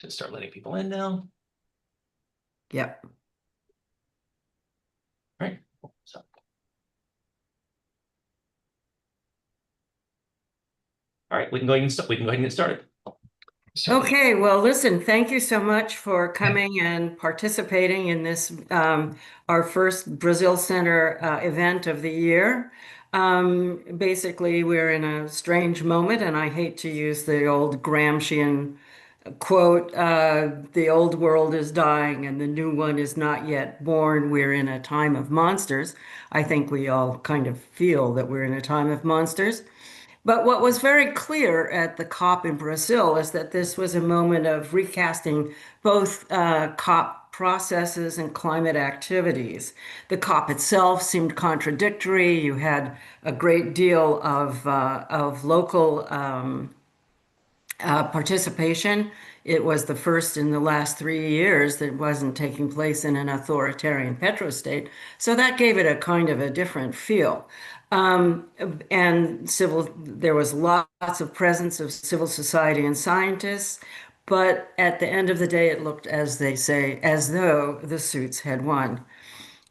to start letting people in now. Yep. All right. So. All right, we can go ahead and get started. Okay, well, listen, thank you so much for coming and participating in this, our first Brazil Center event of the year. Basically, we're in a strange moment, and I hate to use the old Gramscian quote, the old world is dying and the new one is not yet born. We're in a time of monsters. I think we all kind of feel that we're in a time of monsters. But what was very clear at the COP in Brazil is that this was a moment of recasting both COP processes and climate activities. The COP itself seemed contradictory. You had a great deal of local participation. It was the first in the last 3 years that wasn't taking place in an authoritarian petrostate. So that gave it a kind of a different feel. And there was lots of presence of civil society and scientists. But at the end of the day, it looked, as they say, as though the suits had won.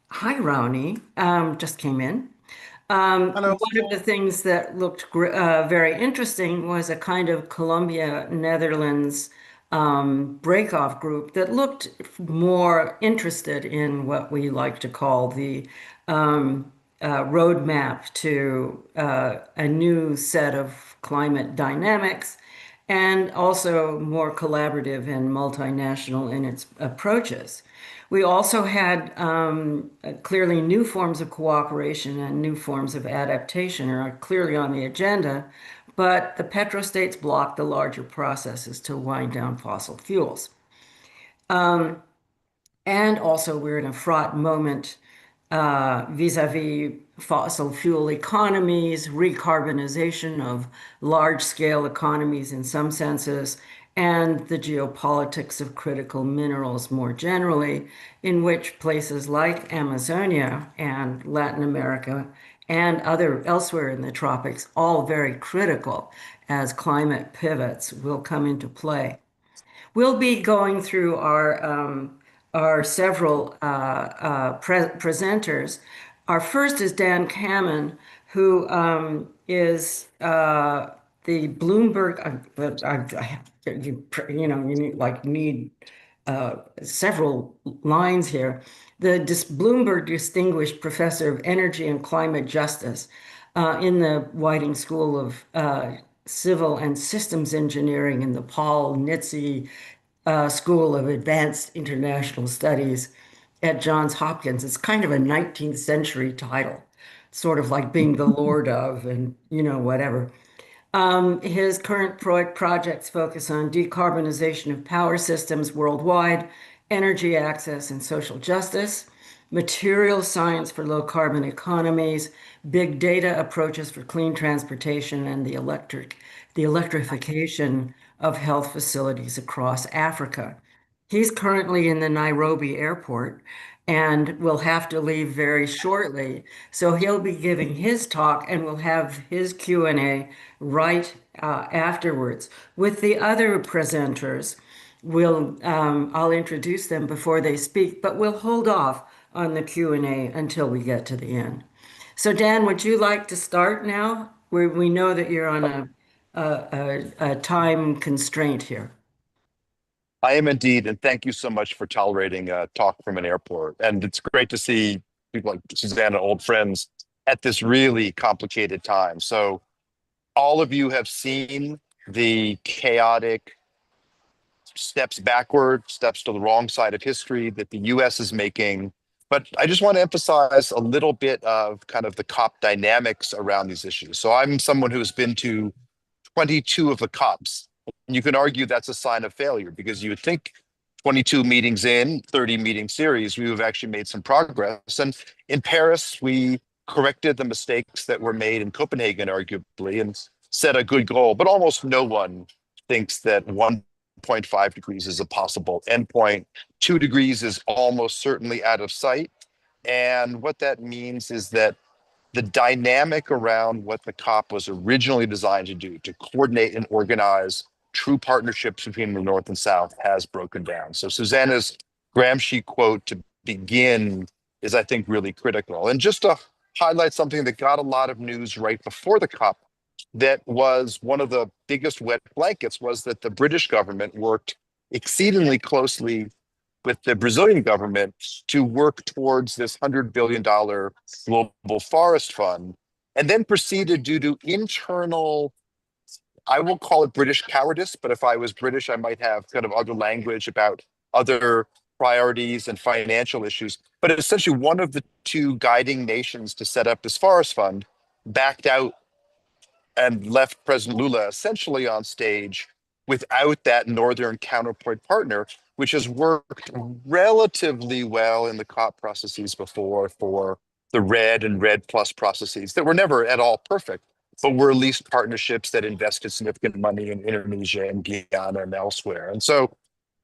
Hi, Ronnie. Just came in. Hello. One of the things that looked very interesting was a kind of Colombia, Netherlands breakoff group that looked more interested in what we like to call the roadmap to a new set of climate dynamics, and also more collaborative and multinational in its approaches. We also had clearly new forms of cooperation and new forms of adaptation are clearly on the agenda, but the petrostates block the larger processes to wind down fossil fuels. And also, we're in a fraught moment vis-a-vis fossil fuel economies, recarbonization of large-scale economies in some senses, and the geopolitics of critical minerals more generally, in which places like Amazonia and Latin America and elsewhere in the tropics, all very critical as climate pivots, will come into play. We'll be going through our several presenters. Our first is Dan Kamen, who is the Bloomberg. You need several lines here. The Bloomberg Distinguished Professor of Energy and Climate Justice in the Whiting School of Civil and Systems Engineering in the Paul Nitze School of Advanced International Studies at Johns Hopkins. It's kind of a 19th century title, sort of like being the Lord of and, whatever. His current projects focus on decarbonization of power systems worldwide, energy access and social justice, material science for low carbon economies, big data approaches for clean transportation, and the electrification of health facilities across Africa. He's currently in the Nairobi airport and will have to leave very shortly. So he'll be giving his talk and we'll have his Q&A right afterwards. With the other presenters, I'll introduce them before they speak, but we'll hold off on the Q&A until we get to the end. So Dan, would you like to start now? We know that you're on a time constraint here. I am indeed, and thank you so much for tolerating a talk from an airport. And it's great to see people like Susanna, old friends, at this really complicated time. So all of you have seen the chaotic steps backward, steps to the wrong side of history that the US is making. But I just want to emphasize a little bit of kind of the COP dynamics around these issues. So I'm someone who's been to 22 of the COPs. And you can argue that's a sign of failure because you would think 22 meetings in, 30 meeting series, we have actually made some progress. And in Paris, we corrected the mistakes that were made in Copenhagen, arguably, and set a good goal. But almost no one thinks that 1.5 degrees is a possible endpoint. 2 degrees is almost certainly out of sight. And what that means is that the dynamic around what the COP was originally designed to do, to coordinate and organize true partnerships between the North and South has broken down. So Susanna's Gramsci quote to begin is, I think, really critical. And just to highlight something that got a lot of news right before the COP, that was one of the biggest wet blankets, was that the British government worked exceedingly closely with the Brazilian government to work towards this $100 billion global forest fund, and then proceeded, due to internal, I will call it British cowardice, but if I was British, I might have kind of other language about other priorities and financial issues. But essentially, one of the two guiding nations to set up this forest fund backed out and left President Lula essentially on stage without that northern counterpoint partner, which has worked relatively well in the COP processes before for the RED and RED plus processes that were never at all perfect, but were at least partnerships that invested significant money in Indonesia and Guyana and elsewhere. And so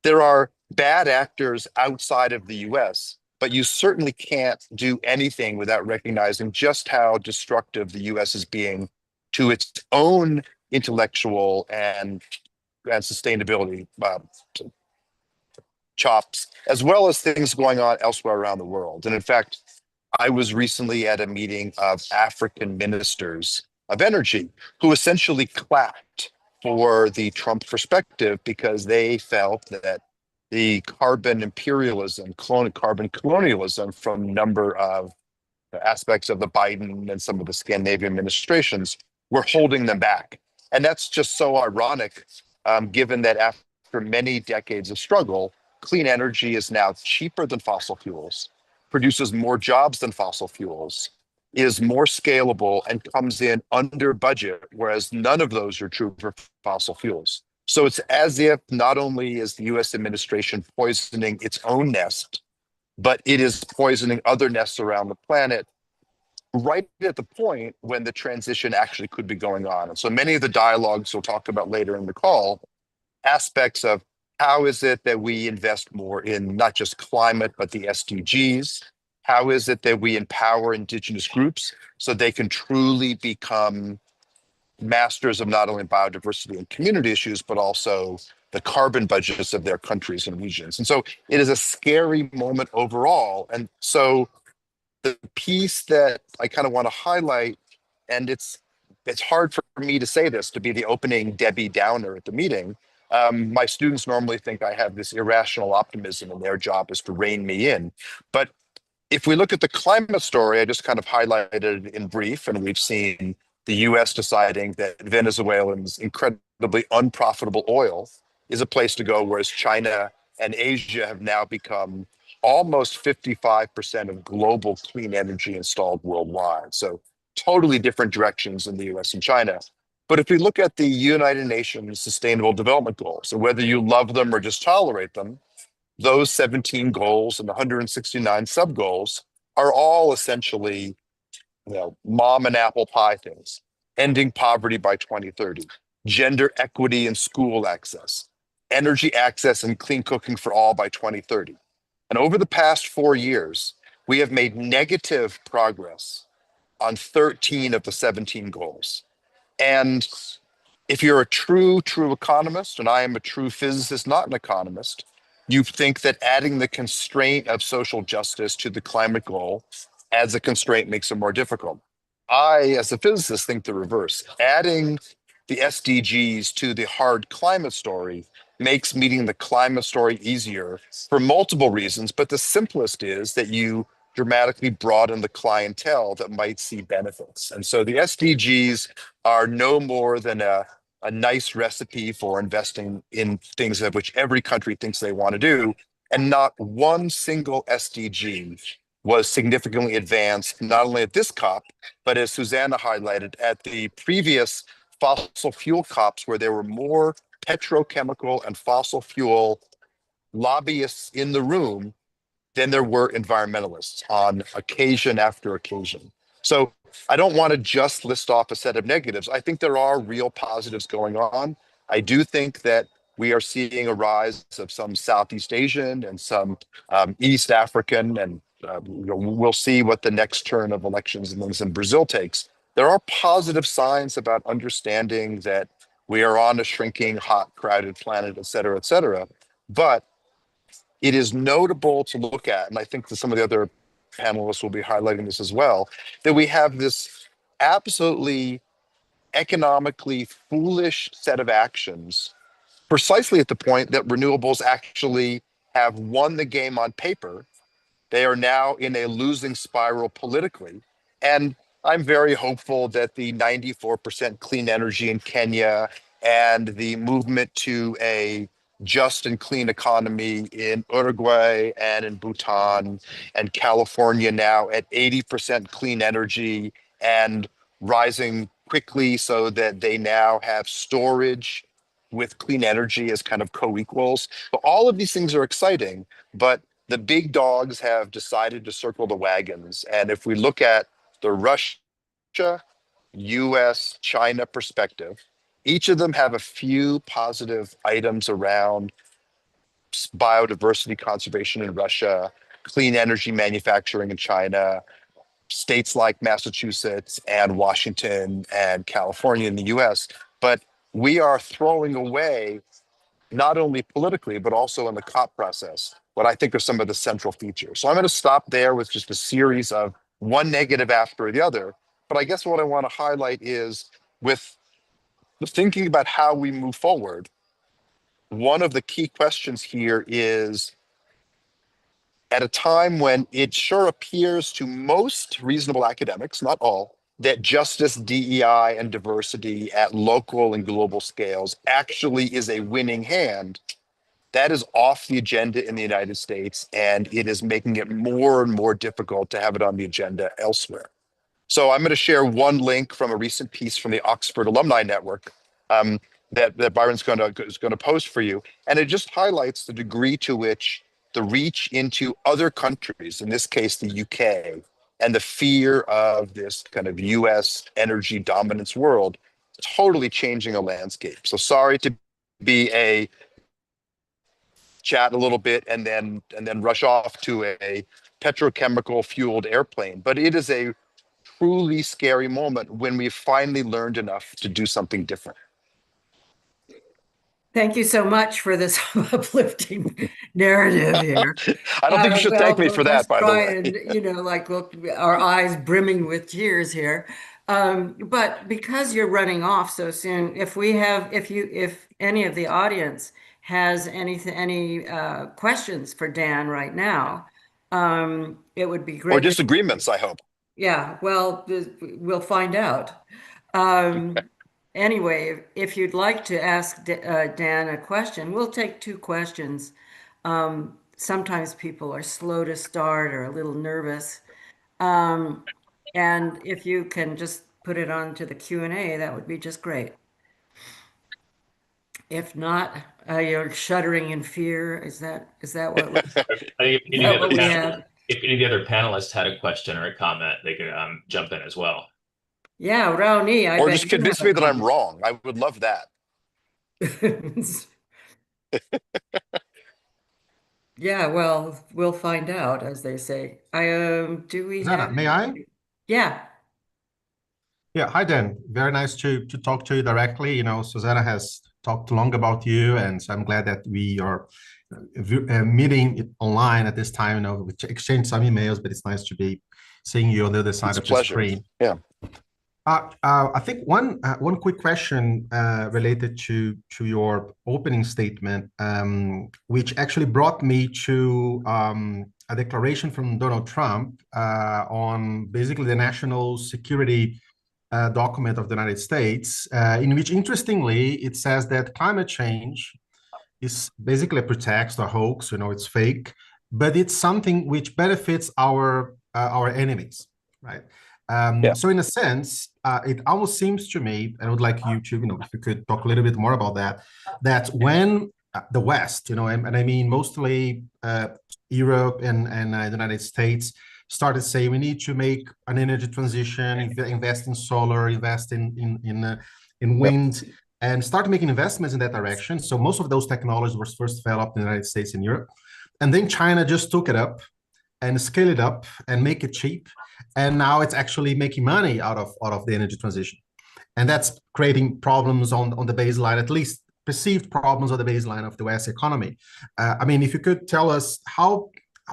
there are bad actors outside of the US, but you certainly can't do anything without recognizing just how destructive the US is being to its own intellectual and sustainability chops, as well as things going on elsewhere around the world. And in fact, I was recently at a meeting of African ministers of energy who essentially clapped for the Trump perspective because they felt that the carbon imperialism, carbon colonialism from a number of aspects of the Biden and some of the Scandinavian administrations were holding them back. And that's just so ironic, given that after many decades of struggle, clean energy is now cheaper than fossil fuels, produces more jobs than fossil fuels, is more scalable, and comes in under budget, whereas none of those are true for fossil fuels. So it's as if not only is the US administration poisoning its own nest, but it is poisoning other nests around the planet right at the point when the transition actually could be going on. And so many of the dialogues we'll talk about later in the call, aspects of how is it that we invest more in not just climate, but the SDGs? How is it that we empower indigenous groups so they can truly become masters of not only biodiversity and community issues, but also the carbon budgets of their countries and regions? And so it is a scary moment overall. And so the piece that I kind of want to highlight, and it's hard for me to say this, to be the opening Debbie Downer at the meeting. My students normally think I have this irrational optimism and their job is to rein me in. But if we look at the climate story, I just kind of highlighted it in brief, and we've seen the US deciding that Venezuelans' incredibly unprofitable oil is a place to go, whereas China and Asia have now become almost 55% of global clean energy installed worldwide. So totally different directions in the US and China. But if we look at the United Nations Sustainable Development Goals, so whether you love them or just tolerate them, those 17 goals and 169 sub-goals are all essentially, mom and apple pie things. Ending poverty by 2030, gender equity and school access, energy access and clean cooking for all by 2030. And over the past 4 years, we have made negative progress on 13 of the 17 goals. And if you're a true economist, and I am a true physicist, not an economist, you think that adding the constraint of social justice to the climate goal adds a constraint, makes it more difficult. I, as a physicist, think the reverse. Adding the SDGs to the hard climate story makes meeting the climate story easier for multiple reasons, but the simplest is that you dramatically broaden the clientele that might see benefits. And so the SDGs are no more than a nice recipe for investing in things of which every country thinks they want to do. And not one single SDG was significantly advanced, not only at this COP, but as Susanna highlighted, at the previous fossil fuel COPs, where there were more petrochemical and fossil fuel lobbyists in the room than there were environmentalists on occasion after occasion. So I don't want to just list off a set of negatives. I think there are real positives going on. I do think that we are seeing a rise of some Southeast Asian and some East African, and we'll see what the next turn of elections and things in Brazil takes. There are positive signs about understanding that We are on a shrinking, hot, crowded planet, et cetera, et cetera. But it is notable to look at, and I think that some of the other panelists will be highlighting this as well, that we have this absolutely economically foolish set of actions precisely at the point that renewables actually have won the game on paper. They are now in a losing spiral politically. And I'm very hopeful that the 94% clean energy in Kenya and the movement to a just and clean economy in Uruguay and in Bhutan and California now at 80% clean energy and rising quickly so that they now have storage with clean energy as kind of co-equals. But all of these things are exciting, but the big dogs have decided to circle the wagons. And if we look at the Russia, US, China perspective, each of them have a few positive items around biodiversity conservation in Russia, clean energy manufacturing in China, states like Massachusetts and Washington and California in the US. But we are throwing away, not only politically, but also in the COP process, what I think are some of the central features. So I'm going to stop there with just a series of one negative after the other. But I guess what I want to highlight is with the thinking about how we move forward, one of the key questions here is at a time when it sure appears to most reasonable academics, not all, that justice, DEI, and diversity at local and global scales actually is a winning hand. That is off the agenda in the United States, and it is making it more and more difficult to have it on the agenda elsewhere. So I'm going to share one link from a recent piece from the Oxford Alumni Network that Byron's going to post for you, and it just highlights the degree to which the reach into other countries, in this case the UK, and the fear of this kind of US energy dominance world, totally changing a landscape. So sorry to be a chat a little bit and then rush off to a petrochemical fueled airplane, but it is a truly scary moment when we've finally learned enough to do something different. Thank you so much for this uplifting narrative here. I don't think you should thank me for that, by the way. And, like, look, our eyes brimming with tears here. But because you're running off so soon, if any of the audience has any questions for Dan right now, it would be great. Or disagreements, I hope. Yeah, well, we'll find out. Anyway, if you'd like to ask Dan a question, we'll take 2 questions. Sometimes people are slow to start or a little nervous. And if you can just put it onto the Q&A, that would be just great. If not, you're shuddering in fear. Is that what we, I think have? if any of the other panelists had a question or a comment, they could jump in as well. Yeah, Raoni, or just convince me that I'm wrong. I would love that. Yeah, well, we'll find out, as they say. Do we Susanna, have? may I? Yeah. Yeah, hi Dan. Very nice to talk to you directly. Susanna has talked long about you, and so I'm glad that we are meeting online at this time. We exchange some emails, but it's nice to be seeing you on the other side of the screen. Yeah. I think one quick question related to your opening statement, which actually brought me to a declaration from Donald Trump on basically the national security document of the United States, in which, interestingly, it says that climate change is basically a pretext, a hoax. It's fake, but it's something which benefits our enemies, right? So in a sense, it almost seems to me, and I would like you to, if you could talk a little bit more about that when the West, and I mean mostly Europe and the United States, started saying we need to make an energy transition, invest in solar, invest in wind, and start making investments in that direction. So most of those technologies were first developed in the United States and Europe. And then China just took it up and scale it up and make it cheap. And now it's actually making money out of the energy transition. and that's creating problems on the baseline, at least perceived problems on the baseline of the US economy. I mean, if you could tell us how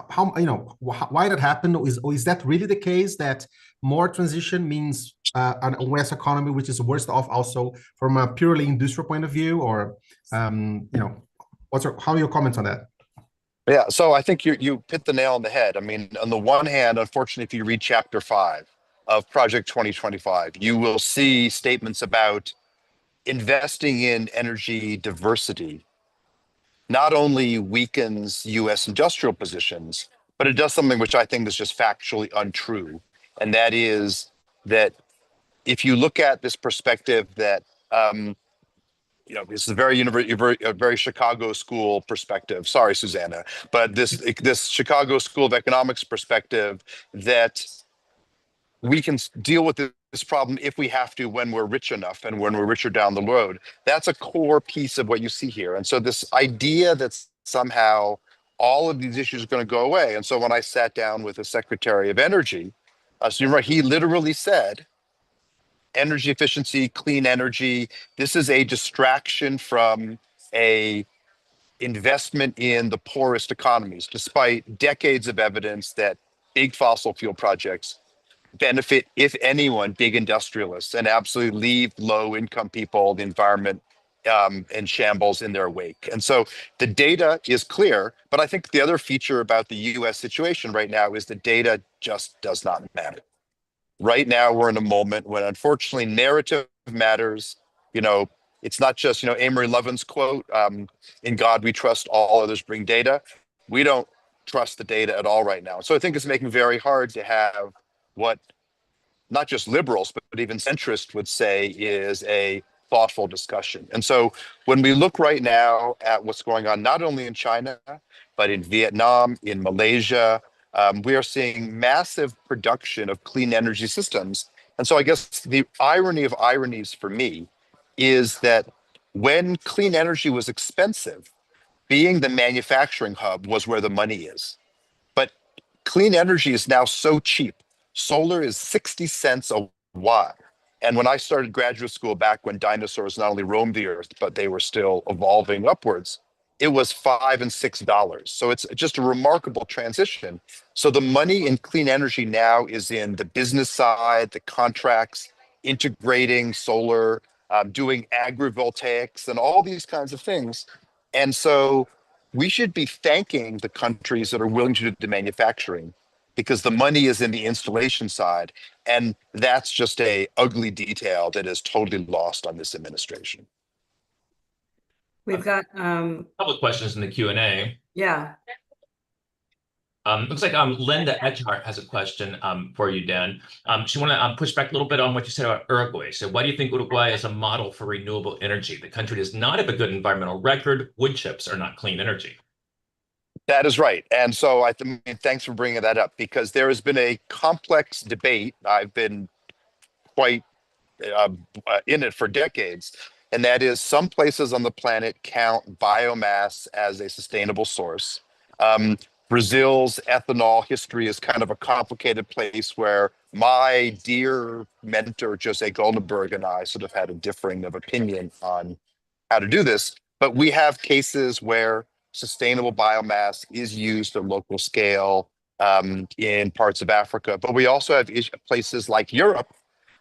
why that happened, is that really the case, that more transition means an US economy which is worse off also from a purely industrial point of view, or how are your comments on that? Yeah, so I think you hit the nail on the head. I mean, on the one hand, unfortunately, if you read chapter 5 of Project 2025, you will see statements about investing in energy diversity not only weakens US industrial positions, but it does something which I think is just factually untrue. And that is that if you look at this perspective that this is a very Chicago school perspective. Sorry, Susanna, but this Chicago School of Economics perspective that we can deal with this problem if we have to when we're rich enough and when we're richer down the road. That's a core piece of what you see here. And so this idea that somehow all of these issues are going to go away. And so when I sat down with the Secretary of Energy, so you're right, he literally said, energy efficiency, clean energy, this is a distraction from a investment in the poorest economies, despite decades of evidence that big fossil fuel projects benefit, if anyone, big industrialists, and absolutely leave low income people, the environment in shambles in their wake. And so the data is clear, but I think the other feature about the US situation right now is the data just does not matter. Right now, we're in a moment when, unfortunately, narrative matters. It's not just, Amory Lovin's quote, in God we trust, all others bring data. We don't trust the data at all right now. So I think it's making it very hard to have what not just liberals, but even centrists would say is a thoughtful discussion. And so when we look right now at what's going on, not only in China, but in Vietnam, in Malaysia, we are seeing massive production of clean energy systems. And so I guess the irony of ironies for me is that when clean energy was expensive, being the manufacturing hub was where the money is. But clean energy is now so cheap. Solar is 60 cents a watt. And when I started graduate school back when dinosaurs not only roamed the earth, but they were still evolving upwards, it was $5 and $6. So it's just a remarkable transition. So the money in clean energy now is in the business side, the contracts, integrating solar, doing agrivoltaics, and all these kinds of things. And so we should be thanking the countries that are willing to do the manufacturing, because the money is in the installation side. And that's just a ugly detail that is totally lost on this administration. We've got a couple of questions in the Q&A. Yeah. Looks like Linda Edgehart has a question for you, Dan. She want to push back a little bit on what you said about Uruguay. So why do you think Uruguay is a model for renewable energy? The country does not have a good environmental record. Wood chips are not clean energy. That is right. And so thanks for bringing that up, because there has been a complex debate. I've been quite in it for decades. And that is, some places on the planet count biomass as a sustainable source. Brazil's ethanol history is kind of a complicated place where my dear mentor, Jose Goldenberg, and I sort of had a differing of opinion on how to do this. But we have cases where sustainable biomass is used at local scale in parts of Africa. But we also have places like Europe,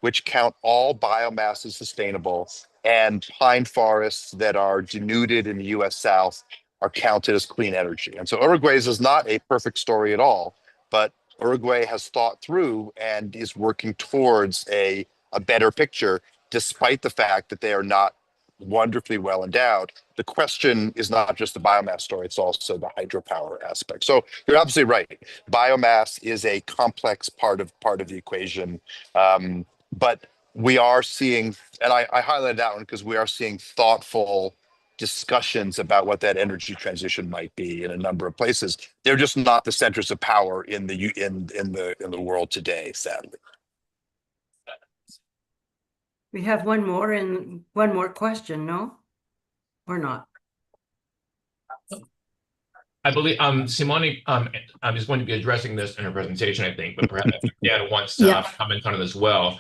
which count all biomass as sustainable, and pine forests that are denuded in the US South are counted as clean energy. And so Uruguay's is not a perfect story at all, but Uruguay has thought through and is working towards a better picture, despite the fact that they are not wonderfully well endowed. The question is not just the biomass story, it's also the hydropower aspect. So you're absolutely right. Biomass is a complex part of the equation. But we are seeing, and I highlighted that one because we are seeing thoughtful discussions about what that energy transition might be in a number of places. They're just not the centers of power in the world today, sadly. We have one more question, no? Or not? I believe Simone is going to be addressing this in her presentation, I think, but perhaps Dan wants to comment on it as well.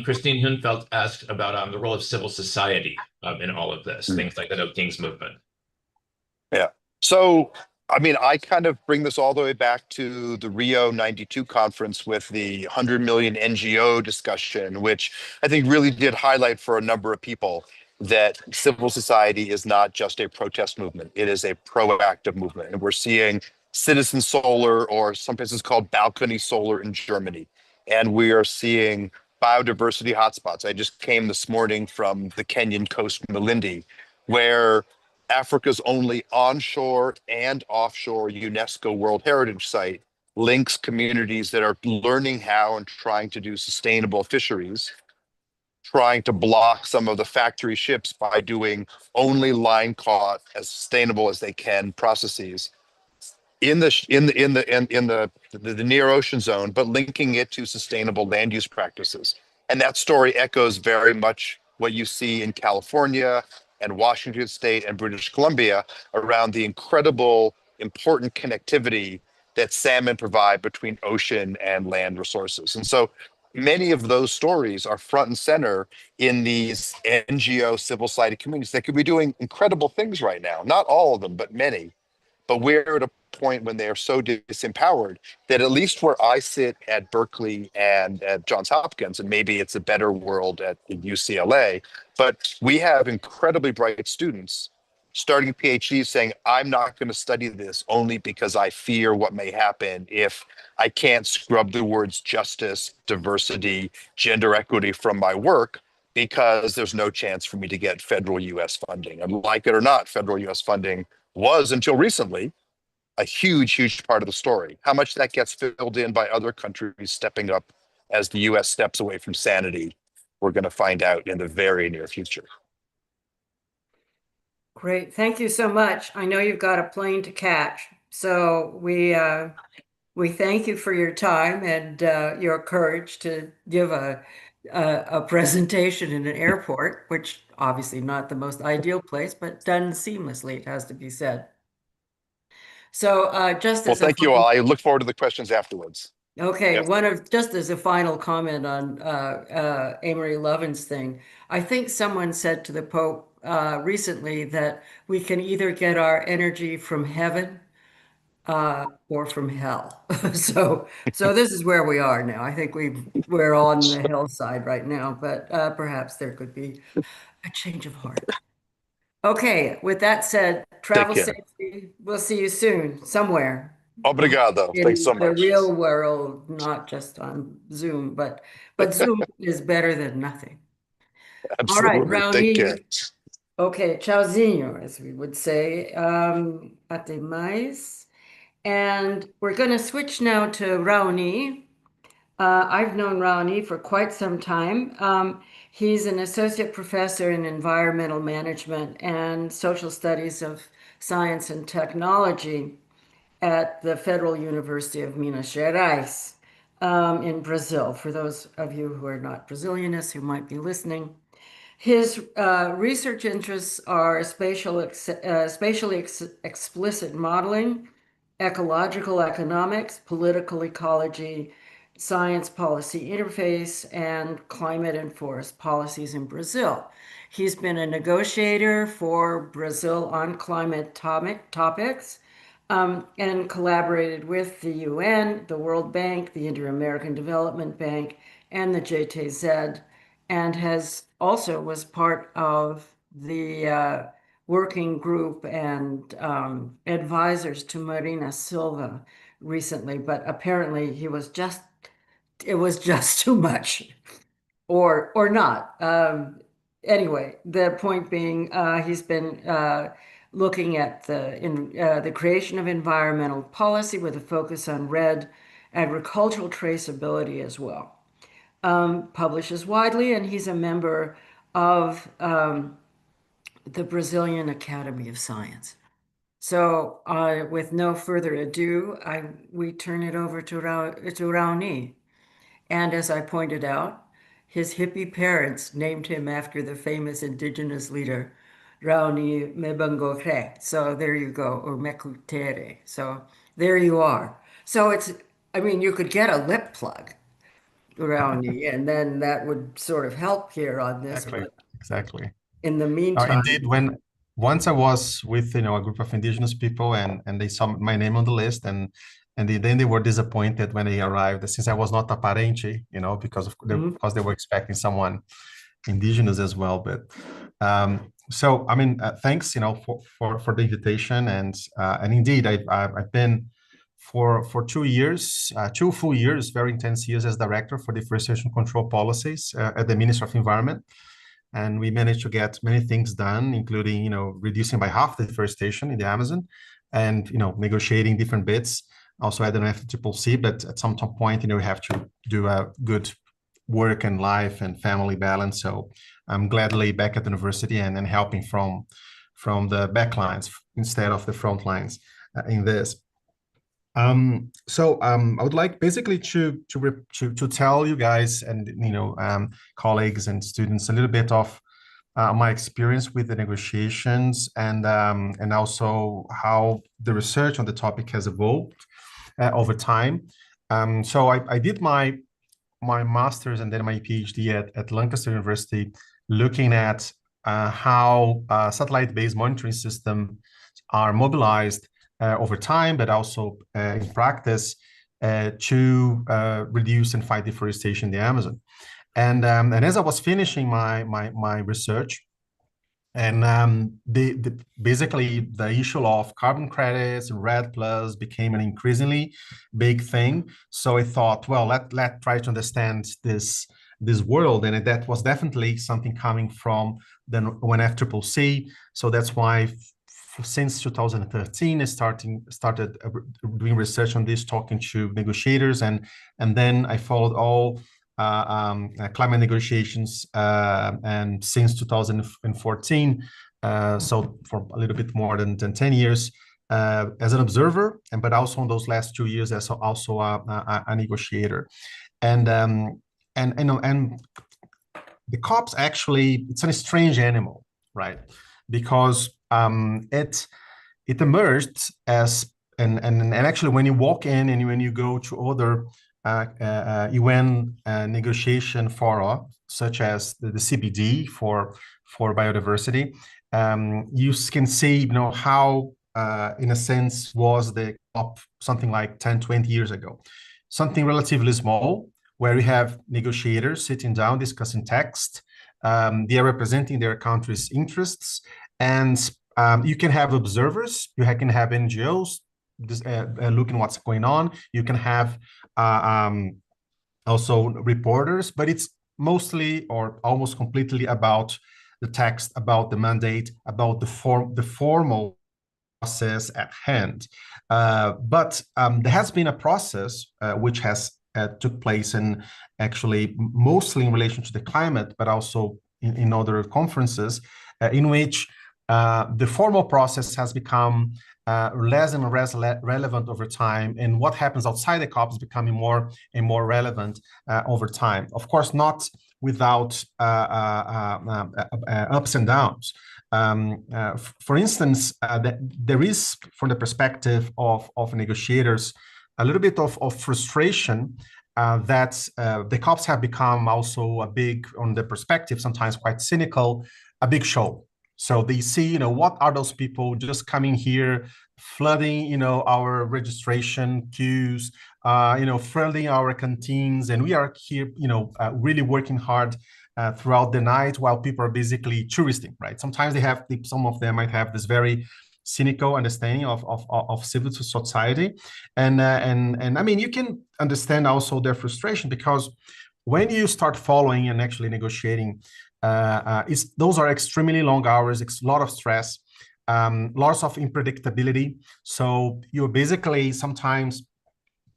Christine Hunfeld asked about the role of civil society in all of this, things like the No Kings movement. Yeah. So, I mean, I kind of bring this all the way back to the Rio 92 conference with the 100 million NGO discussion, which I think really did highlight for a number of people that civil society is not just a protest movement. It is a proactive movement. And we're seeing citizen solar, or sometimes it's called balcony solar in Germany. And we are seeing biodiversity hotspots. I just came this morning from the Kenyan coast, Malindi, where Africa's only onshore and offshore UNESCO World Heritage Site links communities that are learning how and trying to do sustainable fisheries, trying to block some of the factory ships by doing only line caught as sustainable as they can processes in the near ocean zone, but linking it to sustainable land use practices. And that story echoes very much what you see in California and Washington State and British Columbia around the incredible important connectivity that salmon provide between ocean and land resources. And so many of those stories are front and center in these NGO civil society communities that could be doing incredible things right now. Not all of them, but many. But we're at a point when they are so disempowered that at least where I sit at Berkeley and at Johns Hopkins, and maybe it's a better world at UCLA, but we have incredibly bright students starting PhDs saying, I'm not going to study this only because I fear what may happen if I can't scrub the words justice, diversity, gender equity from my work, because there's no chance for me to get federal US funding. And like it or not, federal US funding was until recently a huge part of the story. How much that gets filled in by other countries stepping up as the US steps away from sanity, we're going to find out in the very near future. Great. Thank you so much. I know you've got a plane to catch. So we thank you for your time and your courage to give a presentation in an airport, which obviously not the most ideal place, but done seamlessly, it has to be said. So just Well, as a thank you all. I look forward to the questions afterwards. okay, Yes. just as a final comment on Amory Lovin's thing, I think someone said to the Pope recently that we can either get our energy from heaven or from hell. So this is where we are now. I think we're on the hillside right now, but perhaps there could be a change of heart. Okay, with that said, Take travel care. safely. We'll see you soon, somewhere Obrigado. Thanks in so the much. real world, not just on Zoom, but Zoom is better than nothing. All right, Absolutely. Take care. Raoni. Okay, tchauzinho, as we would say. Até mais. And we're going to switch now to Raoni. I've known Raoni for quite some time. He's an associate professor in environmental management and social studies of science and technology at the Federal University of Minas Gerais in Brazil, for those of you who are not Brazilianists who might be listening. His research interests are spatially explicit modeling, ecological economics, political ecology, science policy interface, and climate and forest policies in Brazil. He's been a negotiator for Brazil on climate topics and collaborated with the UN, the World Bank, the Inter-American Development Bank, and the JTZ, and has also was part of the working group and advisors to Marina Silva recently, but apparently it was just too much, or not. Anyway, the point being, he's been looking at the creation of environmental policy with a focus on red agricultural traceability as well. Publishes widely, and he's a member of the Brazilian Academy of Science. So, with no further ado, we turn it over to Raoni. And as I pointed out, his hippie parents named him after the famous indigenous leader, Raoni Mebangore. So there you go, or Mekutere. So there you are. So I mean, you could get a lip plug. Rowney, and then that would sort of help here on this. Exactly. But Exactly. in the meantime, Indeed, when once I was with a group of indigenous people and they saw my name on the list and then they were disappointed when they arrived since I was not a parente, because they were expecting someone indigenous as well. But so I mean, thanks, for the invitation and indeed I've been for 2 years, 2 full years, very intense years as director for deforestation control policies at the Ministry of Environment. And we managed to get many things done, including, reducing by half the deforestation in the Amazon and, negotiating different bits. Also at an FCCC, but at some point, we have to do a good work and life and family balance. So I'm gladly back at the university and helping from the back lines instead of the front lines in this. I would like basically to tell you guys and colleagues and students a little bit of my experience with the negotiations and also how the research on the topic has evolved over time. So I did my master's and then my PhD at Lancaster University, looking at how satellite-based monitoring systems are mobilized over time, but also in practice to reduce and fight deforestation in the Amazon. And as I was finishing my research, and basically the issue of carbon credits and REDD+ became an increasingly big thing. So I thought, well, let's try to understand this world, and that was definitely something coming from the UNFCCC. So that's why since 2013, I started doing research on this, talking to negotiators, and then I followed all climate negotiations and since 2014, so for a little bit more than 10 years as an observer, but also in those last 2 years as also a negotiator. And the COPs actually, it's a strange animal, right? Because it emerged as and actually when you walk in and when you go to other UN negotiation fora, such as the CBD for biodiversity, you can see how in a sense was the COP something like 10-20 years ago, something relatively small, where we have negotiators sitting down discussing text. They are representing their country's interests, and you can have observers, you can have NGOs looking what's going on. You can have also reporters, but it's mostly or almost completely about the text, about the mandate, about the formal process at hand. But there has been a process which has took place in actually mostly in relation to the climate, but also in other conferences in which the formal process has become less and less relevant over time, and what happens outside the COP is becoming more and more relevant over time. Of course, not without ups and downs. For instance, there is, from the perspective of negotiators, a little bit of frustration that the COPs have become also a big, on the perspective, sometimes quite cynical, a big show. So they see, what are those people just coming here, flooding, our registration queues, flooding our canteens, and we are here, really working hard throughout the night while people are basically touristing, right? Sometimes some of them might have this very cynical understanding of civil society, and I mean, you can understand also their frustration, because when you start following and actually negotiating, those are extremely long hours. It's a lot of stress, lots of unpredictability. So you're basically sometimes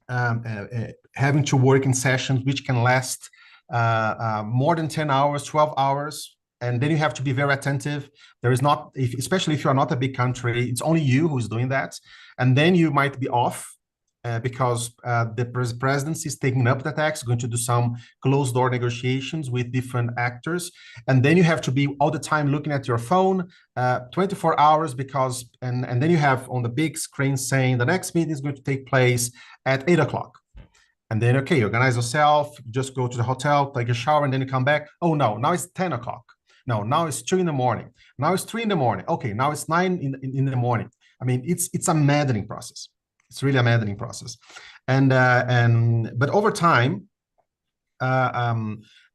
having to work in sessions which can last more than 10 hours, 12 hours. And then you have to be very attentive. There is not, especially if you're not a big country, it's only you who's doing that. And then you might be off because the presidency is taking up the task, going to do some closed door negotiations with different actors. And then you have to be all the time looking at your phone, 24 hours, because, and then you have on the big screen saying the next meeting is going to take place at 8 o'clock. And then, okay, organize yourself, you just go to the hotel, take a shower, and then you come back. Oh, no, now it's 10 o'clock. No, now it's 2 in the morning. Now it's 3 in the morning. Okay, now it's 9 in the morning. I mean, it's a maddening process. It's really a maddening process. But over time,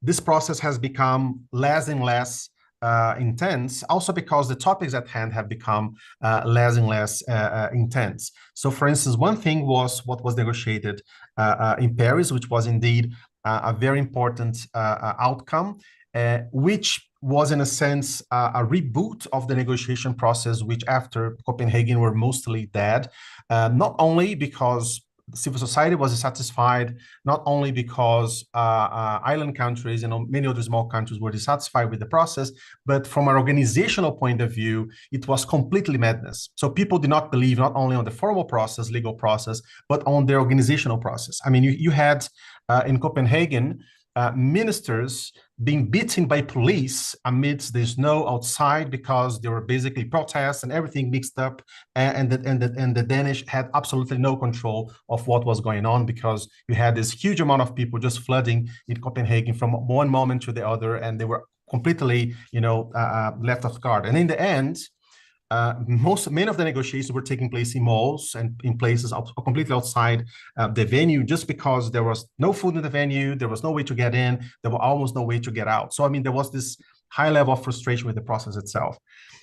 this process has become less and less intense, also because the topics at hand have become less and less intense. So, for instance, one thing was what was negotiated in Paris, which was indeed a very important outcome, which was, in a sense, a reboot of the negotiation process, which after Copenhagen were mostly dead, not only because civil society was dissatisfied, not only because island countries and many other small countries were dissatisfied with the process, but from an organizational point of view, it was completely madness. So people did not believe not only on the formal process, legal process, but on the organizational process. I mean, you had in Copenhagen, ministers being beaten by police amidst the snow outside because there were basically protests and everything mixed up, and the Danish had absolutely no control of what was going on, because you had this huge amount of people just flooding in Copenhagen from one moment to the other, and they were completely, left off guard. And in the end, many of the negotiations were taking place in malls and in places completely outside the venue, just because there was no food in the venue, there was no way to get in, there was almost no way to get out. So, I mean, there was this high level of frustration with the process itself.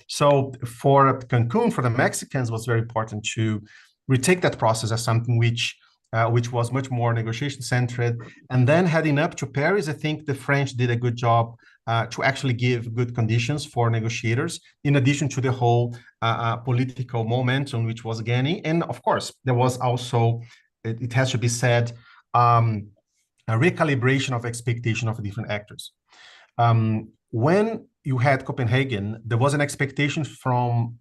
So for Cancun, for the Mexicans, it was very important to retake that process as something which was much more negotiation-centered. And then heading up to Paris, I think the French did a good job to actually give good conditions for negotiators, in addition to the whole political momentum which was gaining. And of course, there was also, it has to be said, a recalibration of expectation of the different actors. When you had Copenhagen, there was an expectation from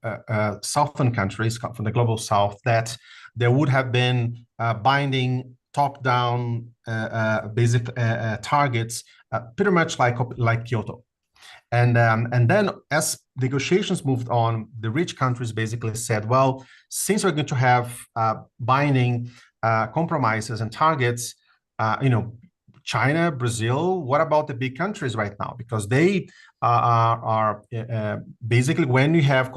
southern countries, from the global south, that there would have been binding top-down basic targets, pretty much like Kyoto. And then as negotiations moved on, the rich countries basically said, well, since we're going to have binding compromises and targets, China, Brazil, what about the big countries right now? Because they are basically, when you have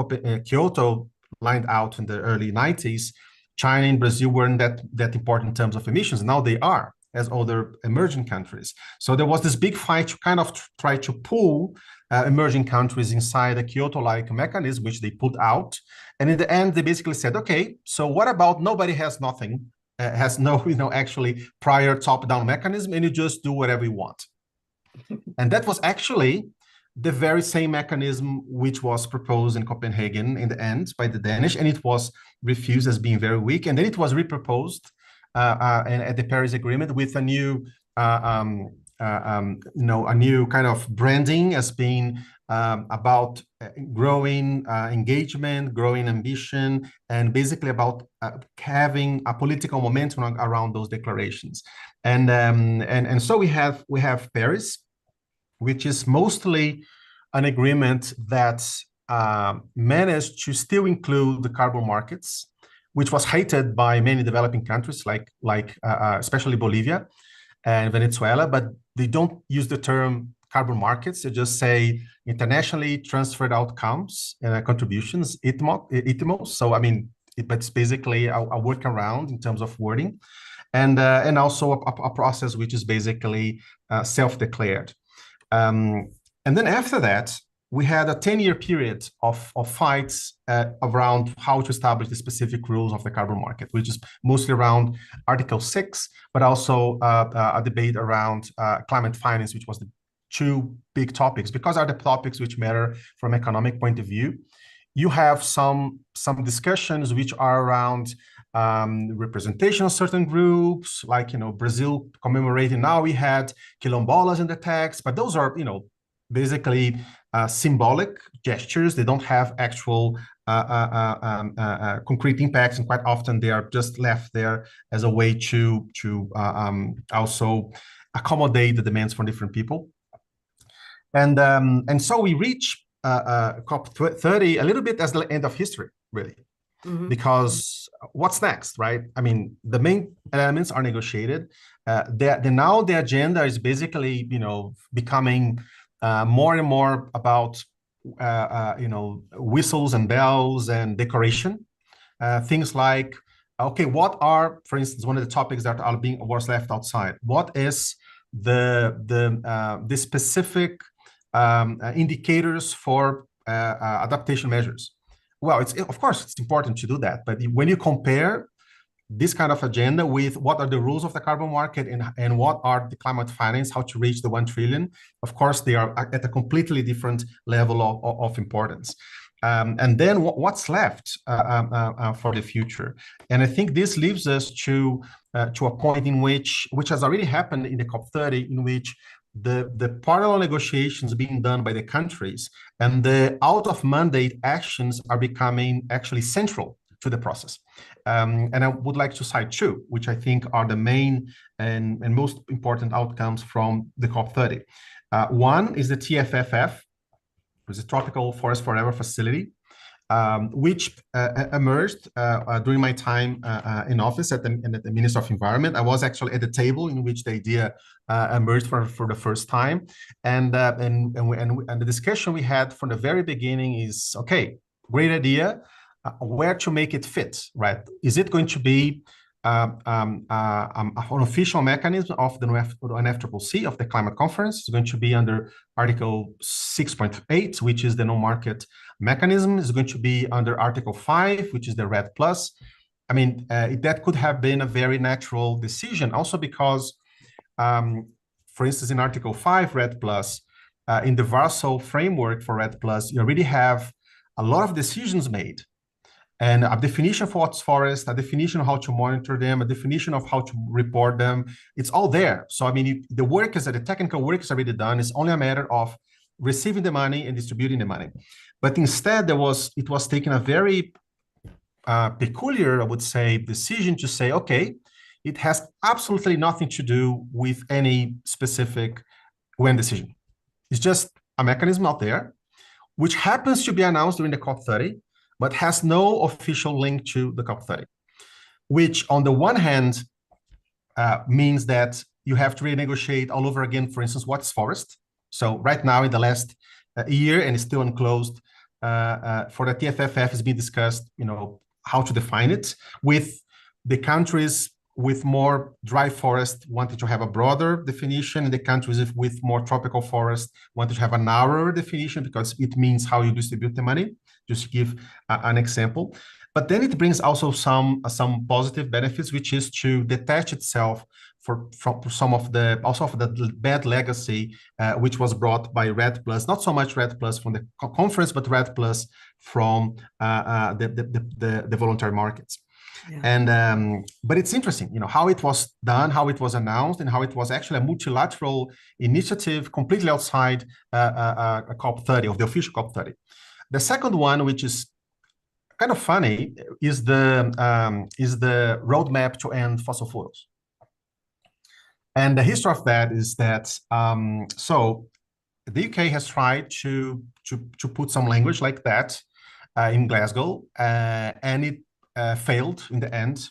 Kyoto lined out in the early 90s, China and Brazil weren't that important in terms of emissions. Now they are, as other emerging countries. So there was this big fight to kind of try to pull emerging countries inside a Kyoto-like mechanism, which they put out. And in the end, they basically said, okay, so what about nobody has nothing, has no, actually prior top-down mechanism, and you just do whatever you want. And that was actually the very same mechanism which was proposed in Copenhagen in the end by the Danish, and it was refused as being very weak. And then it was reproposed at the Paris Agreement with a new, a new kind of branding as being about growing engagement, growing ambition, and basically about having a political momentum around those declarations. And so we have Paris, which is mostly an agreement that managed to still include the carbon markets, which was hated by many developing countries, like especially Bolivia and Venezuela, but they don't use the term carbon markets. They just say internationally transferred outcomes and contributions, ITMOs. So, I mean, it's basically a workaround in terms of wording, and also a process which is basically self-declared. And then after that, we had a 10-year period of fights around how to establish the specific rules of the carbon market, which is mostly around Article 6, but also a debate around climate finance, which was the two big topics, because are the topics which matter from an economic point of view. You have some discussions which are around representation of certain groups, like, Brazil commemorating, now we had quilombolas in the text, but those are, basically symbolic gestures. They don't have actual concrete impacts, and quite often they are just left there as a way to also accommodate the demands from different people. And so we reach COP30 a little bit as the end of history, really. because what's next, right? I mean, the main elements are negotiated. Now the agenda is basically, becoming more and more about, whistles and bells and decoration. Things like, okay, what are, for instance, one of the topics that was left outside? What is the specific indicators for adaptation measures? Well, of course, it's important to do that. But when you compare this kind of agenda with what are the rules of the carbon market and what are the climate finance, how to reach the 1 trillion, of course, they are at a completely different level of importance. And then what's left for the future? And I think this leaves us to a point in which has already happened in the COP30, in which the parallel negotiations being done by the countries and the out-of-mandate actions are becoming actually central to the process. And I would like to cite two, which I think are the main and most important outcomes from the COP30. One is the TFFF, which is a Tropical Forest Forever facility, which emerged during my time in office at the Minister of Environment. I was actually at the table in which the idea emerged for the first time, and the discussion we had from the very beginning is, okay, great idea, where to make it fit, right? Is it going to be an official mechanism of the UNFCCC, of the climate conference? It's going to be under Article 6.8, which is the no-market mechanism. Is going to be under Article 5, which is the REDD+. I mean, that could have been a very natural decision, also because, for instance, in Article 5, REDD+, in the Warsaw framework for REDD+, you already have a lot of decisions made. And a definition for what's forest, a definition of how to monitor them, a definition of how to report them. It's all there. So, I mean, the technical work is already done. It's only a matter of receiving the money and distributing the money. But instead, it was taken a very peculiar, I would say, decision to say, okay, it has absolutely nothing to do with any specific UN decision. It's just a mechanism out there, which happens to be announced during the COP30, but has no official link to the COP30, which on the one hand means that you have to renegotiate all over again, for instance, what's forest. So right now in the last year, and it's still unclosed, for the TFFF is being discussed, how to define it, with the countries with more dry forest wanting to have a broader definition, and the countries with more tropical forest wanting to have a narrower definition because it means how you distribute the money, just to give an example. But then it brings also some positive benefits, which is to detach itself from some of the bad legacy which was brought by REDD+, not so much REDD+ from the conference, but REDD+ from the voluntary markets. Yeah. And but it's interesting, how it was done, how it was announced, and how it was actually a multilateral initiative completely outside a COP30, of the official COP30. The second one, which is kind of funny, is the roadmap to end fossil fuels. And the history of that is that so the UK has tried to put some language like that in Glasgow, and it failed in the end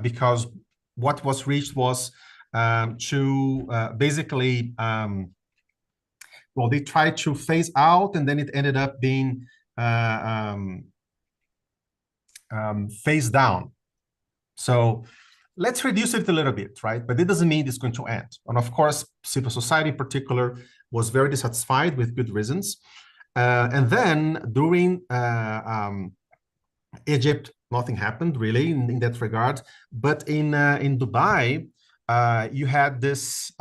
because what was reached was to basically, well, they tried to phase out, and then it ended up being phased down. So let's reduce it a little bit, right? But it doesn't mean it's going to end. And of course, civil society in particular was very dissatisfied with good reasons. And then during Egypt, nothing happened really in that regard. But in Dubai, you had this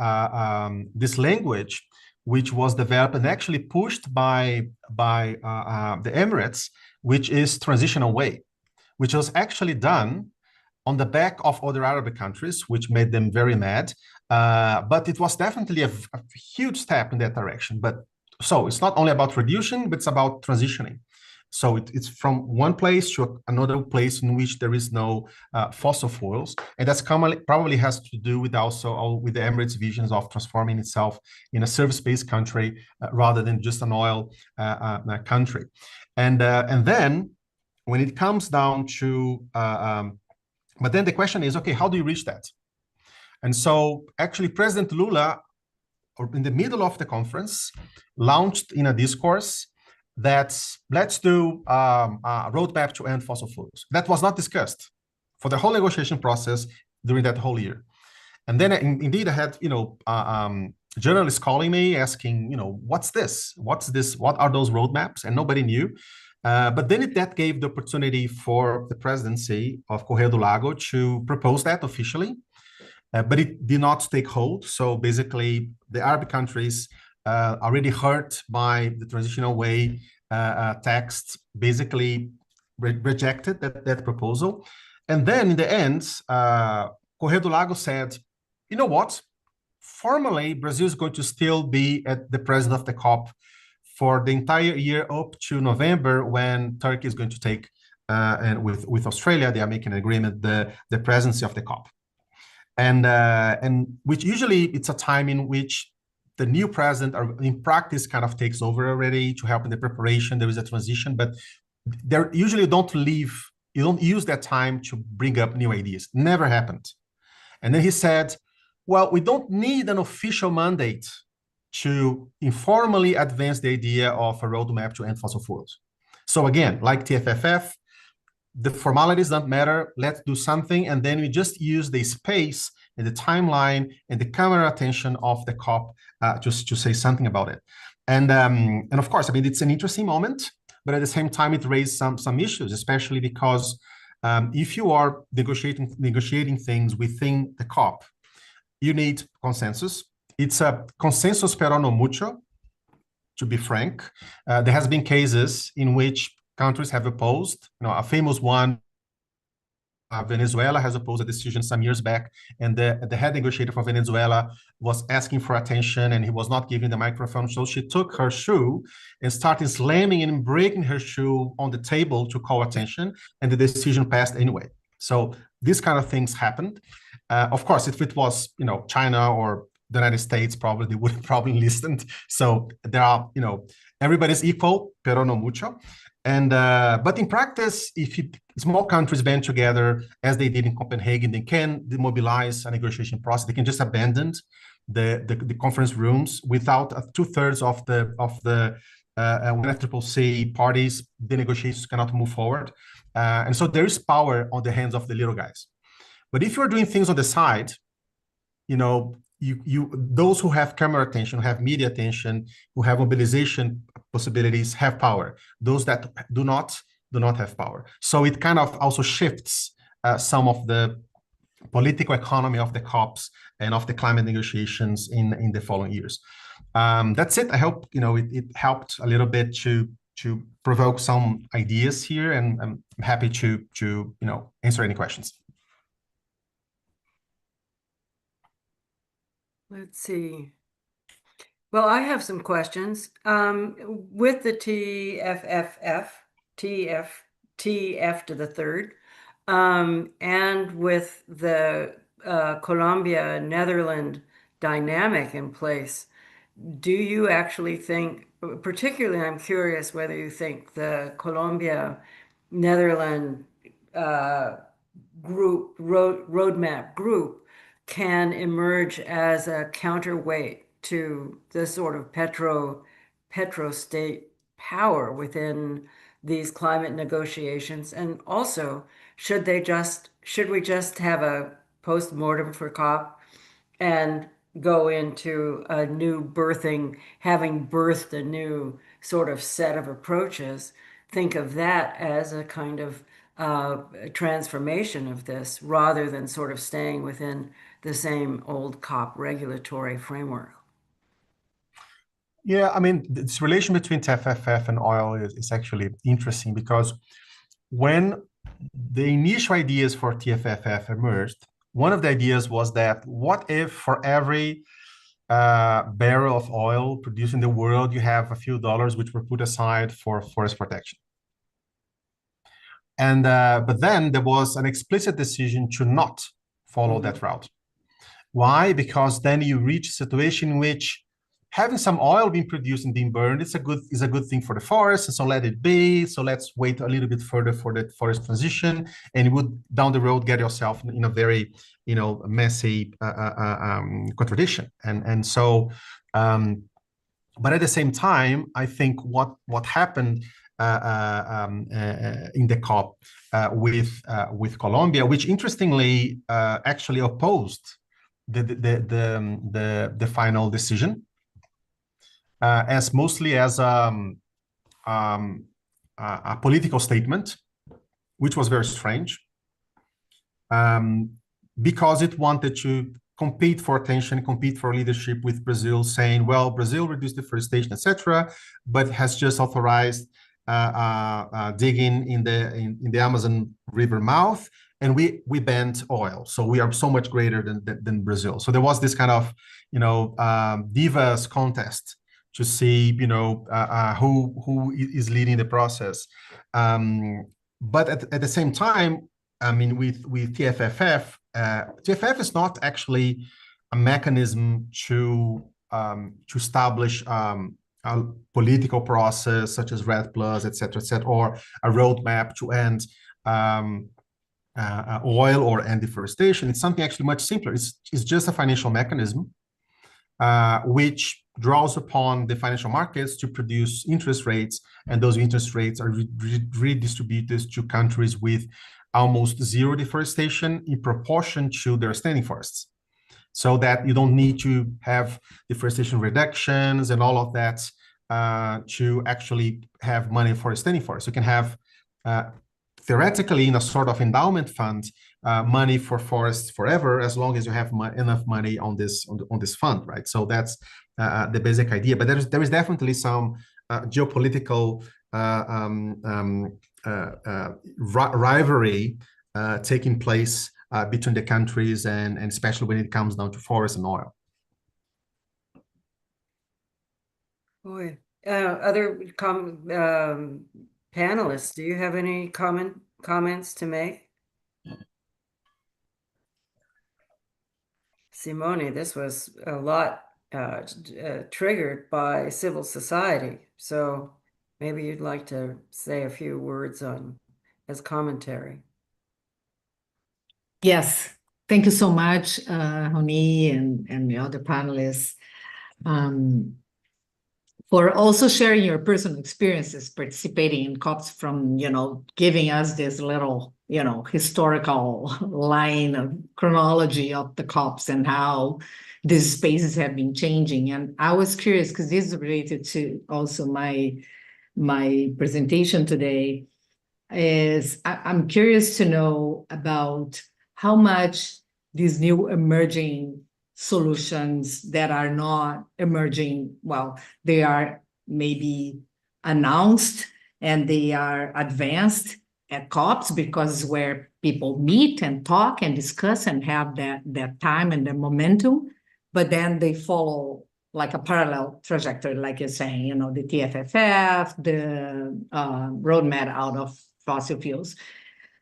language which was developed and actually pushed by the Emirates, which is transition away, which was actually done on the back of other Arab countries, which made them very mad. But it was definitely a huge step in that direction. But so it's not only about reduction, but it's about transitioning. So it's from one place to another place in which there is no fossil fuels. And that's probably has to do with also with the Emirates' visions of transforming itself in a service-based country rather than just an oil country. And then when it comes down to, but then the question is, okay, how do you reach that? And so actually President Lula, or in the middle of the conference, launched in a discourse that let's do a roadmap to end fossil fuels. That was not discussed for the whole negotiation process during that whole year. And then indeed I had, journalists calling me asking, what's this? What's this? What are those roadmaps? And nobody knew. But then that gave the opportunity for the presidency of Correia do Lago to propose that officially. But it did not take hold. So basically, the Arab countries already hurt by the transitional way text, basically rejected that proposal. And then in the end, Correia do Lago said, you know what? Formally, Brazil is going to still be at the president of the COP for the entire year up to November, when Turkey is going to take, and with Australia, they are making an agreement, the presidency of the COP. And which usually it's a time in which the new president, or in practice, kind of takes over already to help in the preparation. There is a transition, but they usually don't leave. You don't use that time to bring up new ideas. Never happened. And then he said, well, we don't need an official mandate to informally advance the idea of a roadmap to end fossil fuels. So again, like TFFF, the formalities don't matter. Let's do something. And then we just use the space and the timeline and the camera attention of the COP just to say something about it. And of course, I mean, it's an interesting moment, but at the same time, it raised some issues, especially because if you are negotiating things within the COP, you need consensus. It's a consensus pero no mucho, to be frank. There has been cases in which countries have opposed. A famous one, Venezuela has opposed a decision some years back, and the head negotiator for Venezuela was asking for attention, and he was not giving the microphone. So she took her shoe and started slamming and breaking her shoe on the table to call attention, and the decision passed anyway. So these kind of things happened. Of course, if it was, China or the United States, probably they would have probably listened. So there are, everybody's equal, pero no mucho. And but in practice, if small countries band together, as they did in Copenhagen, they can demobilize a negotiation process. They can just abandon the conference rooms without 2/3 of the UNFCCC parties. The negotiations cannot move forward, and so there is power on the hands of the little guys. But if you're doing things on the side, those who have camera attention, who have media attention, who have mobilization possibilities have power. Those that do not have power. So it kind of also shifts some of the political economy of the COPs and of the climate negotiations in the following years. That's it. I hope it helped a little bit to provoke some ideas here, and I'm happy to answer any questions. Let's see. Well, I have some questions. With the TF to the third, and with the Colombia-Netherlands dynamic in place, do you actually think, particularly I'm curious whether you think the Colombia-Netherlands roadmap group can emerge as a counterweight to the sort of petro-state power within these climate negotiations? And also, should we just have a postmortem for COP and go into a new birthing, having birthed a new sort of set of approaches? Think of that as a kind of transformation of this, rather than sort of staying within the same old COP regulatory framework. Yeah, I mean, this relation between TFFF and oil is actually interesting, because when the initial ideas for TFFF emerged, one of the ideas was that what if for every barrel of oil produced in the world, you have a few dollars which were put aside for forest protection? And but then there was an explicit decision to not follow that route. Why? Because then you reach a situation in which having some oil being produced and being burned is a good thing for the forest, and so let it be. So let's wait a little bit further for the forest transition, and you would down the road get yourself in a very messy contradiction. And so, but at the same time, I think what happened in the COP with Colombia, which interestingly actually opposed the final decision, as mostly as a political statement, which was very strange, because it wanted to compete for attention, compete for leadership with Brazil, saying, well, Brazil reduced deforestation, etc., but has just authorized digging in the Amazon River mouth, and we banned oil. So we are so much greater than Brazil. So there was this kind of divas contest to see who is leading the process. But at the same time, I mean, with TFFF, TFF is not actually a mechanism to establish a political process such as REDD+, et cetera, or a roadmap to end oil or end deforestation. It's something actually much simpler. It's just a financial mechanism which draws upon the financial markets to produce interest rates, and those interest rates are redistributed to countries with almost zero deforestation in proportion to their standing forests, so that you don't need to have deforestation reductions and all of that to actually have money for a standing forest. You can have theoretically in a sort of endowment fund money for forests forever, as long as you have enough money on this fund, right? So that's the basic idea. But there is definitely some geopolitical rivalry taking place between the countries, and especially when it comes down to forest and oil. Boy, other panelists, do you have any comments to make? Simone, this was a lot triggered by civil society, so maybe you'd like to say a few words as commentary. Yes, thank you so much, Roni and the other panelists, for also sharing your personal experiences participating in COPs, from, giving us this little, historical line of chronology of the COPs and how these spaces have been changing. And I was curious, because this is related to also my presentation today, is I'm curious to know about how much these new emerging solutions that are not emerging, well, they are maybe announced and they are advanced at COPs, because where people meet and talk and discuss and have that time and the momentum, but then they follow like a parallel trajectory, like you're saying, the TFFF, the roadmap out of fossil fuels.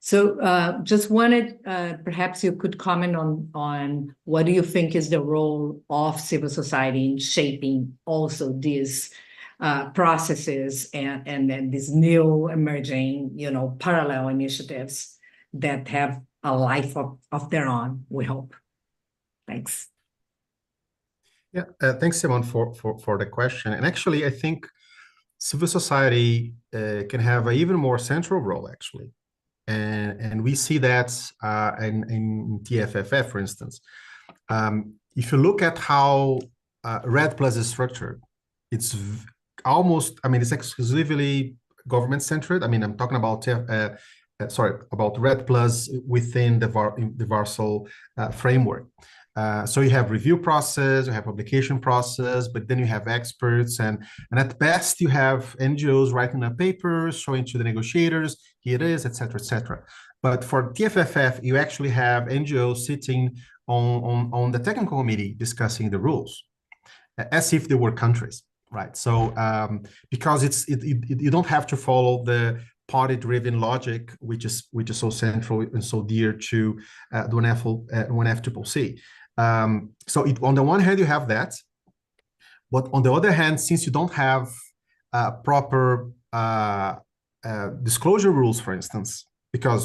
So just wanted, perhaps you could comment on what do you think is the role of civil society in shaping also these processes and these new emerging, parallel initiatives that have a life of their own, we hope. Thanks. Yeah, thanks, Simon, for the question. And actually, I think civil society can have an even more central role, actually. And we see that in TFFF, for instance. If you look at how REDD+ is structured, it's almost, it's exclusively government-centered. I'm talking about, about REDD+ within the Varsal framework. So you have review process, you have publication process, but then you have experts, and at best you have NGOs writing up papers, showing to the negotiators, here it is, et cetera. But for TFFF, you actually have NGOs sitting on the technical committee discussing the rules, as if they were countries, right? So because you don't have to follow the party-driven logic, which is so central and so dear to the UNFCCC. So on the one hand, you have that, But on the other hand, since you don't have proper disclosure rules, for instance, because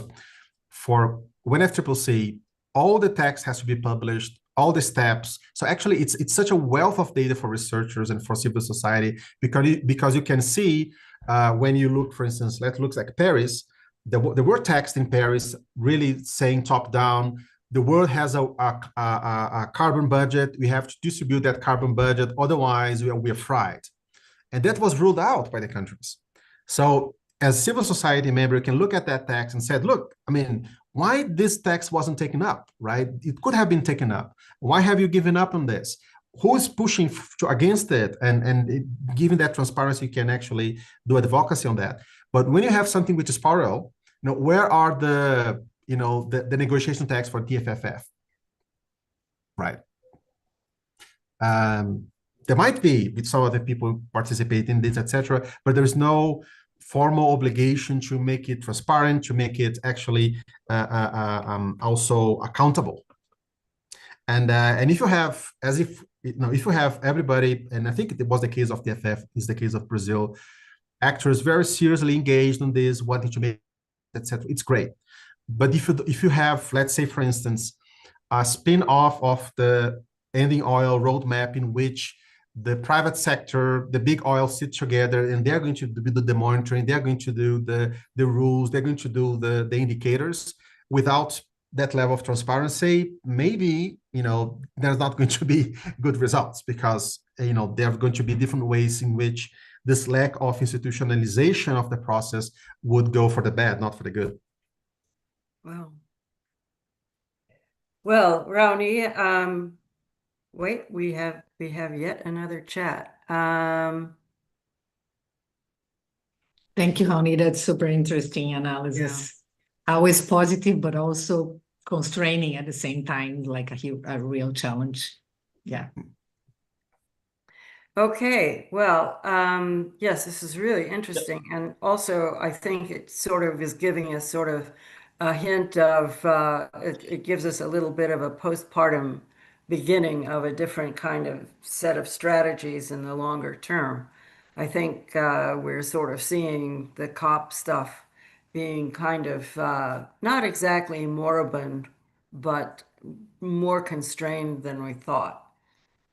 for when FCCC, all the text has to be published, all the steps. So actually, it's such a wealth of data for researchers and for civil society because you can see when you look, for instance, let's look like Paris, the word text in Paris really saying top down. The world has a carbon budget. We have to distribute that carbon budget. Otherwise, we're fried. And that was ruled out by the countries. So as civil society member, you can look at that text and said, look, I mean, why this text wasn't taken up, right? It could have been taken up. Why have you given up on this? Who is pushing against it? And given that transparency, you can actually do advocacy on that. But when you have something which is parallel, where are the negotiation text for TFFF, right? There might be with some other people participate in this, etc., but there's no formal obligation to make it transparent, to make it actually also accountable. And if you have, if you have everybody, and I think it was the case of TFF, is the case of Brazil, actors very seriously engaged on this, wanting to make, etc., it's great. But if you have, let's say, for instance, a spin-off of the ending oil roadmap in which the private sector, the big oil sit together, and they're going to do the monitoring, they're going to do the rules, they're going to do the indicators without that level of transparency, maybe, there's not going to be good results because, there are going to be different ways in which this lack of institutionalization of the process would go for the bad, not for the good. Wow. Well, Raoni, wait, we have yet another chat. Thank you, Raoni. That's super interesting analysis. Always positive, but also constraining at the same time, like a real challenge. Yeah. Okay, well, yes, this is really interesting. And also, I think it sort of is giving us sort of a hint of, it gives us a little bit of a postpartum beginning of a different kind of set of strategies in the longer term. I think we're sort of seeing the COP stuff being kind of not exactly moribund, but more constrained than we thought.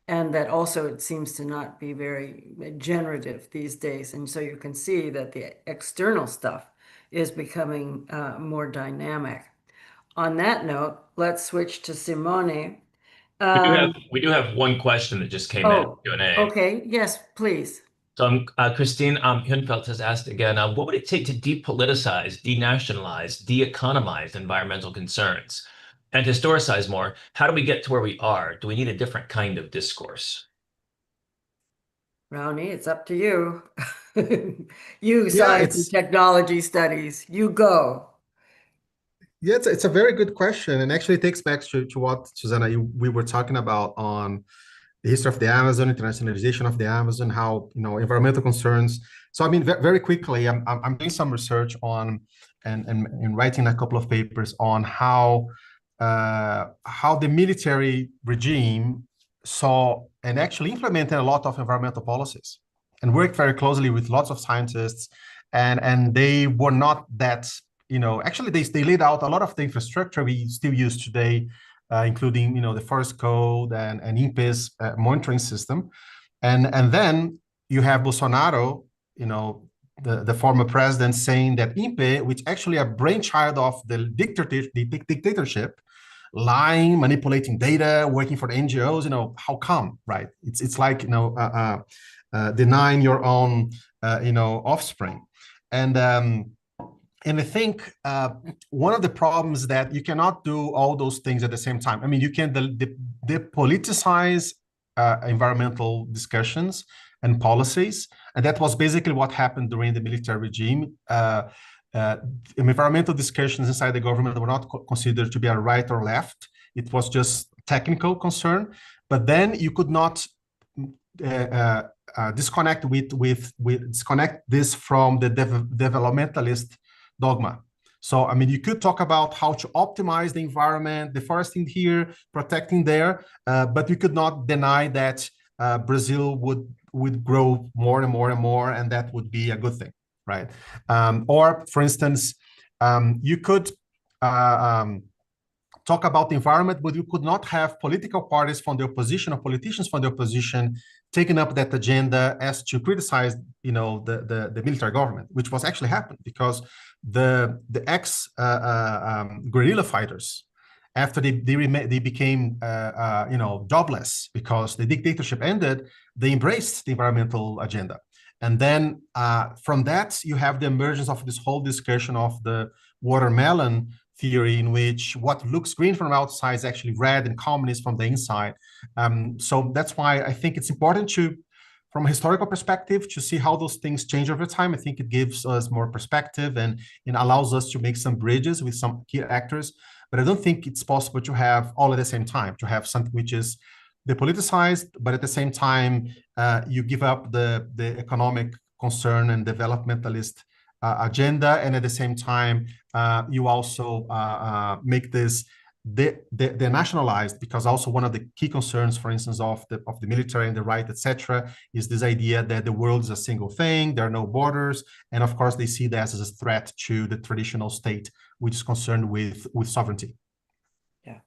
And that also it seems to not be very generative these days. And so you can see that the external stuff is becoming more dynamic. On that note, let's switch to Simone. We do have one question that just came in Q&A. Okay, yes, please. So Christine Hunfeld has asked again, what would it take to depoliticize, denationalize, de-economize environmental concerns and historicize more? How do we get to where we are? Do we need a different kind of discourse? Raoni, it's up to you. You, science and technology studies, you go. Yeah, it's a very good question, and actually it takes back to what, Susanna, we were talking about on the history of the Amazon, internationalization of the Amazon, how environmental concerns. So I mean, very quickly, I'm doing some research on and writing a couple of papers on how the military regime saw and actually implemented a lot of environmental policies and worked very closely with lots of scientists, and they were not that. Actually, they laid out a lot of the infrastructure we still use today, including, the forest code and INPE's monitoring system. And then you have Bolsonaro, the former president, saying that INPE, which actually a brainchild of the dictatorship, lying, manipulating data, working for the NGOs, how come, right? It's like, denying your own, offspring. And I think one of the problems is that you cannot do all those things at the same time. I mean, you can depoliticize environmental discussions and policies, and that was basically what happened during the military regime. Environmental discussions inside the government were not considered to be a right or left. It was just technical concern, but then you could not disconnect disconnect this from the developmentalist dogma. So, I mean, you could talk about how to optimize the environment, deforesting here, protecting there, but you could not deny that Brazil would grow more and more and more, and that would be a good thing, right? Or, for instance, you could talk about the environment, but you could not have political parties from the opposition or politicians from the opposition taking up that agenda as to criticize, the military government, which was actually happened because the ex guerrilla fighters, after they became jobless because the dictatorship ended, they embraced the environmental agenda. And then from that, you have the emergence of this whole discussion of the watermelon theory, in which what looks green from outside is actually red and communist from the inside. So that's why I think it's important to, from a historical perspective, to see how those things change over time. I think it gives us more perspective and allows us to make some bridges with some key actors. But I don't think it's possible to have all at the same time, to have something which is depoliticized, but at the same time, you give up the economic concern and developmentalist agenda, and at the same time, you also make this denationalized, because also one of the key concerns, for instance, of the military and the right, etc., is this idea that the world is a single thing, there are no borders, and of course they see that as a threat to the traditional state, which is concerned with sovereignty. Yeah.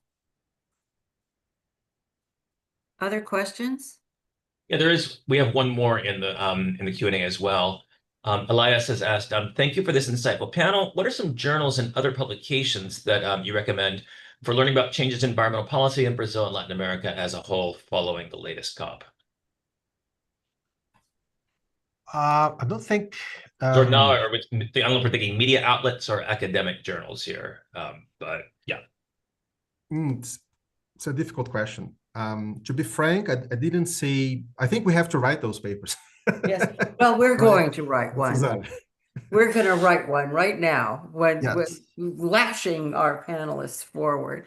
Other questions? Yeah, there is. We have one more in the Q&A as well. Elias has asked, thank you for this insightful panel. What are some journals and other publications that you recommend for learning about changes in environmental policy in Brazil and Latin America as a whole following the latest COP? I don't think... or no, or I don't know if we're thinking media outlets or academic journals here, but yeah. It's a difficult question. To be frank, I didn't see... I think we have to write those papers. Yes. Well, we're Right. going to write one. Suzanne. We're going to write one right now, when Yes. with lashing our panelists forward.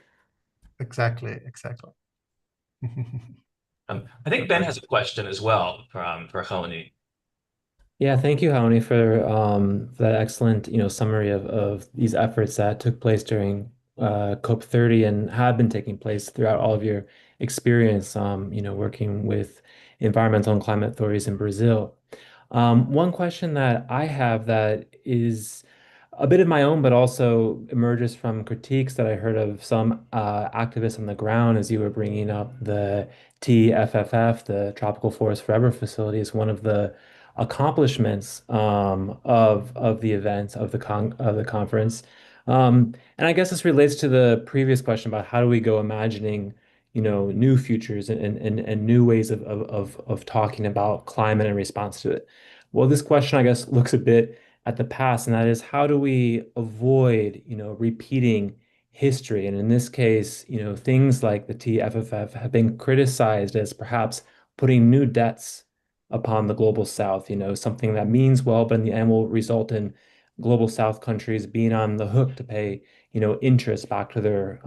Exactly. I think Ben has a question as well for Honi. Yeah, thank you, Haoni, for that excellent, summary of these efforts that took place during COP30 and have been taking place throughout all of your experience, working with environmental and climate authorities in Brazil. One question that I have that is a bit of my own, but also emerges from critiques that I heard of some activists on the ground as you were bringing up the TFFF, the Tropical Forest Forever facility, as one of the accomplishments of the event of the conference. And I guess this relates to the previous question about how do we go imagining, new futures and new ways of talking about climate and response to it. Well, this question, I guess, looks a bit at the past, and that is how do we avoid, repeating history? And in this case, things like the TFFF have been criticized as perhaps putting new debts upon the global South, something that means well, but in the end will result in global South countries being on the hook to pay, interest back to their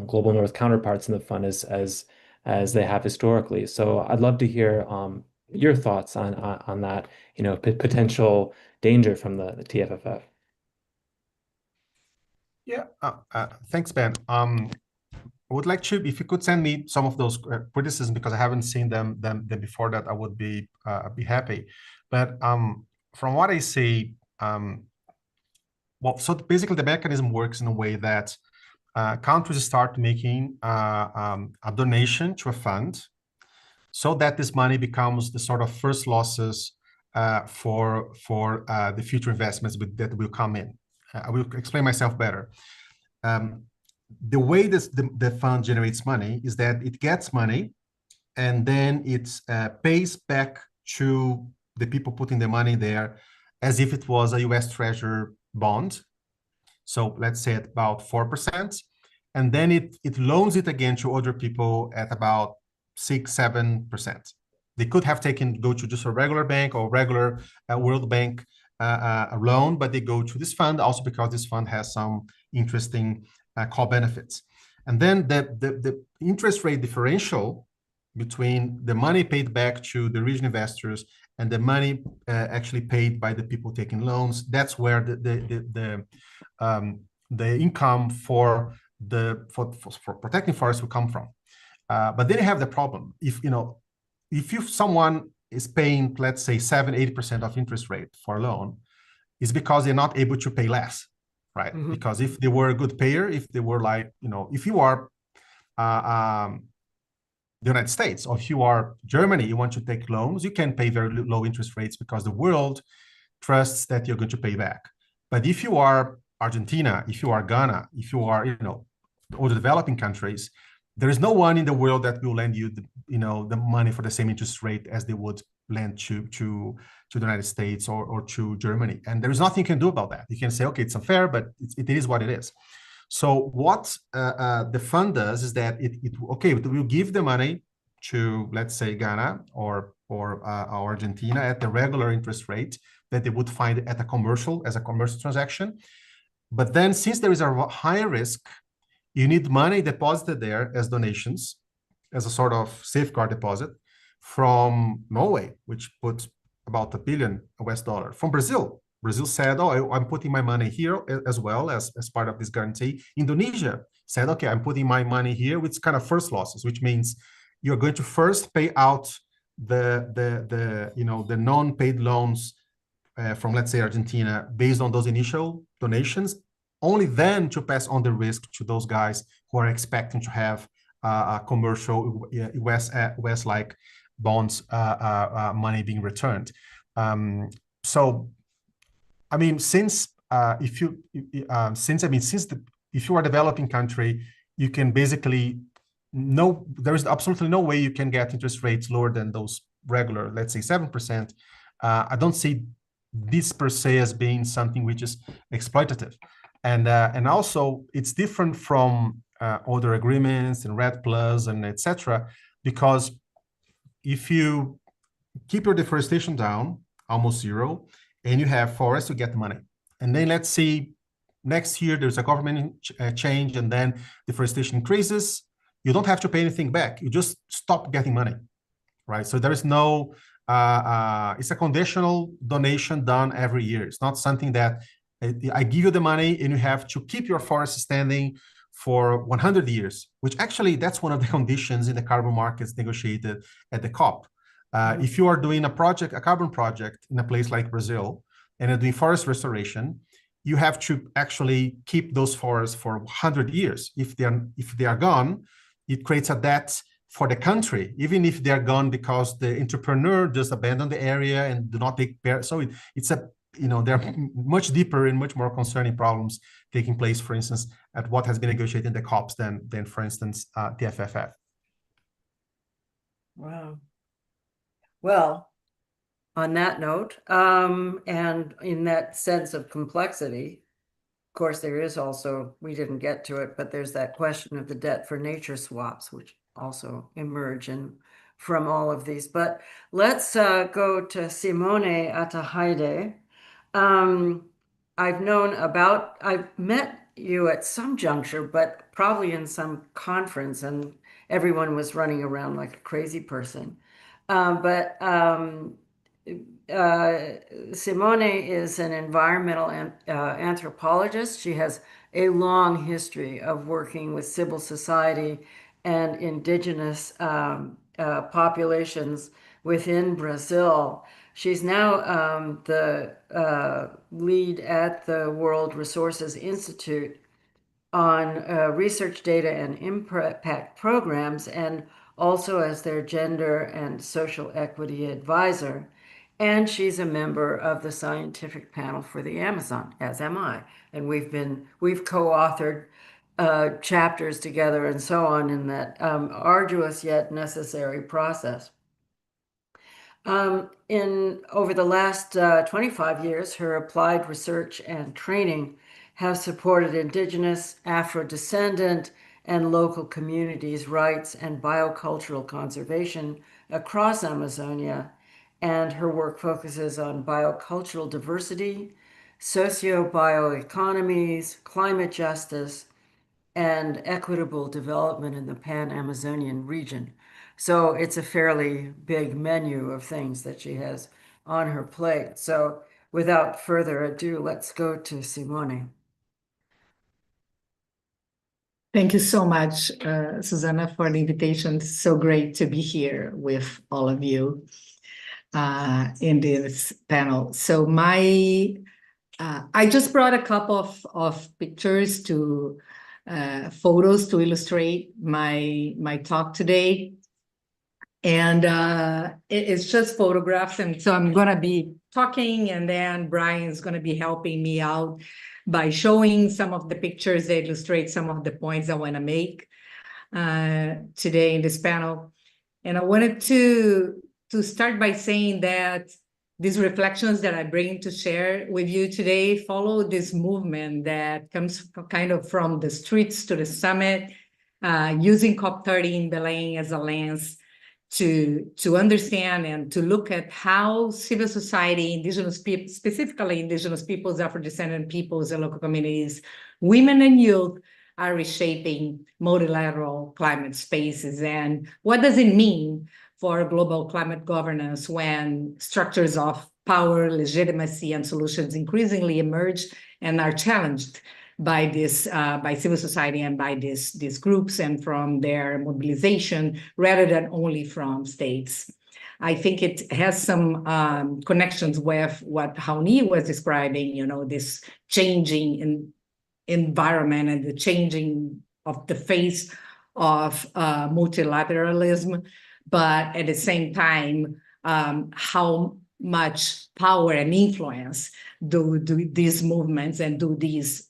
global North counterparts in the fund as they have historically. So I'd love to hear your thoughts on that, potential danger from the TFFF. Yeah, thanks, Ben. I would like to, if you could send me some of those criticisms, because I haven't seen them before that, I would be happy. But from what I see, so basically the mechanism works in a way that countries start making a donation to a fund, so that this money becomes the sort of first losses for the future investments that will come in. I will explain myself better. The way the fund generates money is that it gets money and then it pays back to the people putting the money there as if it was a US Treasury bond. So let's say at about 4%. And then it loans it again to other people at about 6-7%. They could have go to just a regular bank or regular World Bank a loan, but they go to this fund also because this fund has some interesting call benefits. And then the interest rate differential between the money paid back to the regional investors and the money actually paid by the people taking loans, that's where the income for protecting forests will come from. But then you have the problem. If if someone is paying, let's say, 7-8% of interest rate for a loan, is because they're not able to pay less, right? Mhm. Because if they were a good payer, if they were like, if you are the United States, or if you are Germany, you want to take loans, you can pay very low interest rates because the world trusts that you're going to pay back. But if you are Argentina, if you are Ghana, if you are, all the developing countries, there is no one in the world that will lend you the money for the same interest rate as they would lend to the United States or to Germany. And there is nothing you can do about that. You can say, okay, it's unfair, but it is what it is. So what the fund does is that it will give the money to, let's say, Ghana or Argentina at the regular interest rate that they would find at a commercial transaction. But then, since there is a higher risk, you need money deposited there as donations, as a sort of safeguard deposit from Norway, which puts about $1 billion US dollar. From Brazil, Brazil said, oh, I'm putting my money here as well as part of this guarantee. Indonesia said, okay, I'm putting my money here with kind of first losses, which means you're going to first pay out the non-paid loans from, let's say, Argentina, based on those initial donations, only then to pass on the risk to those guys who are expecting to have a commercial US-like bonds money being returned. So, I mean, since if you are a developing country, you can basically there is absolutely no way you can get interest rates lower than those regular, let's say 7%. I don't see this per se as being something which is exploitative, and also it's different from other agreements and REDD Plus and etc. Because if you keep your deforestation down almost zero and you have forests, you get money. And then let's see next year there's a government change and then deforestation increases. You don't have to pay anything back. You just stop getting money, right? So there is no, it's a conditional donation done every year. It's not something that I give you the money and you have to keep your forest standing for 100 years, which actually that's one of the conditions in the carbon markets negotiated at the COP. If you are doing a carbon project in a place like Brazil, and are doing forest restoration, you have to actually keep those forests for 100 years. If they are gone, it creates a debt for the country, even if they are gone because the entrepreneur just abandoned the area and do not take care. So there are much deeper and much more concerning problems taking place, for instance, at what has been negotiated in the COPs than for instance, the FFF. Wow. Well, on that note, and in that sense of complexity, of course, there is also, we didn't get to it, but there's that question of the debt for nature swaps, which also emerge from all of these. But let's go to Simone Atahaide. I've met you at some juncture, but probably in some conference, and everyone was running around like a crazy person. Simone is an environmental anthropologist. She has a long history of working with civil society and indigenous populations within Brazil. She's now the lead at the World Resources Institute on research data and impact programs, and also as their gender and social equity advisor. And she's a member of the scientific panel for the Amazon, as am I. And we've co-authored chapters together and so on in that arduous yet necessary process. Over the last 25 years, her applied research and training have supported indigenous, Afro-descendant, and local communities' rights and biocultural conservation across Amazonia, and her work focuses on biocultural diversity, socio-bioeconomies, climate justice, and equitable development in the Pan-Amazonian region. So it's a fairly big menu of things that she has on her plate. So without further ado, let's go to Simone. Thank you so much, Susanna, for the invitation. It's so great to be here with all of you in this panel. So I just brought a couple of pictures to photos to illustrate my talk today. And it's just photographs. And so I'm going to be talking, and then Brian's going to be helping me out by showing some of the pictures that illustrate some of the points I want to make today in this panel. And I wanted to start by saying that these reflections that I bring to share with you today follow this movement that comes kind of from the streets to the summit, using COP30 in Belém as a lens to understand and to look at how civil society, indigenous people, specifically indigenous peoples, Afro-descendant peoples, and local communities, women and youth are reshaping multilateral climate spaces. And what does it mean for global climate governance when structures of power, legitimacy, and solutions increasingly emerge and are challenged by this, by civil society and by these groups and from their mobilization rather than only from states. I think it has some connections with what Raoni was describing, you know, this changing environment and the changing of the face of multilateralism, but at the same time, how much power and influence do these movements and do these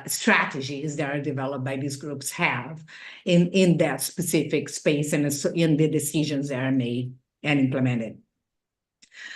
strategies that are developed by these groups have in that specific space and in the decisions that are made and implemented.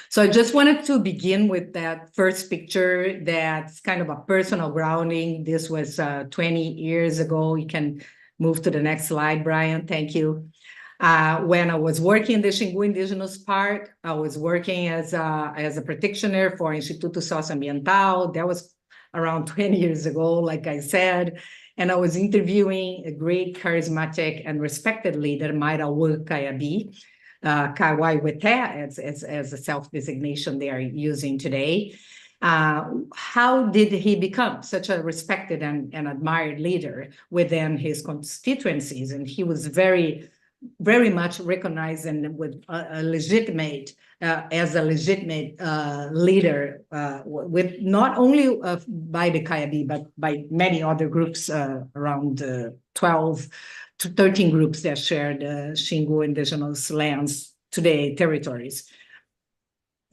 So I just wanted to begin with that first picture that's kind of a personal grounding. This was 20 years ago. You can move to the next slide, Brian. Thank you. When I was working in the Xingu Indigenous Park, I was working as a practitioner for Instituto Socioambiental. That was around 20 years ago, like I said. And I was interviewing a great, charismatic, and respected leader, Maira Kayabi, Kawai Wete, as a self-designation they are using today. How did he become such a respected and admired leader within his constituencies? And he was very much recognized and with a legitimate, as a legitimate leader, with not only by the Kayabi, but by many other groups, around 12 to 13 groups that shared Xingu indigenous lands, today territories.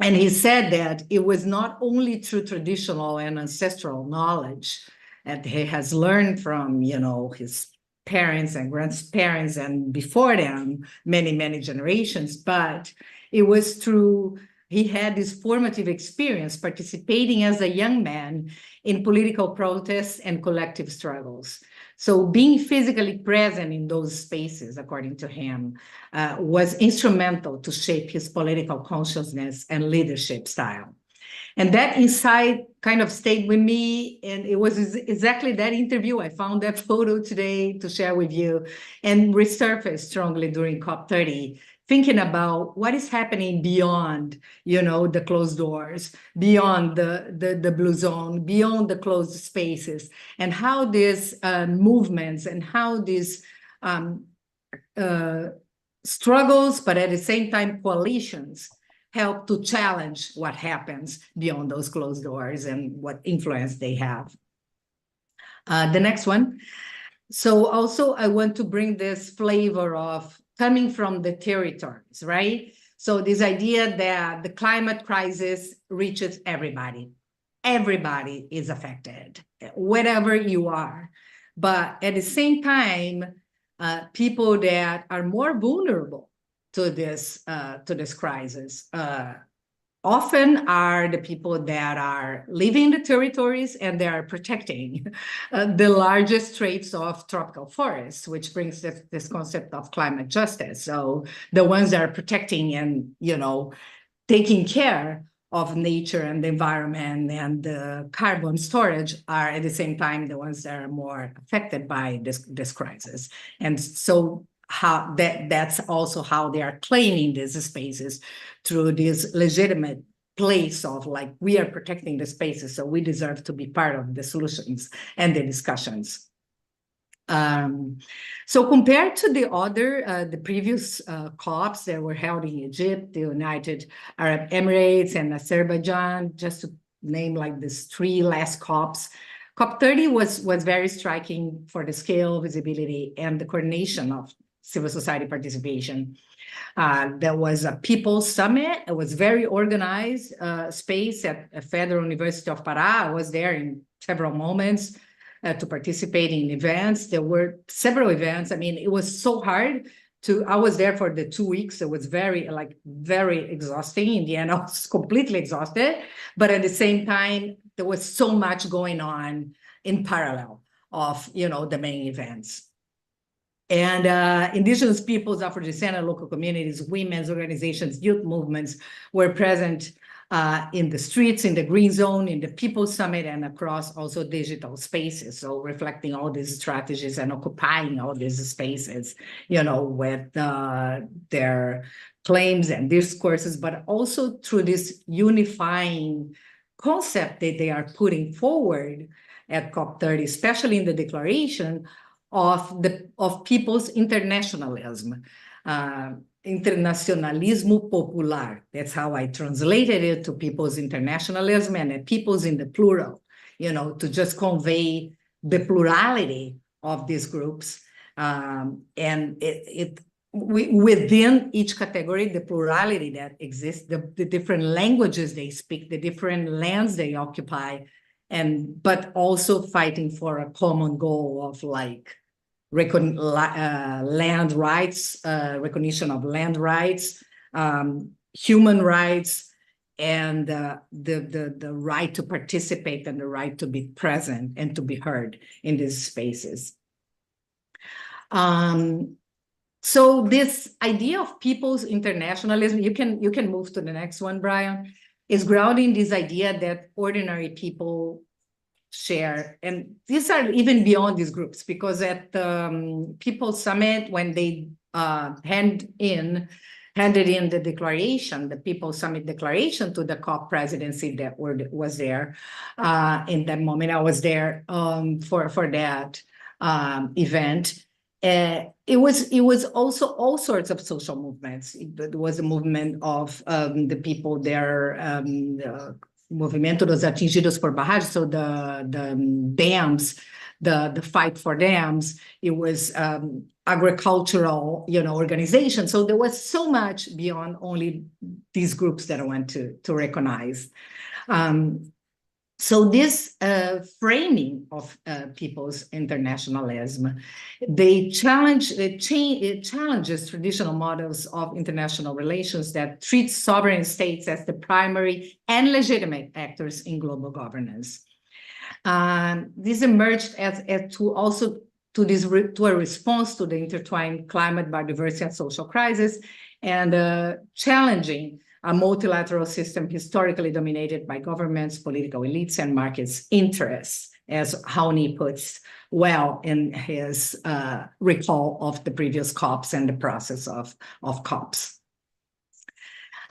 And he said that it was not only through traditional and ancestral knowledge that he has learned from, you know, his parents and grandparents and before them, many generations, but it was through, he had this formative experience participating as a young man in political protests and collective struggles. So being physically present in those spaces, according to him, was instrumental to shape his political consciousness and leadership style. And that insight kind of stayed with me, and it was exactly that interview. I found that photo today to share with you and resurfaced strongly during COP30, thinking about what is happening beyond, you know, the closed doors, beyond the blue zone, beyond the closed spaces, and how these movements and how these struggles, but at the same time coalitions, help to challenge what happens beyond those closed doors and what influence they have. The next one. So also I want to bring this flavor of coming from the territories, right? So this idea that the climate crisis reaches everybody. Everybody is affected, wherever you are. But at the same time, people that are more vulnerable to this crisis often are the people that are living in the territories and they are protecting the largest traits of tropical forests, which brings this concept of climate justice. So the ones that are protecting and, you know, taking care of nature and the environment and the carbon storage are at the same time the ones that are more affected by this crisis. And so how that's also how they are claiming these spaces through this legitimate place of like, we are protecting the spaces, so we deserve to be part of the solutions and the discussions. So compared to the previous COPs that were held in Egypt, the United Arab Emirates, and Azerbaijan, just to name like these 3 last COPs, COP30 was very striking for the scale, visibility, and the coordination of civil society participation. There was a People's Summit. It was very organized space at Federal University of Pará. I was there in several moments to participate in events. There were several events. I mean, it was so hard I was there for the 2 weeks. It was very exhausting. In the end, I was completely exhausted. But at the same time, there was so much going on in parallel of, the main events. And indigenous peoples, Afro-descendant local communities, women's organizations, youth movements were present in the streets, in the Green Zone, in the People's Summit, and across also digital spaces. So reflecting all these strategies and occupying all these spaces, with their claims and discourses, but also through this unifying concept that they are putting forward at COP30, especially in the declaration of people's internationalism. Internacionalismo popular. That's how I translated it to people's internationalism, and people's in the plural, to just convey the plurality of these groups. And within each category, the plurality that exists, the different languages they speak, the different lands they occupy, but also fighting for a common goal of land rights, recognition of land rights, human rights, and the right to participate and the right to be present and to be heard in these spaces. So this idea of people's internationalism, you can move to the next one, Brian, is grounding this idea that ordinary people share, and these are even beyond these groups, because at the People's Summit, when they handed in the declaration, the People's Summit declaration to the COP presidency that was there in that moment, I was there for that event. It was also all sorts of social movements. It was a movement of the people there, Movimento dos Atingidos por Barragens, so the dams, the fight for dams. It was agricultural, organization. So there was so much beyond only these groups that I want to recognize. So this framing of people's internationalism, it challenges traditional models of international relations that treat sovereign states as the primary and legitimate actors in global governance. This emerged to a response to the intertwined climate, biodiversity, and social crisis, and challenging a multilateral system historically dominated by governments, political elites, and markets' interests, as Hauni puts well in his recall of the previous COPs and the process of COPs.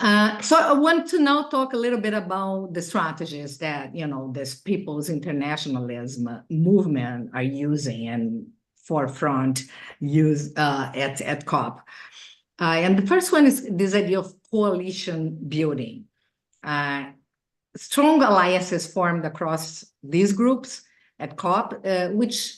So I want to now talk a little bit about the strategies that, this people's internationalism movement are using and forefront use at COP. And the first one is this idea of coalition building. Strong alliances formed across these groups at COP, which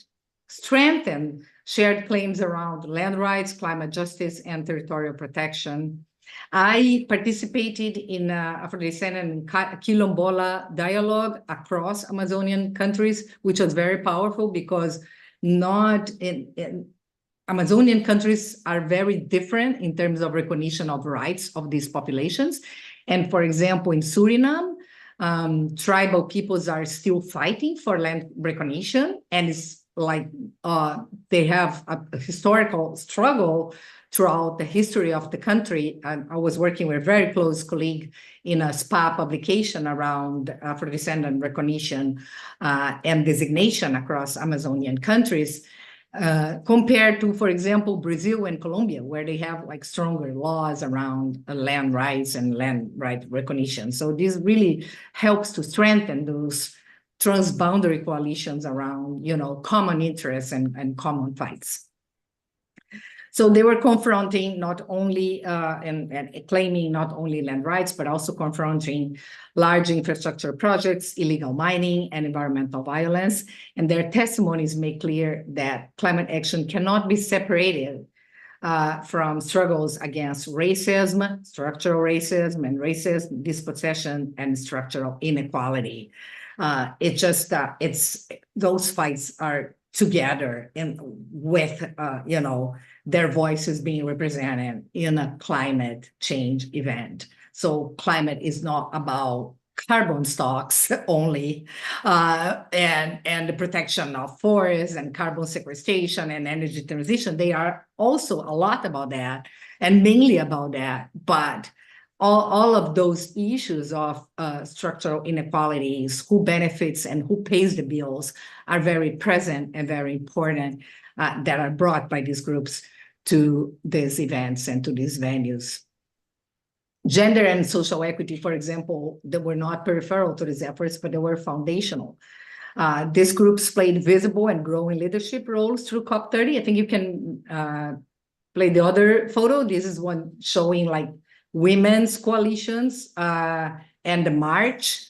strengthen shared claims around land rights, climate justice, and territorial protection. I participated in Afro-descendant and Quilombola dialogue across Amazonian countries, which was very powerful because Amazonian countries are very different in terms of recognition of rights of these populations. And for example, in Suriname, tribal peoples are still fighting for land recognition, and it's like they have a historical struggle throughout the history of the country. I was working with a very close colleague in a SPA publication around Afro-descendant recognition and designation across Amazonian countries. Compared to, for example, Brazil and Colombia, where they have stronger laws around land rights and land right recognition. So this really helps to strengthen those transboundary coalitions around, common interests and common fights. So they were confronting not only and claiming not only land rights, but also confronting large infrastructure projects, illegal mining, and environmental violence. And their testimonies make clear that climate action cannot be separated from struggles against racism, structural racism, and racist dispossession and structural inequality. It's those fights are together with their voices being represented in a climate change event. So climate is not about carbon stocks only, and the protection of forests and carbon sequestration and energy transition. They are also a lot about that and mainly about that, but all of those issues of structural inequalities, who benefits and who pays the bills, are very present and very important that are brought by these groups to these events and to these venues. Gender and social equity, for example, they were not peripheral to these efforts, but they were foundational. These groups played visible and growing leadership roles through COP30. I think you can play the other photo. This is one showing like women's coalitions and the march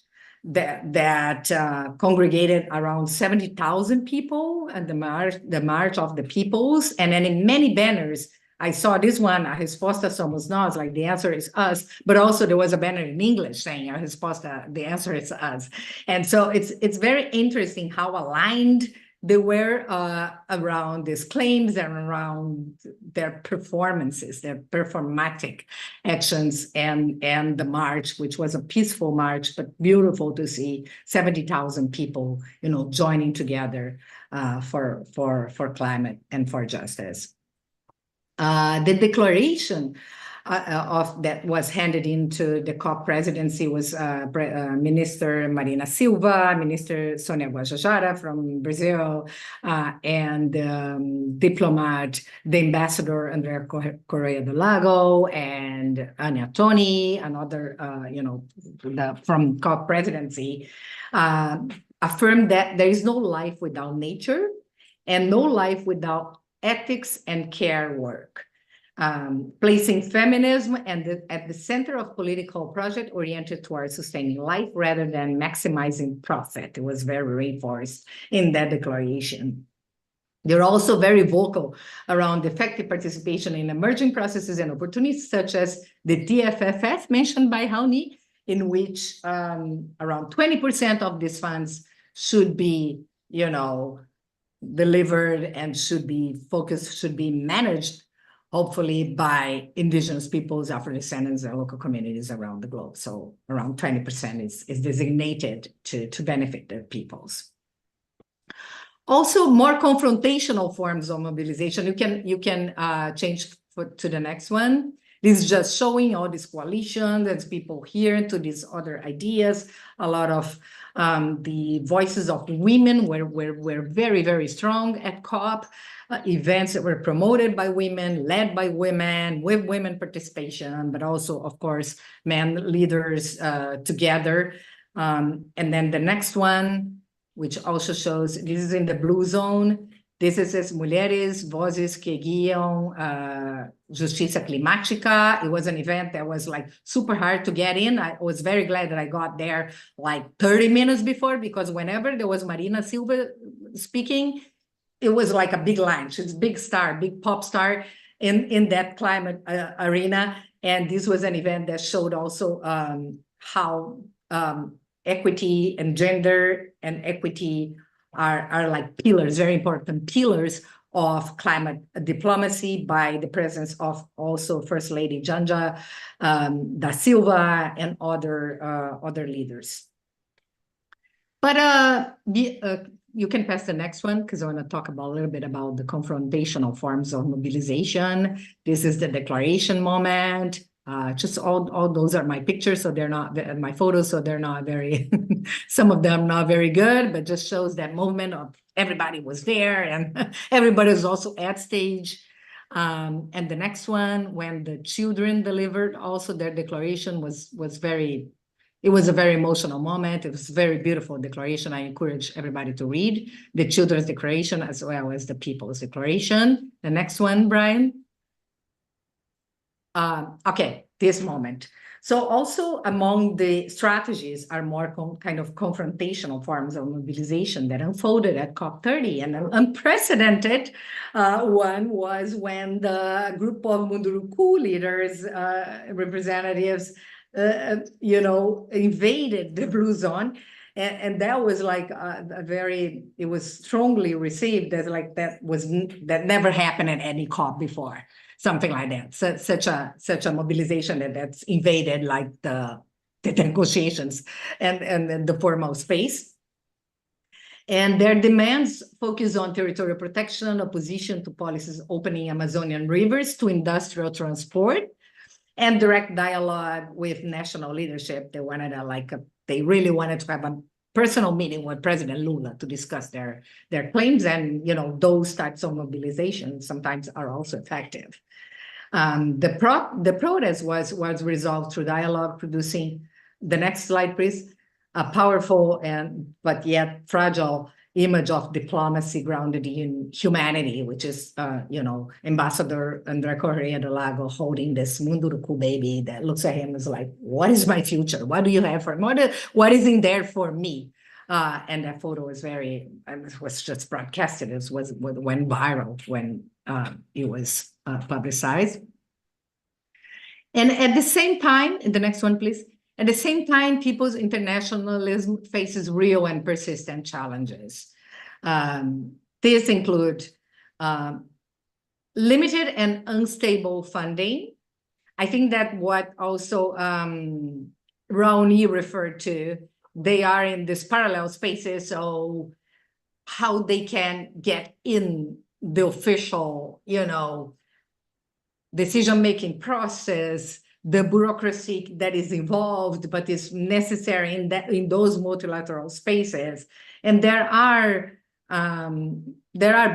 that congregated around 70,000 people, and the March of the Peoples. And then in many banners, I saw this one, a resposta somos nós, like the answer is us, but also there was a banner in English saying a resposta, the answer is us. And so it's very interesting how aligned they were around these claims and around their performances, their performatic actions, and the march, which was a peaceful march, but beautiful to see 70,000 people, joining together for climate and for justice. The declaration that was handed into the COP presidency was Minister Marina Silva, Minister Sônia Guajajara from Brazil, and diplomat, the ambassador Andrea Correa do Lago, and Ania Toni, another, from COP presidency, affirmed that there is no life without nature and no life without ethics and care work. Placing feminism at the center of political project oriented towards sustaining life rather than maximizing profit. It was very reinforced in that declaration. They're also very vocal around effective participation in emerging processes and opportunities, such as the TFFF mentioned by Raoni, in which around 20% of these funds should be, delivered and should be focused, should be managed hopefully by indigenous peoples, Afro-descendants, and local communities around the globe. So around 20% is designated to benefit their peoples. Also, more confrontational forms of mobilization. You can change to the next one. This is just showing all these coalitions and people here to these other ideas. A lot of the voices of women were very, very strong at COP. Events that were promoted by women, led by women, with women participation, but also, of course, men leaders together. And then the next one, which also shows, this is in the blue zone. This is as Mulheres, Vozes que Guiam Justiça Climática. It was an event that was like super hard to get in. I was very glad that I got there like 30 minutes before, because whenever there was Marina Silva speaking, it was like a big line. She's a big star, big pop star in that climate arena. And this was an event that showed also how equity and gender and equity are like pillars, very important pillars of climate diplomacy, by the presence of also First Lady Janja da Silva and other leaders. But you can pass the next one, because I want to talk about a little bit about the confrontational forms of mobilization. This is the declaration moment. Just all those are my pictures, so they're not my photos, so they're not very, some of them not very good, but just shows that movement of everybody was there and everybody was also at stage. And the next one, when the children delivered, also their declaration was very, It was a very emotional moment. It was a very beautiful declaration. I encourage everybody to read the Children's Declaration as well as the People's Declaration. The next one, Brian. Okay, this moment. So also among the strategies are more kind of confrontational forms of mobilization that unfolded at COP30. And an unprecedented one was when the group of Munduruku leaders, representatives, invaded the blue zone. And that was like it was strongly received as like that never happened at any COP before. Something like that. So, such a mobilization that's invaded like the negotiations and the formal space. And their demands focus on territorial protection, opposition to policies opening Amazonian rivers to industrial transport, and direct dialogue with national leadership. They wanted they really wanted to have a personal meeting with President Lula to discuss their claims, and those types of mobilizations sometimes are also effective. The protest was resolved through dialogue, producing, the next slide, please, a powerful but yet fragile image of diplomacy grounded in humanity, which is, Ambassador André Correia do Lago holding this Munduruku baby that looks at him as like, what is my future? What do you have for me? What is in there for me? And that photo was was just broadcasted. It went viral when it was publicized. And at the same time, the next one, please. At the same time, people's internationalism faces real and persistent challenges. These include limited and unstable funding. I think that what also Raoni referred to, they are in this parallel spaces, so how they can get in the official, decision-making process, the bureaucracy that is involved, but is necessary in those multilateral spaces. And there are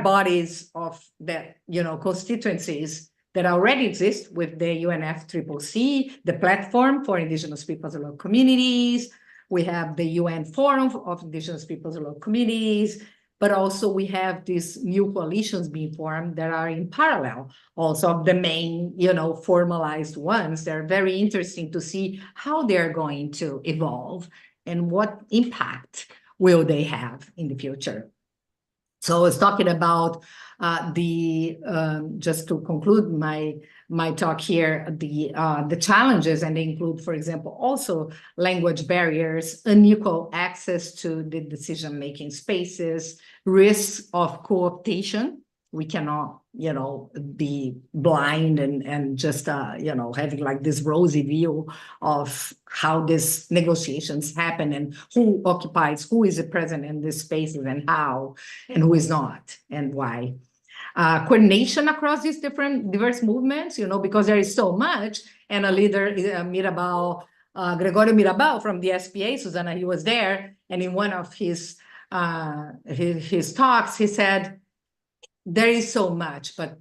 bodies of that, constituencies that already exist with the UNFCCC, the Platform for Indigenous Peoples and Local Communities. We have the UN Forum of Indigenous Peoples and Local Communities, but also we have these new coalitions being formed that are in parallel also of the main, formalized ones. They're very interesting to see how they're going to evolve and what impact will they have in the future. So I was talking about just to conclude my talk here, the challenges, and they include, for example, also language barriers, unequal access to the decision-making spaces, risks of co-optation. We cannot, be blind and just, having like this rosy view of how these negotiations happen and who is present in these spaces and how, and who is not and why. Coordination across these diverse movements, because there is so much, and a leader, Gregorio Mirabal from the SPA, Susana, he was there, and in one of his talks, he said, there is so much, but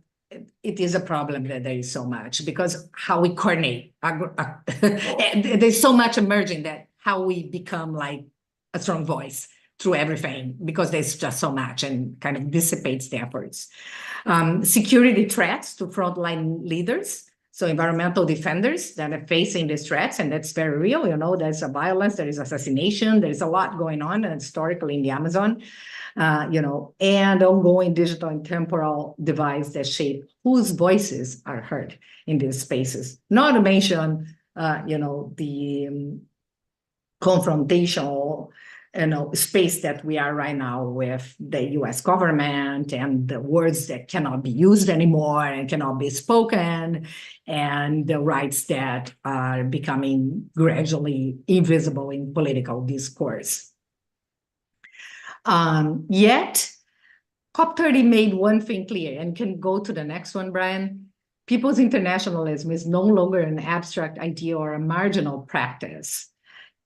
it is a problem that there is so much, because how we coordinate, there's so much emerging that how we become like a strong voice through everything, because there's just so much and kind of dissipates the efforts. Security threats to frontline leaders, so environmental defenders that are facing these threats, and that's very real. There's a violence, there is assassination, there's a lot going on historically in the Amazon, and ongoing digital and temporal divides that shape whose voices are heard in these spaces. Not to mention, the confrontational space that we are right now with the US government, and the words that cannot be used anymore and cannot be spoken, and the rights that are becoming gradually invisible in political discourse. Yet, COP30 made one thing clear, and can go to the next one, Brian. People's internationalism is no longer an abstract idea or a marginal practice.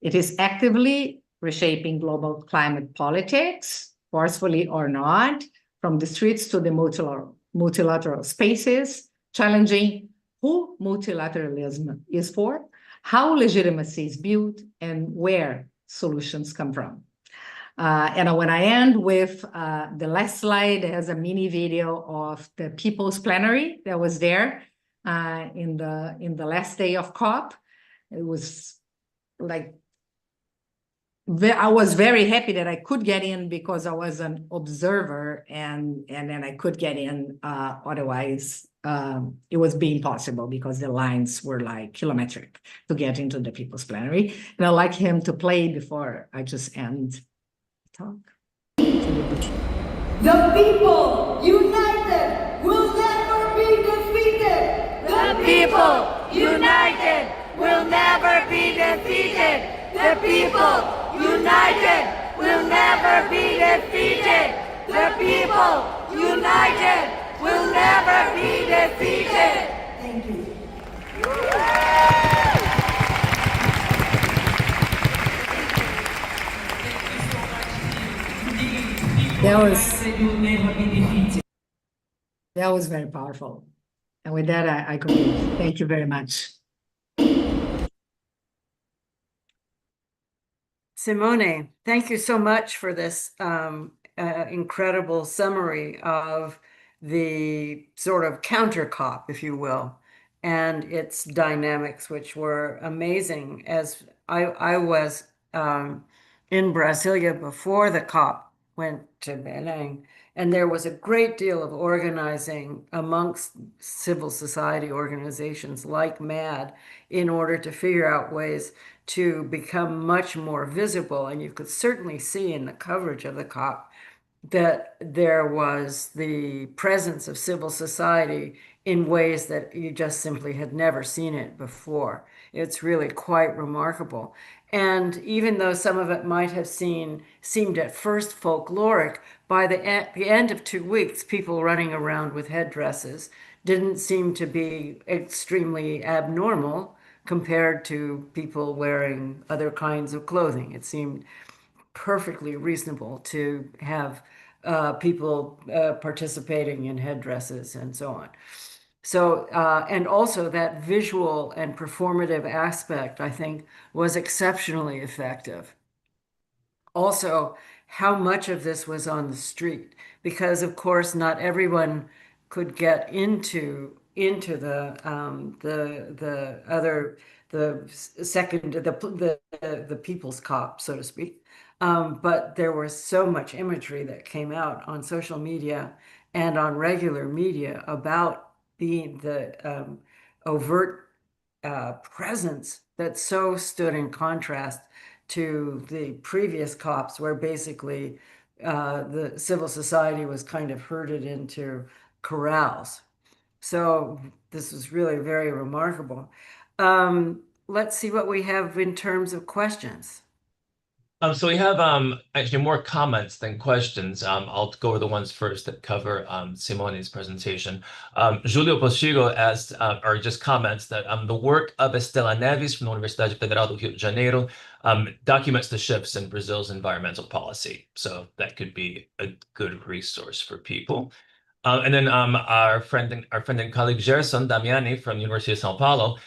It is actively reshaping global climate politics, forcefully or not, from the streets to the multilateral spaces, challenging who multilateralism is for, how legitimacy is built and where solutions come from. And when I end with the last slide, has a mini video of the People's Plenary that was there in the last day of COP. It was like, I was very happy that I could get in because I was an observer, and then I could get in. Otherwise, it was being possible because the lines were like kilometric to get into the People's Plenary. And I'd like him to play before I just end the talk. The people united will never be defeated. The people united will never be defeated. The people united will never be defeated. The people united will never be defeated. Thank you. That was very powerful. And with that, I conclude. Thank you very much. Simone, thank you so much for this incredible summary of the sort of counter COP, if you will, and its dynamics, which were amazing. As I was in Brasilia before the COP went to Belém, and there was a great deal of organizing amongst civil society organizations like MAD in order to figure out ways to become much more visible. And you could certainly see in the coverage of the COP that there was the presence of civil society in ways that you just simply had never seen it before. It's really quite remarkable. And even though some of it might have seemed at first folkloric, by the end of 2 weeks, people running around with headdresses didn't seem to be extremely abnormal compared to people wearing other kinds of clothing. It seemed perfectly reasonable to have people participating in headdresses and so on. So, and also that visual and performative aspect, I think, was exceptionally effective. Also, how much of this was on the street, because of course not everyone could get into the people's COP, so to speak. But there was so much imagery that came out on social media and on regular media about being the overt presence that so stood in contrast to the previous COPs, where basically the civil society was kind of herded into corrals. So this was really very remarkable. Let's see what we have in terms of questions. So we have actually more comments than questions. I'll go over the ones first that cover Simone's presentation. Julio Postigo asked, or just comments that the work of Estela Neves from the Universidade Federal do Rio de Janeiro documents the shifts in Brazil's environmental policy. So that could be a good resource for people. And then our friend and colleague Gerson Damiani from the University of São Paulo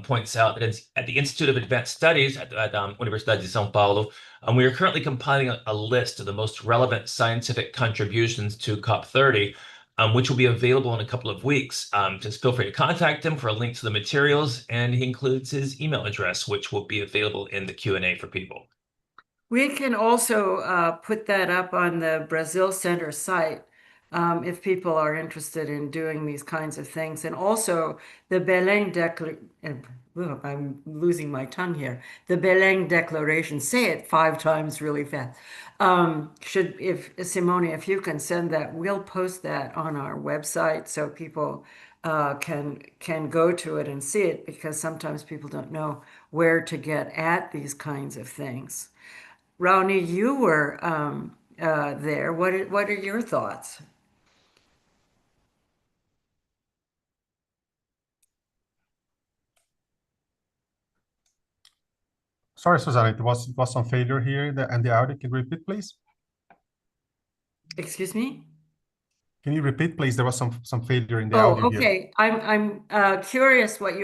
points out that at the Institute of Advanced Studies at Universidade de São Paulo, we are currently compiling a list of the most relevant scientific contributions to COP30, which will be available in a couple of weeks. Just feel free to contact him for a link to the materials, and he includes his email address, which will be available in the Q&A for people. We can also put that up on the Brazil Center site if people are interested in doing these kinds of things. And also the Belém Declaration, I'm losing my tongue here. The Belém Declaration, say it 5 times really fast. Simone, if you can send that, we'll post that on our website so people can go to it and see it, because sometimes people don't know where to get at these kinds of things. Raoni, you were there. What are your thoughts? Sorry, Susanna, it was some failure here and the audio. Can you repeat, please? Excuse me? Can you repeat, please? There was some failure in the audio here. Okay. I'm curious what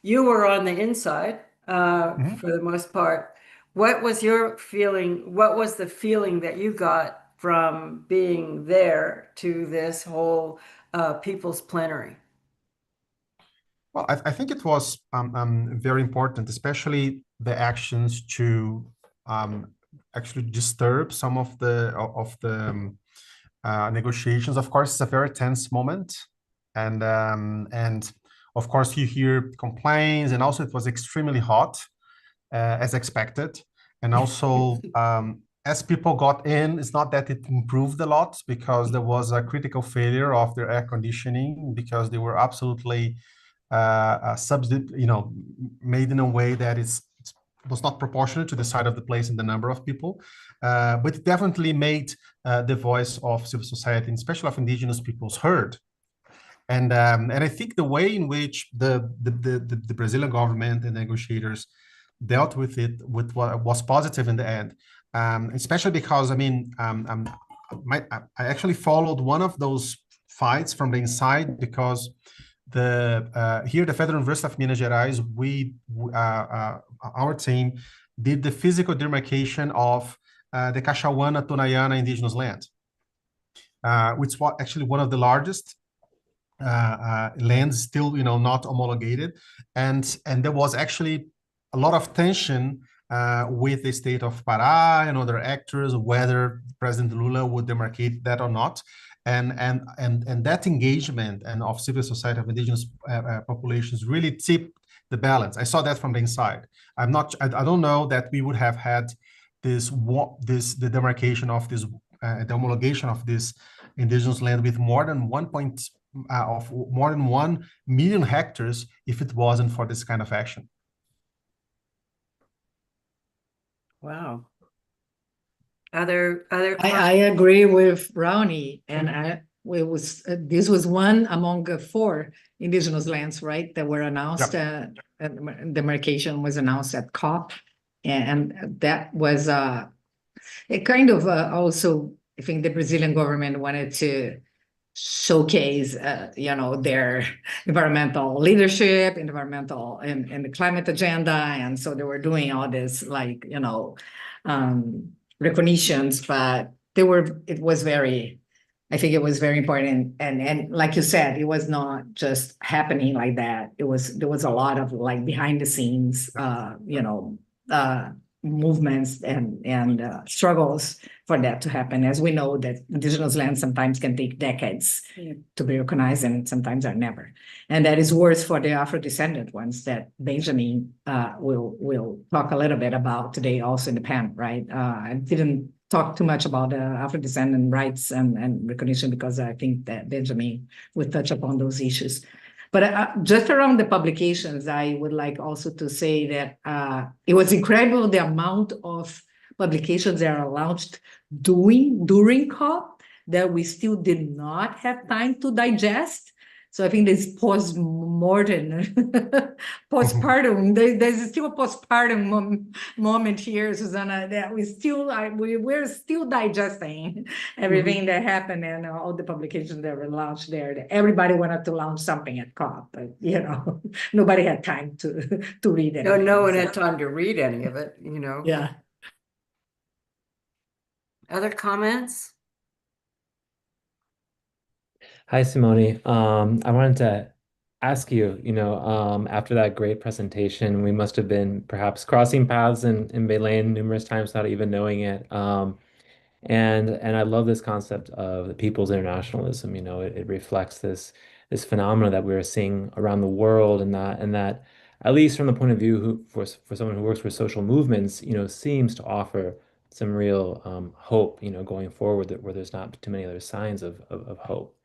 you were on the inside, for the most part. What was your feeling? What was the feeling that you got from being there to this whole people's plenary? Well, I think it was very important, especially the actions to actually disturb some of the negotiations. Of course, it's a very tense moment, and of course you hear complaints, and also it was extremely hot, as expected, and also as people got in, it's not that it improved a lot because there was a critical failure of their air conditioning because they were absolutely made in a way that was not proportionate to the size of the place and the number of people, but it definitely made the voice of civil society, and especially of indigenous peoples, heard. And I think the way in which the Brazilian government and negotiators dealt with it, with what was positive in the end, especially because I actually followed one of those fights from the inside because here at the Federal University of Minas Gerais, our team did the physical demarcation of the Cachawana Tonayana indigenous land, which was actually one of the largest lands still, not homologated, and there was actually a lot of tension with the state of Pará and other actors whether President Lula would demarcate that or not. And that engagement and of civil society of indigenous populations really tipped the balance. I saw that from the inside. I don't know that we would have had the demarcation of this, the homologation of this indigenous land with more than 1 million hectares if it wasn't for this kind of action. Wow. Other I agree with Brownie, and this was one among 4 indigenous lands, right, that were announced. Yep. And demarcation was announced at COP, and that was it kind of also, I think the Brazilian government wanted to showcase their environmental leadership, environmental and the climate agenda, and so they were doing all this recognitions, but I think it was very important, and like you said, it was not just happening like that. There was a lot of behind the scenes movements and struggles for that to happen. As we know, that indigenous land sometimes can take decades to be recognized, and sometimes are never. And that is worse for the Afro-descendant ones that Benjamin will talk a little bit about today also in the panel, right? I didn't talk too much about the Afro-descendant rights and recognition because I think that Benjamin will touch upon those issues. But just around the publications, I would like also to say that it was incredible the amount of publications that are launched during COP that we still did not have time to digest. So I think there's postmortem, postpartum. There's still a postpartum moment here, Susanna, that we're still digesting everything that happened and all the publications that were launched there. That everybody wanted to launch something at COP, but nobody had time to read it. no one had time to read any of it, Yeah. Other comments? Hi, Simone. I wanted to ask you, after that great presentation, we must have been perhaps crossing paths in Belém numerous times without even knowing it. And I love this concept of the people's internationalism. It reflects this phenomena that we're seeing around the world, and that at least from the point of view for someone who works with social movements, seems to offer some real hope, going forward, where there's not too many other signs of hope.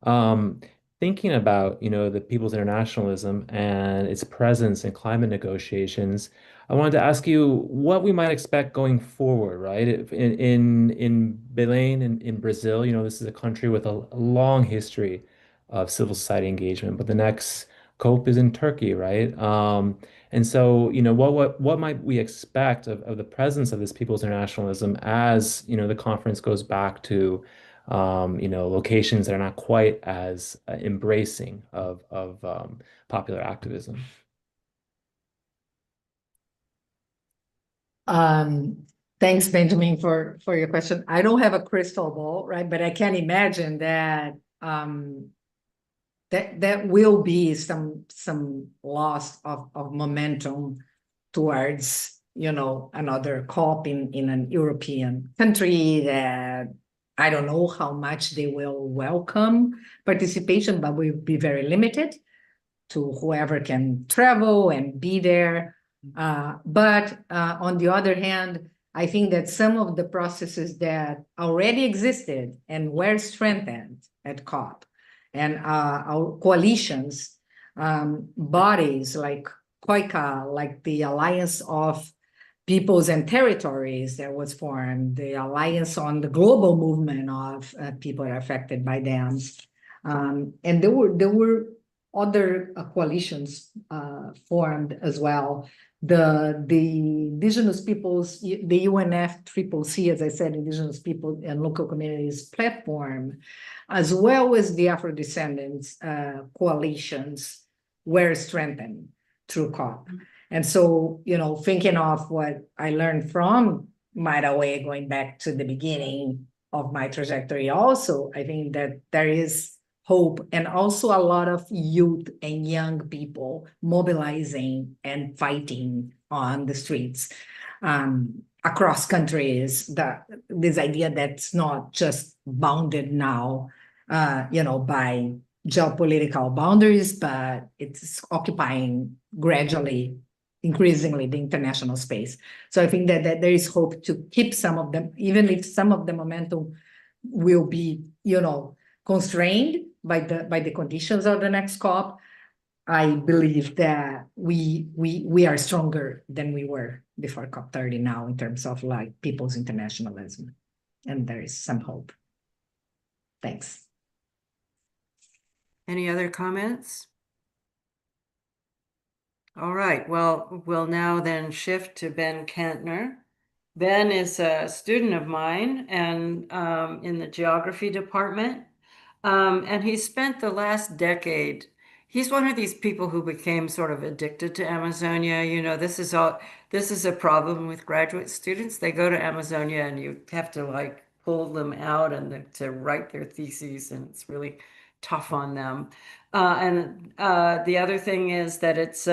Um, Thinking about, the people's internationalism and its presence in climate negotiations, I wanted to ask you what we might expect going forward, right? In Belém, in Brazil, this is a country with a long history of civil society engagement, but the next COP is in Turkey, right? And so, what might we expect of the presence of this people's internationalism as, the conference goes back to locations that are not quite as embracing of popular activism? Thanks, Benjamin, for your question. I don't have a crystal ball, right? But I can imagine that that will be some loss of momentum towards, you know, another COP in an European country that I don't know how much they will welcome participation, but will be very limited to whoever can travel and be there. But on the other hand, I think that some of the processes that already existed and were strengthened at COP and our coalitions, bodies like COICA, like the Alliance of Peoples and Territories that was formed, the Alliance on the Global Movement of People affected by dams. And there were other coalitions formed as well. The Indigenous Peoples, the UNFCCC, as I said, Indigenous People and Local Communities platform, as well as the Afro-Descendants coalitions were strengthened through COP. And so, you know, thinking of what I learned from Maraway, going back to the beginning of my trajectory also, I think that there is hope and also a lot of youth and young people mobilizing and fighting on the streets across countries. This idea that's not just bounded now, you know, by geopolitical boundaries, but it's occupying gradually, increasingly the international space. So I think that there is hope to keep some of them, even if some of the momentum will be, you know, constrained by the conditions of the next COP. I believe that we are stronger than we were before COP30 now in terms of like people's internationalism, and there is some hope. Thanks. Any other comments? All right, well, we'll now then shift to Ben Kantner. Ben is a student of mine and in the geography department. And he spent the last decade, he's one of these people who became sort of addicted to Amazonia. You know, this is a problem with graduate students. They go to Amazonia and you have to like pull them out and to write their theses, and it's really tough on them. And the other thing is that it's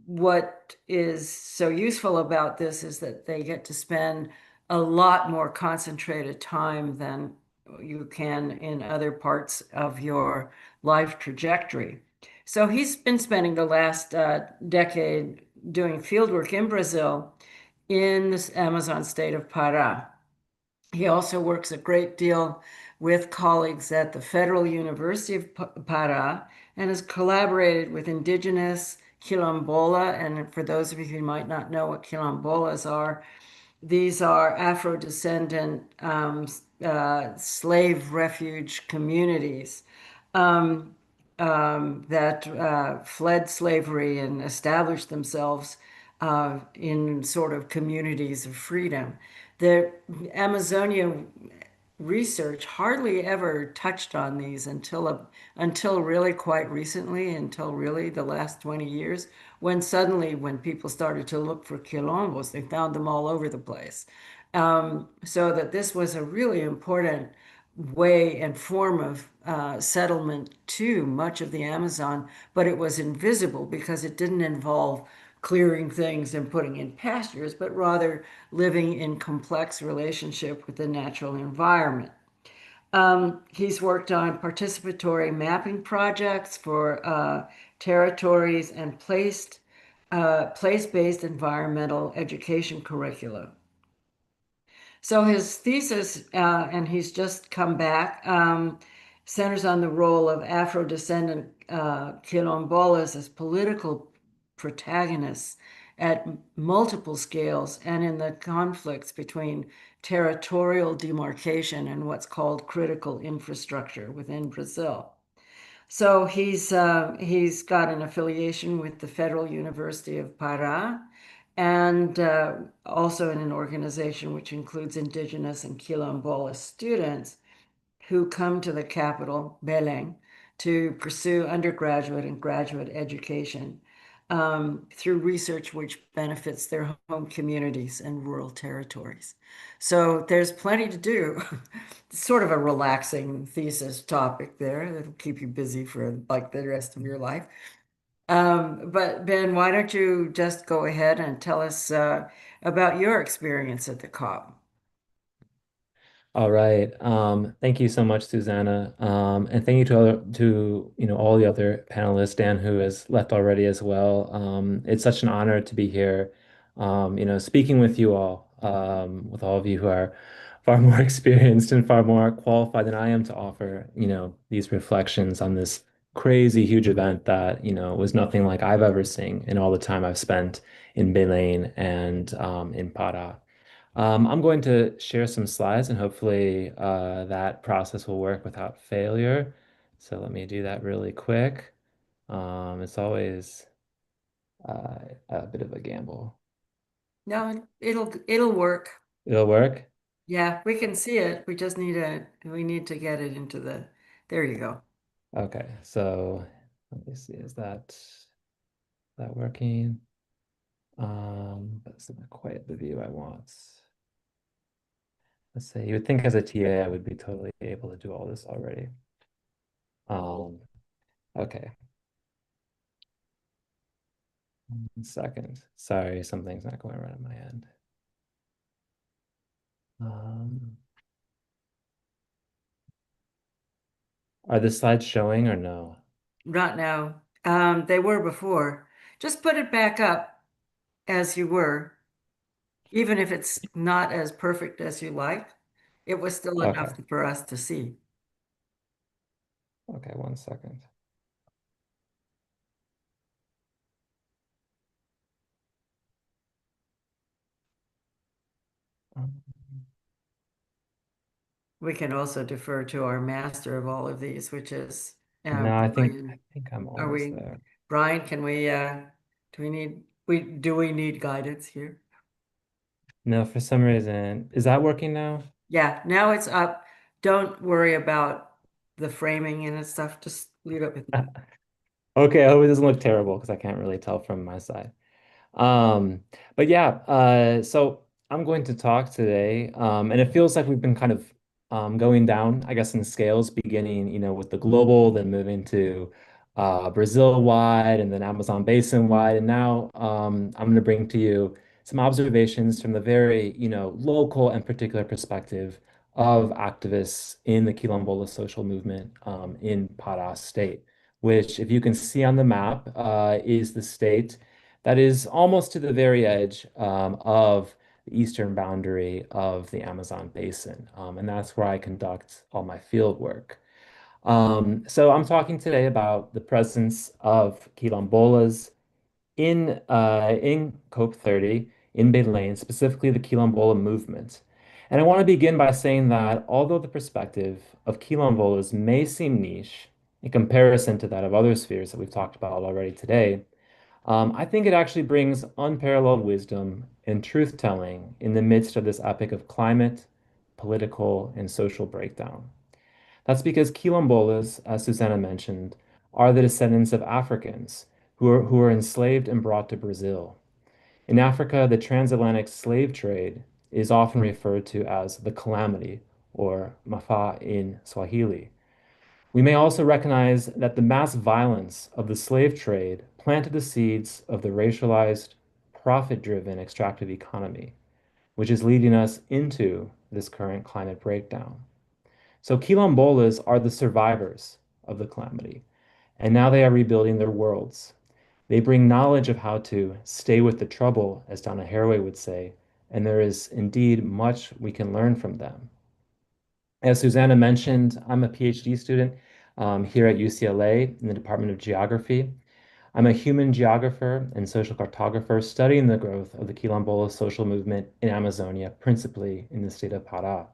what is so useful about this is that they get to spend a lot more concentrated time than you can in other parts of your life trajectory. So he's been spending the last decade doing fieldwork in Brazil in the Amazon state of Pará. He also works a great deal with colleagues at the Federal University of Pará and has collaborated with indigenous quilombola. And for those of you who might not know what quilombolas are, these are Afro-descendant slave refuge communities that fled slavery and established themselves in sort of communities of freedom. The Amazonia research hardly ever touched on these until really quite recently, until really the last 20 years, when suddenly when people started to look for quilombos, they found them all over the place. So that this was a really important way and form of settlement to much of the Amazon, but it was invisible because it didn't involve clearing things and putting in pastures, but rather living in complex relationship with the natural environment. He's worked on participatory mapping projects for territories and place-based environmental education curricula. So his thesis, and he's just come back, centers on the role of Afro-descendant quilombolas as political protagonists at multiple scales and in the conflicts between territorial demarcation and what's called critical infrastructure within Brazil. So he's got an affiliation with the Federal University of Pará, and also in an organization which includes indigenous and quilombola students who come to the capital, Belém, to pursue undergraduate and graduate education. through research which benefits their home communities and rural territories. So there's plenty to do. It's sort of a relaxing thesis topic there that'll keep you busy for like the rest of your life. But Ben, why don't you just go ahead and tell us about your experience at the COP? All right. Thank you so much, Susanna. And thank you to all the other panelists, Dan, who has left already as well. It's such an honor to be here, speaking with you all, with all of you who are far more experienced and far more qualified than I am to offer, these reflections on this crazy huge event that, was nothing like I've ever seen in all the time I've spent in Belen and in Para. I'm going to share some slides and hopefully that process will work without failure. So let me do that really quick. It's always a bit of a gamble. No, it'll work. It'll work? Yeah, we can see it. We need to get it into there you go. Okay, so let me see, is that working? That's not quite the view I want. Let's say you would think as a TA I would be totally able to do all this already. Okay. 1 second. Sorry, something's not going right on my end. Are the slides showing or no? Not now. They were before. Just put it back up as you were, even if it's not as perfect as you like. It was still Okay. enough for us to see. Okay, 1 second. Um, We can also defer to our master of all of these, which is No, I think Brian. I'm Are almost we, there. Brian, can we do we need guidance here? No, for some reason, is that working now? Yeah, now it's up. Don't worry about the framing and stuff. Just leave it with me. Okay, I hope it doesn't look terrible because I can't really tell from my side. Um, but yeah, so I'm going to talk today, and it feels like we've been kind of going down, I guess, in scales, beginning, with the global, then moving to Brazil wide, and then Amazon basin wide, and now I'm going to bring to you some observations from the very, local and particular perspective of activists in the Quilombola social movement in Pará state, which, if you can see on the map, is the state that is almost to the very edge of the eastern boundary of the Amazon basin. And that's where I conduct all my field work. So I'm talking today about the presence of quilombolas in COPE 30 in Belém, specifically the Quilombola movement. And I want to begin by saying that although the perspective of quilombolas may seem niche in comparison to that of other spheres that we've talked about already today, I think it actually brings unparalleled wisdom and truth-telling in the midst of this epic of climate, political, and social breakdown. That's because quilombolas, as Susanna mentioned, are the descendants of Africans who were enslaved and brought to Brazil. In Africa, the transatlantic slave trade is often referred to as the calamity, or mafa in Swahili. We may also recognize that the mass violence of the slave trade planted the seeds of the racialized, profit-driven extractive economy, which is leading us into this current climate breakdown. So quilombolas are the survivors of the calamity, and now they are rebuilding their worlds. They bring knowledge of how to stay with the trouble, as Donna Haraway would say, and there is indeed much we can learn from them. As Susanna mentioned, I'm a PhD student here at UCLA in the Department of Geography. I'm a human geographer and social cartographer studying the growth of the Quilombola social movement in Amazonia, principally in the state of Pará.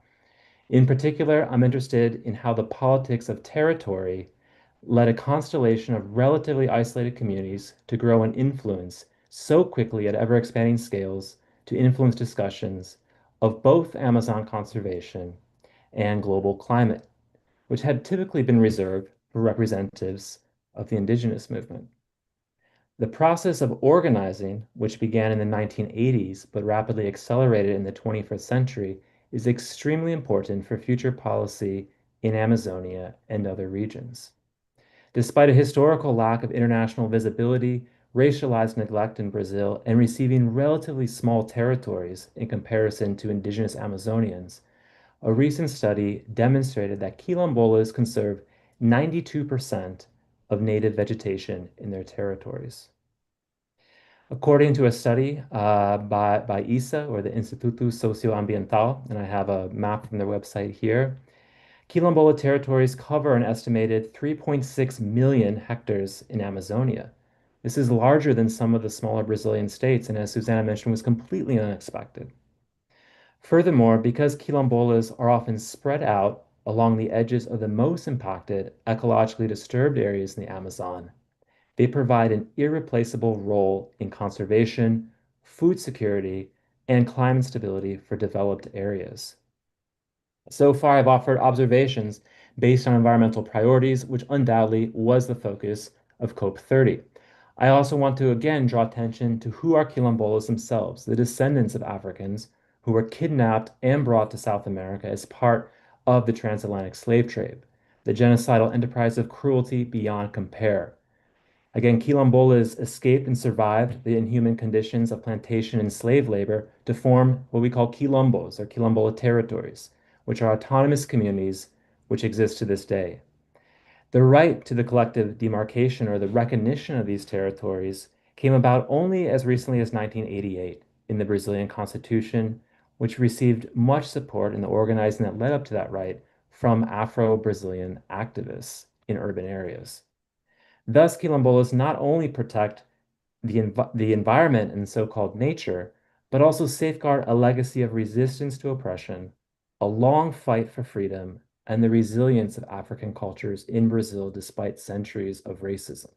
In particular, I'm interested in how the politics of territory led a constellation of relatively isolated communities to grow and influence so quickly at ever-expanding scales to influence discussions of both Amazon conservation and global climate, which had typically been reserved for representatives of the indigenous movement. The process of organizing, which began in the 1980s but rapidly accelerated in the 21st century, is extremely important for future policy in Amazonia and other regions. Despite a historical lack of international visibility, racialized neglect in Brazil, and receiving relatively small territories in comparison to indigenous Amazonians, a recent study demonstrated that quilombolas conserve 92% of native vegetation in their territories. According to a study by ISA, or the Instituto Socioambiental, and I have a map from their website here, quilombola territories cover an estimated 3.6 million hectares in Amazonia. This is larger than some of the smaller Brazilian states, and as Susanna mentioned, was completely unexpected. Furthermore, because quilombolas are often spread out along the edges of the most impacted, ecologically disturbed areas in the Amazon, they provide an irreplaceable role in conservation, food security, and climate stability for developed areas. So far, I've offered observations based on environmental priorities, which undoubtedly was the focus of COP30. I also want to again draw attention to who are quilombolas themselves, the descendants of Africans who were kidnapped and brought to South America as part of the transatlantic slave trade, the genocidal enterprise of cruelty beyond compare. Again, quilombolas escaped and survived the inhuman conditions of plantation and slave labor to form what we call quilombos, or quilombola territories, which are autonomous communities which exist to this day. The right to the collective demarcation or the recognition of these territories came about only as recently as 1988 in the Brazilian Constitution, which received much support in the organizing that led up to that right from Afro-Brazilian activists in urban areas. Thus, quilombolas not only protect the environment and so-called nature, but also safeguard a legacy of resistance to oppression, a long fight for freedom, and the resilience of African cultures in Brazil despite centuries of racism.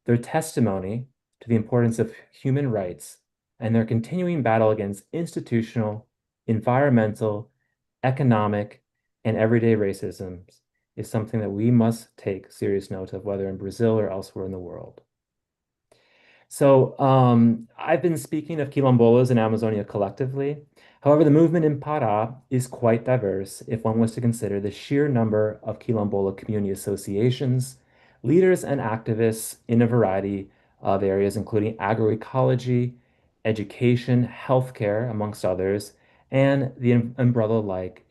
Their testimony to the importance of human rights and their continuing battle against institutional, environmental, economic, and everyday racism is something that we must take serious note of, whether in Brazil or elsewhere in the world. So I've been speaking of quilombolas in Amazonia collectively. However, the movement in Pará is quite diverse if one was to consider the sheer number of quilombola community associations, leaders and activists in a variety of areas, including agroecology, education, healthcare, amongst others, and the umbrella-like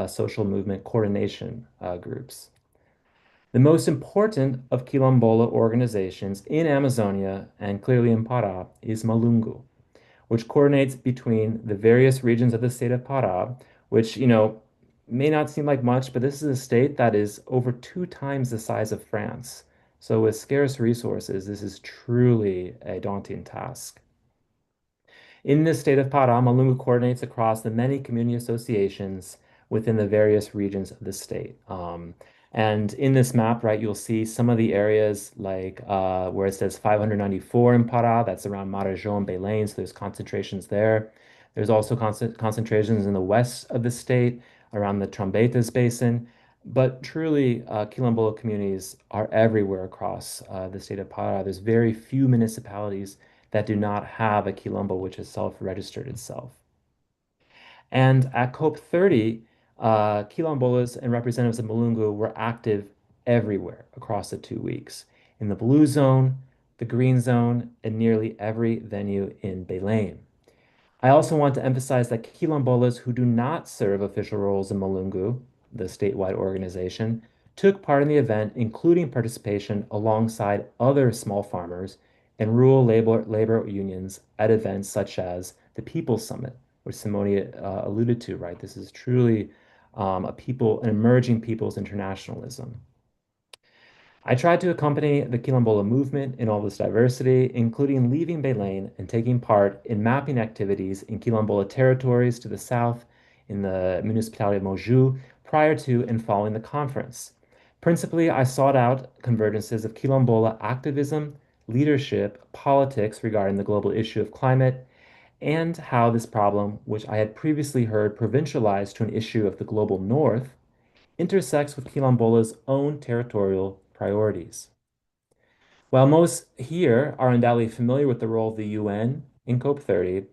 social movement coordination groups. The most important of quilombola organizations in Amazonia and clearly in Pará is Malungu, which coordinates between the various regions of the state of Pará, which, may not seem like much, but this is a state that is over 2 times the size of France. So with scarce resources, this is truly a daunting task. In the state of Pará, Malungu coordinates across the many community associations within the various regions of the state. And in this map, right, you'll see some of the areas like where it says 594 in Pará, that's around Marajó and Belém, so there's concentrations there. There's also concentrations in the west of the state, around the Trombetas Basin. But truly, quilombola communities are everywhere across the state of Pará. There's very few municipalities that do not have a quilombo which has self-registered itself. And at COP30, quilombolas and representatives of Malungu were active everywhere across the 2 weeks, in the blue zone, the green zone, and nearly every venue in Belém. I also want to emphasize that quilombolas who do not serve official roles in Malungu, the statewide organization, took part in the event, including participation alongside other small farmers and rural labor unions at events such as the People's Summit, which Simone alluded to, right? This is truly an emerging people's internationalism. I tried to accompany the Quilombola movement in all this diversity, including leaving Belém and taking part in mapping activities in Quilombola territories to the south in the municipality of Moju prior to and following the conference. Principally, I sought out convergences of Quilombola activism, leadership, politics regarding the global issue of climate, and how this problem, which I had previously heard provincialized to an issue of the global north, intersects with Quilombola's own territorial priorities. While most here are undoubtedly familiar with the role of the UN in COP30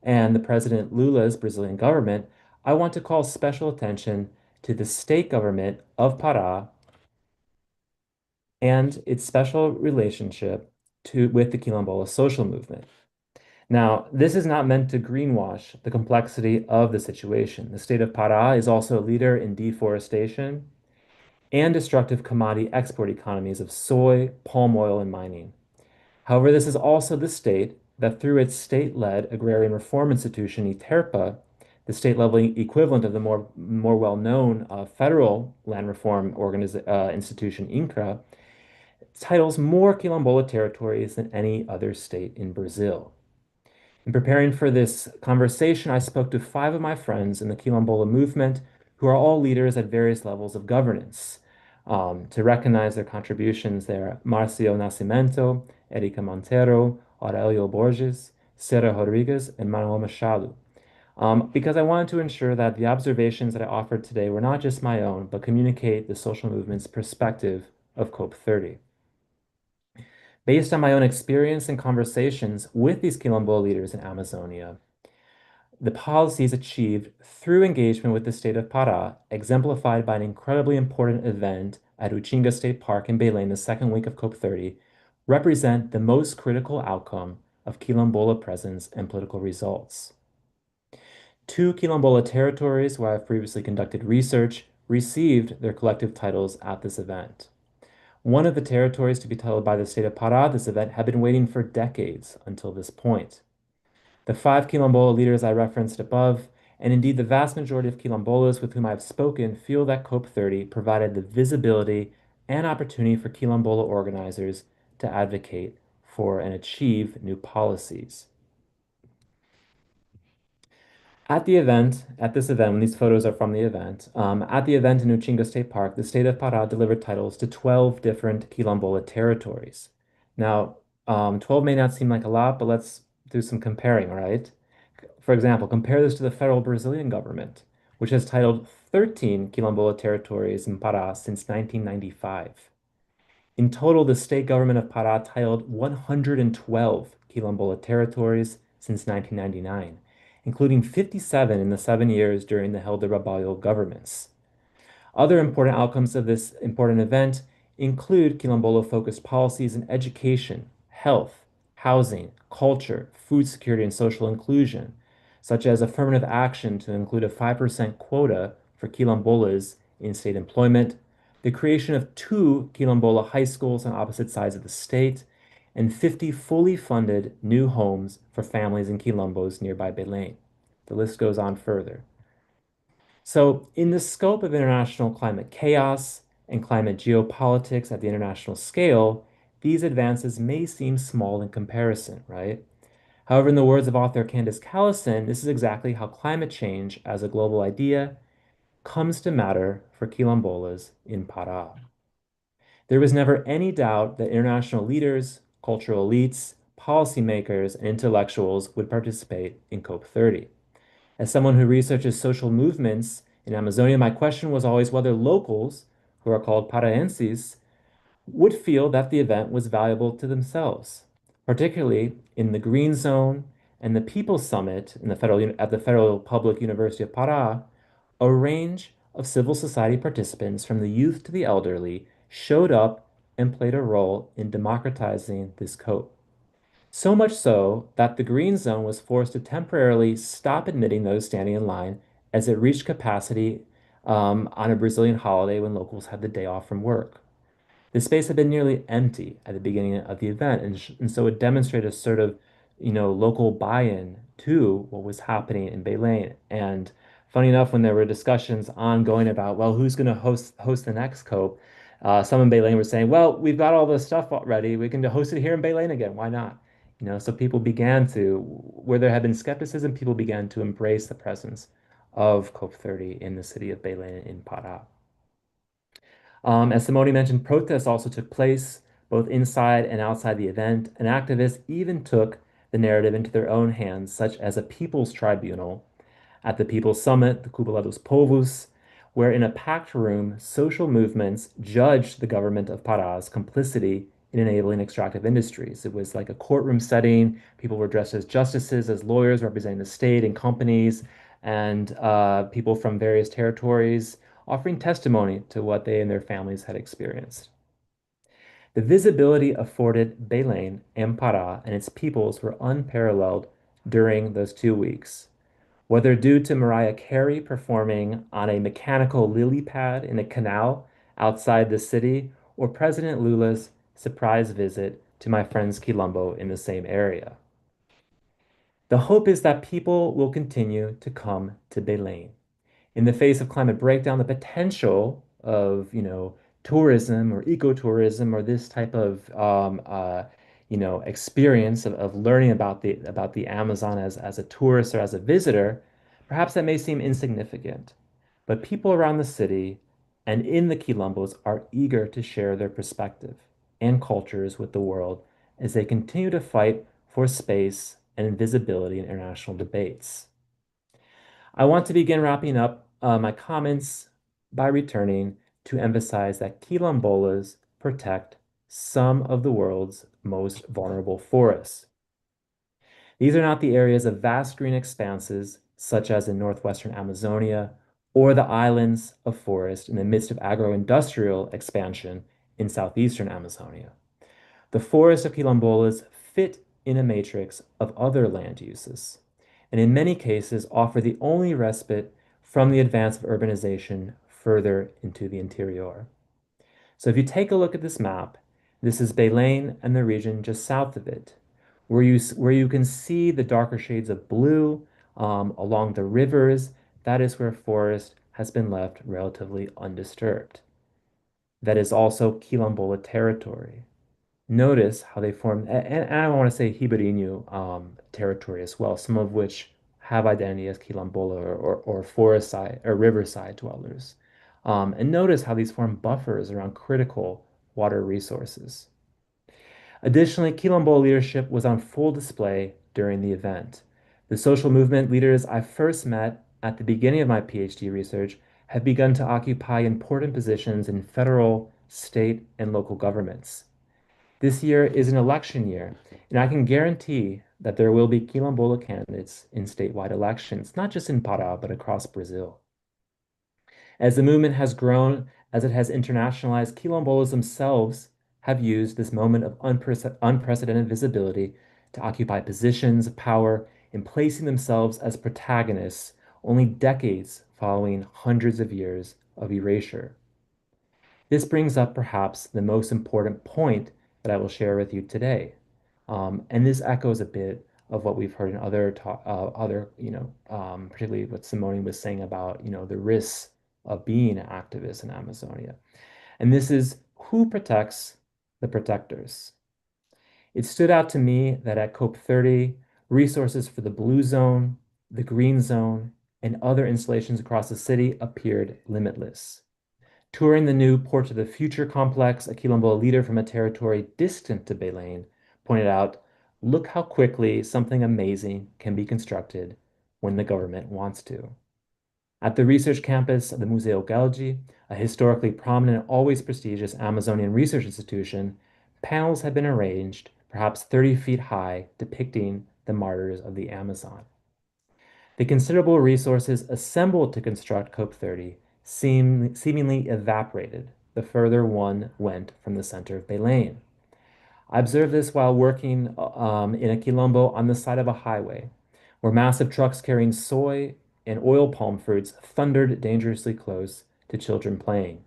and the President Lula's Brazilian government, I want to call special attention to the state government of Pará and its special relationship with the Quilombola social movement. Now, this is not meant to greenwash the complexity of the situation. The state of Pará is also a leader in deforestation and destructive commodity export economies of soy, palm oil, and mining. However, this is also the state that, through its state-led agrarian reform institution, ITERPA, the state-level equivalent of the more well-known federal land reform institution, INCRA, titles more quilombola territories than any other state in Brazil. In preparing for this conversation, I spoke to 5 of my friends in the Quilombola movement who are all leaders at various levels of governance. To recognize their contributions, they're Marcio Nascimento, Erika Montero, Aurelio Borges, Sara Rodrigues, and Manuel Machado. Because I wanted to ensure that the observations that I offered today were not just my own, but communicate the social movement's perspective of COP30. Based on my own experience and conversations with these Quilombola leaders in Amazonia, the policies achieved through engagement with the state of Pará, exemplified by an incredibly important event at Utinga State Park in Belém the second week of COP30, represent the most critical outcome of Quilombola presence and political results. 2 Quilombola territories where I've previously conducted research received their collective titles at this event. One of the territories to be titled by the state of Pará this event had been waiting for decades until this point. The 5 Quilombola leaders I referenced above, and indeed the vast majority of Quilombolas with whom I've spoken, feel that COP30 provided the visibility and opportunity for Quilombola organizers to advocate for and achieve new policies. At this event, when these photos are from the event, at the event in Utinga State Park, the state of Pará delivered titles to 12 different Quilombola territories. Now, 12 may not seem like a lot, but let's do some comparing, right? For example, compare this to the federal Brazilian government, which has titled 13 Quilombola territories in Pará since 1995. In total, the state government of Pará titled 112 Quilombola territories since 1999, including 57 in the 7 years during the Helder Rabalho governments. Other important outcomes of this important event include Quilombola-focused policies in education, health, housing, culture, food security, and social inclusion, such as affirmative action to include a 5% quota for Quilombolas in state employment, the creation of 2 Quilombola high schools on opposite sides of the state, and 50 fully funded new homes for families in Quilombos nearby Belém. The list goes on further. So, in the scope of international climate chaos and climate geopolitics at the international scale, these advances may seem small in comparison, right? However, in the words of author Candace Callison, this is exactly how climate change as a global idea comes to matter for Quilombolas in Pará. There was never any doubt that international leaders, cultural elites, policymakers, and intellectuals would participate in COP30. As someone who researches social movements in Amazonia, my question was always whether locals, who are called paraenses, would feel that the event was valuable to themselves, particularly in the Green Zone and the People's Summit at the Federal Public University of Pará. A range of civil society participants, from the youth to the elderly, showed up and played a role in democratizing this COP. So much so that the Green Zone was forced to temporarily stop admitting those standing in line as it reached capacity on a Brazilian holiday when locals had the day off from work. The space had been nearly empty at the beginning of the event, and so it demonstrated a sort of, local buy-in to what was happening in Belém. And funny enough, when there were discussions ongoing about, well, who's going to host the next COP, some in Belém were saying, well, we've got all this stuff ready. We can host it here in Belém again. Why not? So people began to, where there had been skepticism, people began to embrace the presence of COP30 in the city of Belém in Pará. As Simone mentioned, protests also took place both inside and outside the event, and activists even took the narrative into their own hands, such as a people's tribunal at the People's Summit, the Cúpula dos Povos, where in a packed room, social movements judged the government of Pará's complicity in enabling extractive industries. It was like a courtroom setting. People were dressed as justices, as lawyers representing the state and companies, and people from various territories offering testimony to what they and their families had experienced. The visibility afforded Belém and Pará and its peoples were unparalleled during those 2 weeks. Whether due to Mariah Carey performing on a mechanical lily pad in a canal outside the city, or President Lula's surprise visit to my friend's Quilombo in the same area. The hope is that people will continue to come to Belém. In the face of climate breakdown, the potential of, tourism or ecotourism or this type of, experience of learning about the Amazon as a tourist or as a visitor, perhaps that may seem insignificant. But people around the city and in the Quilombos are eager to share their perspective and cultures with the world as they continue to fight for space and visibility in international debates. I want to begin wrapping up my comments by returning to emphasize that quilombolas protect some of the world's most vulnerable forests. These are not the areas of vast green expanses, such as in northwestern Amazonia, or the islands of forest in the midst of agro-industrial expansion in southeastern Amazonia. The forests of quilombolas fit in a matrix of other land uses, and in many cases offer the only respite from the advance of urbanization further into the interior. So if you take a look at this map, this is Belém and the region just south of it, where you can see the darker shades of blue along the rivers. That is where forest has been left relatively undisturbed. That is also quilombola territory. Notice how they form, and I want to say Ribeirinho territory as well, some of which have identity as quilombola or forest side or riverside dwellers. And notice how these form buffers around critical water resources. Additionally, quilombola leadership was on full display during the event. The social movement leaders I first met at the beginning of my PhD research have begun to occupy important positions in federal, state, and local governments. This year is an election year, and I can guarantee that there will be quilombola candidates in statewide elections, not just in Pará, but across Brazil. As the movement has grown, as it has internationalized, quilombolas themselves have used this moment of unprecedented visibility to occupy positions of power in placing themselves as protagonists only decades following hundreds of years of erasure. This brings up perhaps the most important point that I will share with you today. And this echoes a bit of what we've heard in particularly what Simone was saying about, the risks of being an activist in Amazonia. And this is who protects the protectors. It stood out to me that at COP30, resources for the blue zone, the green zone, and other installations across the city appeared limitless. Touring the new Port of the Future complex, a quilombola leader from a territory distant to Belém pointed out, look how quickly something amazing can be constructed when the government wants to. At the research campus of the Museu Gelgi, a historically prominent, always prestigious Amazonian research institution, panels have been arranged, perhaps 30 feet high, depicting the martyrs of the Amazon. The considerable resources assembled to construct COP30 seemingly evaporated the further one went from the center of Belém. I observed this while working in a quilombo on the side of a highway, where massive trucks carrying soy and oil palm fruits thundered dangerously close to children playing.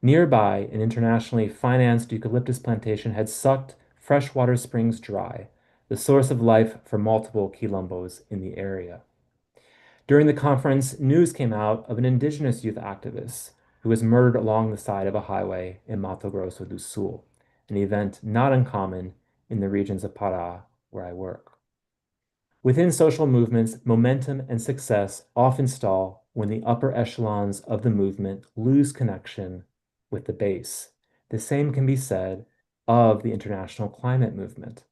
Nearby, an internationally financed eucalyptus plantation had sucked freshwater springs dry, the source of life for multiple quilombos in the area. During the conference, news came out of an indigenous youth activist who was murdered along the side of a highway in Mato Grosso do Sul, an event not uncommon in the regions of Pará where I work. Within social movements, momentum and success often stall when the upper echelons of the movement lose connection with the base. The same can be said of the international climate movement.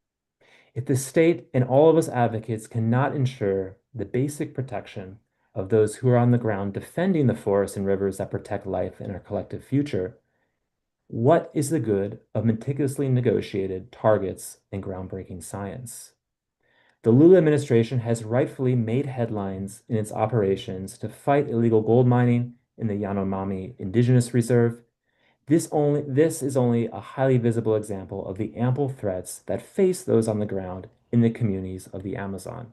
If the state and all of us advocates cannot ensure the basic protection of those who are on the ground defending the forests and rivers that protect life and our collective future, What is the good of meticulously negotiated targets and groundbreaking science? The Lula administration has rightfully made headlines in its operations to fight illegal gold mining in the Yanomami Indigenous Reserve. This is only a highly visible example of the ample threats that face those on the ground in the communities of the Amazon.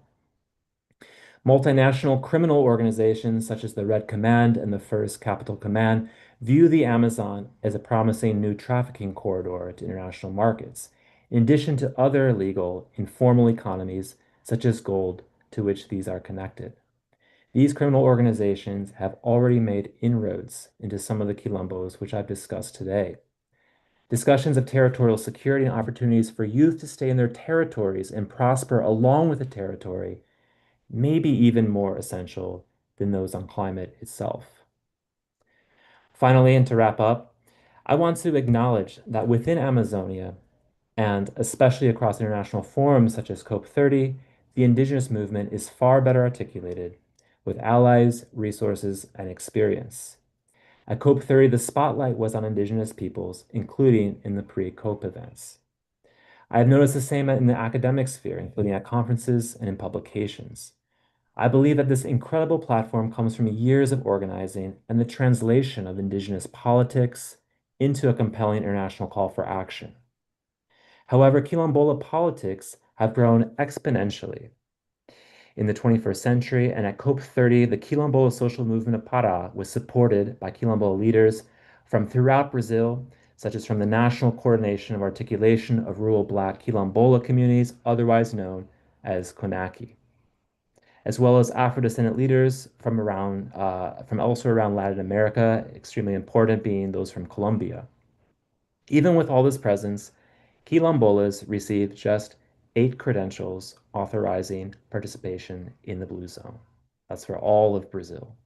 Multinational criminal organizations such as the Red Command and the First Capital Command view the Amazon as a promising new trafficking corridor to international markets, in addition to other illegal, informal economies such as gold, to which these are connected. These criminal organizations have already made inroads into some of the quilombos which I've discussed today. Discussions of territorial security and opportunities for youth to stay in their territories and prosper along with the territory may be even more essential than those on climate itself. Finally, and to wrap up, I want to acknowledge that within Amazonia, and especially across international forums such as COP30, the indigenous movement is far better articulated, with allies, resources, and experience. At COP30, the spotlight was on indigenous peoples, including in the pre-COP events. I have noticed the same in the academic sphere, including at conferences and in publications. I believe that this incredible platform comes from years of organizing and the translation of indigenous politics into a compelling international call for action. However, Quilombola politics have grown exponentially. In the 21st century and at COP30, the Quilombola social movement of Pará was supported by Quilombola leaders from throughout Brazil, such as from the National Coordination of Articulation of Rural Black Quilombola Communities, otherwise known as CONACI, as well as Afro-descendant leaders from elsewhere around Latin America, extremely important being those from Colombia. Even with all this presence, Quilombolas received just 8 credentials authorizing participation in the Blue Zone. That's for all of Brazil.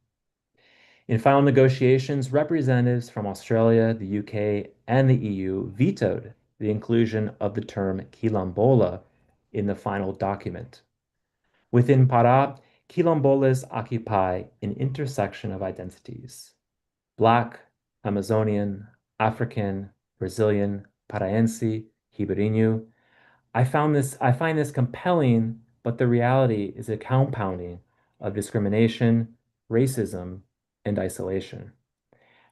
In final negotiations, representatives from Australia, the UK, and the EU vetoed the inclusion of the term Quilombola in the final document. Within Pará, Quilombolas occupy an intersection of identities: Black, Amazonian, African, Brazilian, Paraense, Ribeirinho. I find this compelling, but the reality is a compounding of discrimination, racism, and isolation.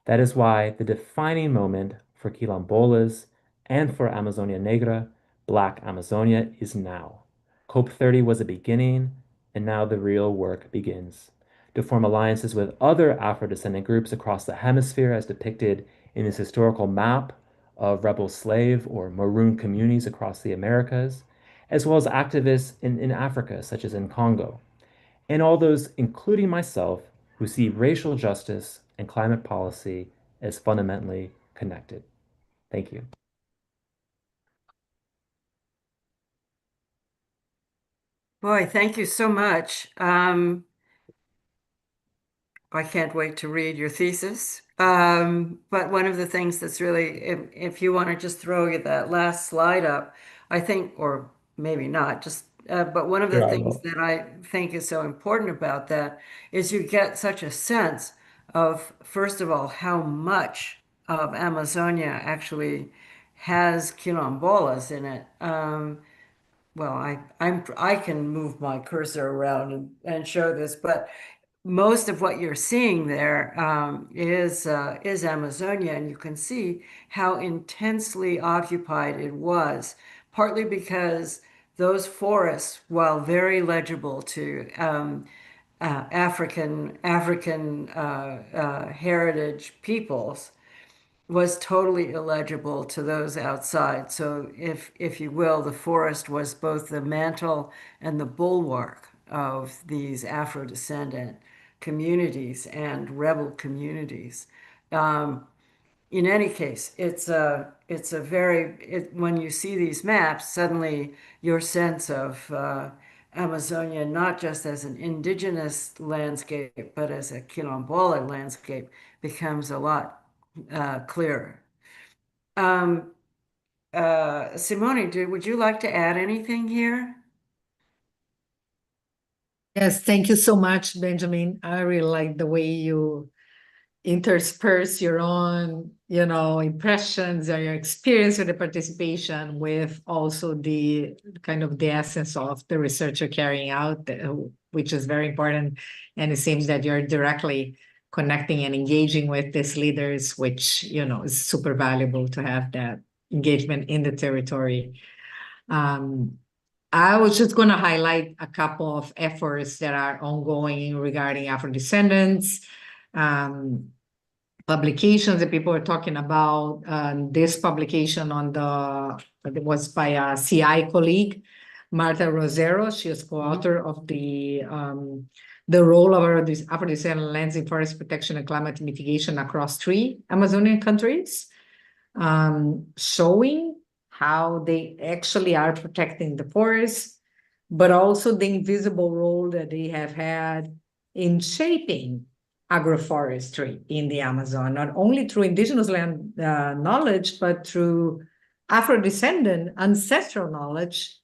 That is why the defining moment for Quilombolas and for Amazonia Negra, Black Amazonia, is now. COP30 was a beginning, and now the real work begins. To form alliances with other Afro-descendant groups across the hemisphere as depicted in this historical map of rebel slave or maroon communities across the Americas, as well as activists in Africa, such as in Congo, and all those, including myself, who see racial justice and climate policy as fundamentally connected. Thank you. Boy, thank you so much. I can't wait to read your thesis. But one of the things that's really, if you want to just throw that last slide up, I think, or maybe not, but one of the Sure, I things will. that I think is so important about that is you get such a sense of, first of all, how much of Amazonia actually has quilombolas in it. Well, I can move my cursor around and show this, but most of what you're seeing there is Amazonia, and you can see how intensely occupied it was, partly because those forests, while very legible to African heritage peoples, was totally illegible to those outside. So if you will, the forest was both the mantle and the bulwark of these Afro-descendant communities and rebel communities. In any case, when you see these maps, suddenly your sense of Amazonia, not just as an indigenous landscape, but as a quilombola landscape, becomes a lot clearer. Simone, would you like to add anything here? Yes, thank you so much, Benjamin. I really like the way you intersperse your own, impressions or your experience with the participation with also the kind of the essence of the research you're carrying out, which is very important. And it seems that you're directly connecting and engaging with these leaders, which, is super valuable to have that engagement in the territory. I was just going to highlight a couple of efforts that are ongoing regarding Afro-descendants, publications that people are talking about. This publication it was by a CI colleague, Marta Rosero. She is co-author of the role of Afro-descendant lands in forest protection and climate mitigation across 3 Amazonian countries, showing how they actually are protecting the forest, but also the invisible role that they have had in shaping agroforestry in the Amazon, not only through indigenous land knowledge, but through Afro-descendant ancestral knowledge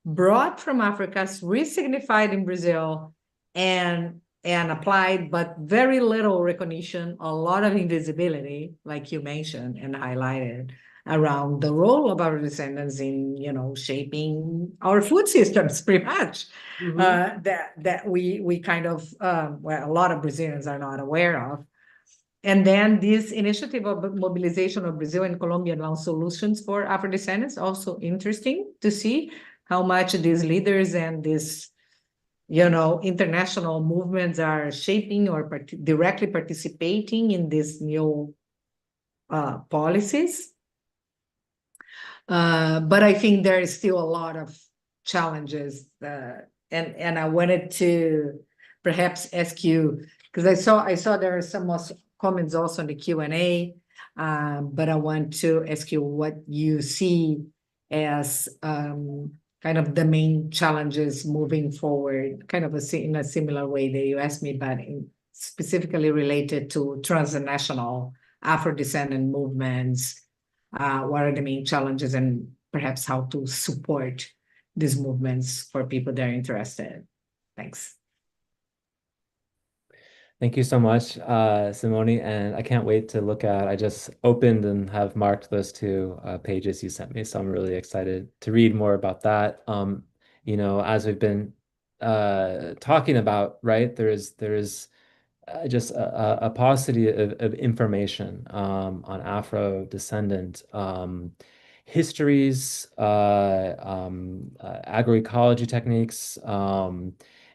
brought from Africa, resignified in Brazil, and applied, but very little recognition, a lot of invisibility, like you mentioned and highlighted, around the role of our descendants in, shaping our food systems, pretty much. That we kind of, well, a lot of Brazilians are not aware of. And then this initiative of mobilization of Brazil and Colombia around solutions for Afro-descendants, also interesting to see how much these leaders and these, international movements are shaping or directly participating in these new policies. But I think there is still a lot of challenges, and I wanted to perhaps ask you, because I saw there are some comments also in the Q&A, but I want to ask you what you see as kind of the main challenges moving forward, kind of in a similar way that you asked me, but specifically related to transnational Afro-descendant movements. What are the main challenges and perhaps how to support these movements for people that are interested? Thanks. Thank you so much, Simone, and I can't wait to look at. I just opened and have marked those 2 pages you sent me, so I'm really excited to read more about that. As we've been talking about, right, there is just a paucity of information on Afro-descendant histories, agroecology techniques,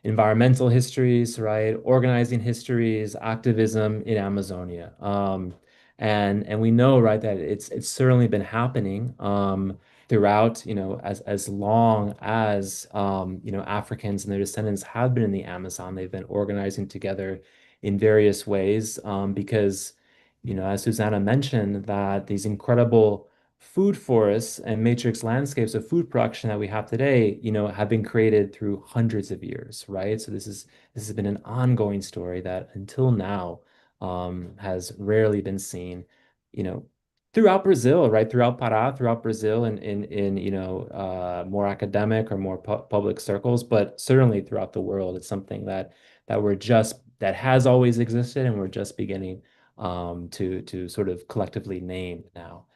environmental histories, right? Organizing histories, activism in Amazonia. And we know, right, that it's certainly been happening throughout, as long as, Africans and their descendants have been in the Amazon. They've been organizing together in various ways because, as Susanna mentioned, that these incredible food forests and matrix landscapes of food production that we have today, have been created through hundreds of years, right? So this has been an ongoing story that until now has rarely been seen, throughout Brazil, right? Throughout Pará, throughout Brazil, in more academic or more public circles, but certainly throughout the world. It's something that has always existed, and we're just beginning to sort of collectively name now.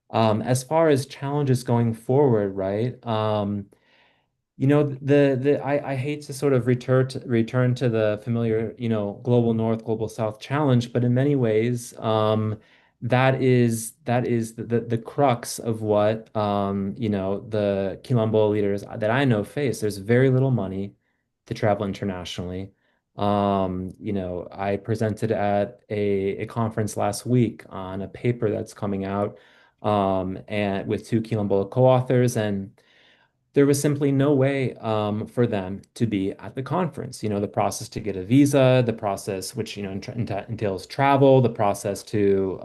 As far as challenges going forward, right? I hate to sort of return to the familiar, global North, global South challenge, but in many ways, that is the crux of what the Quilombo leaders that I know face. There's very little money to travel internationally. I presented at a conference last week on a paper that's coming out, and with 2 Quilombo co-authors, and there was simply no way for them to be at the conference. The process to get a visa, the process which entails travel, the process to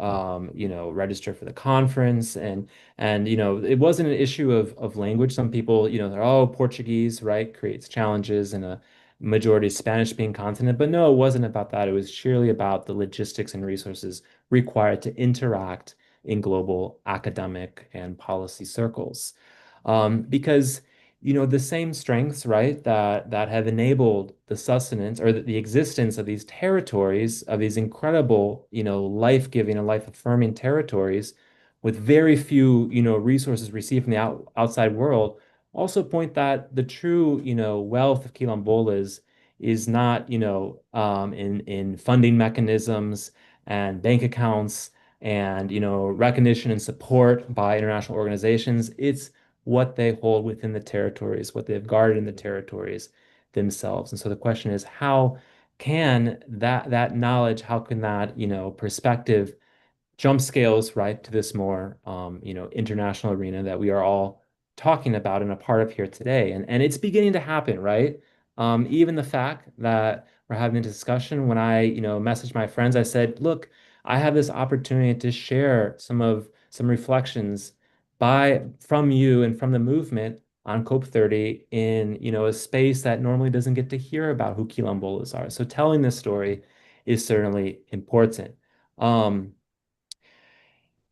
register for the conference, and it wasn't an issue of language. Some people they're Portuguese, right, creates challenges in a majority Spanish-speaking continent, but no, it wasn't about that. It was sheerly about the logistics and resources required to interact in global academic and policy circles. Because the same strengths, right, that have enabled the sustenance or the existence of these territories, of these incredible, life-giving and life-affirming territories with very few, resources received from the outside world, also point that the true, wealth of quilombolas is not, in funding mechanisms and bank accounts and, recognition and support by international organizations. It's what they hold within the territories, what they've guarded in the territories themselves. And so the question is, how can that knowledge, how can that, perspective jump scales right to this more international arena that we are all talking about and a part of here today. And it's beginning to happen, right? Even the fact that we're having a discussion, when I, messaged my friends, I said, look, I have this opportunity to share some reflections from you and from the movement on COP 30 in, a space that normally doesn't get to hear about who quilombolas are. So telling this story is certainly important.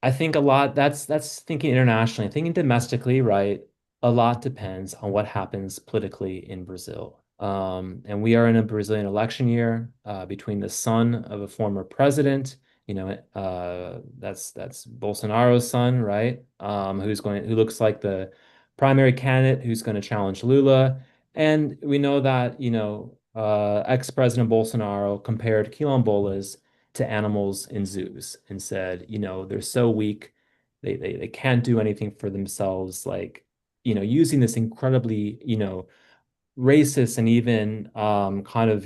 I think a lot that's thinking internationally, thinking domestically, right? A lot depends on what happens politically in Brazil. And we are in a Brazilian election year between the son of a former president, that's Bolsonaro's son, right? Who looks like the primary candidate who's going to challenge Lula. And we know that, ex-President Bolsonaro compared quilombolas to animals in zoos and said, they're so weak, they can't do anything for themselves, like, using this incredibly, racist and even kind of,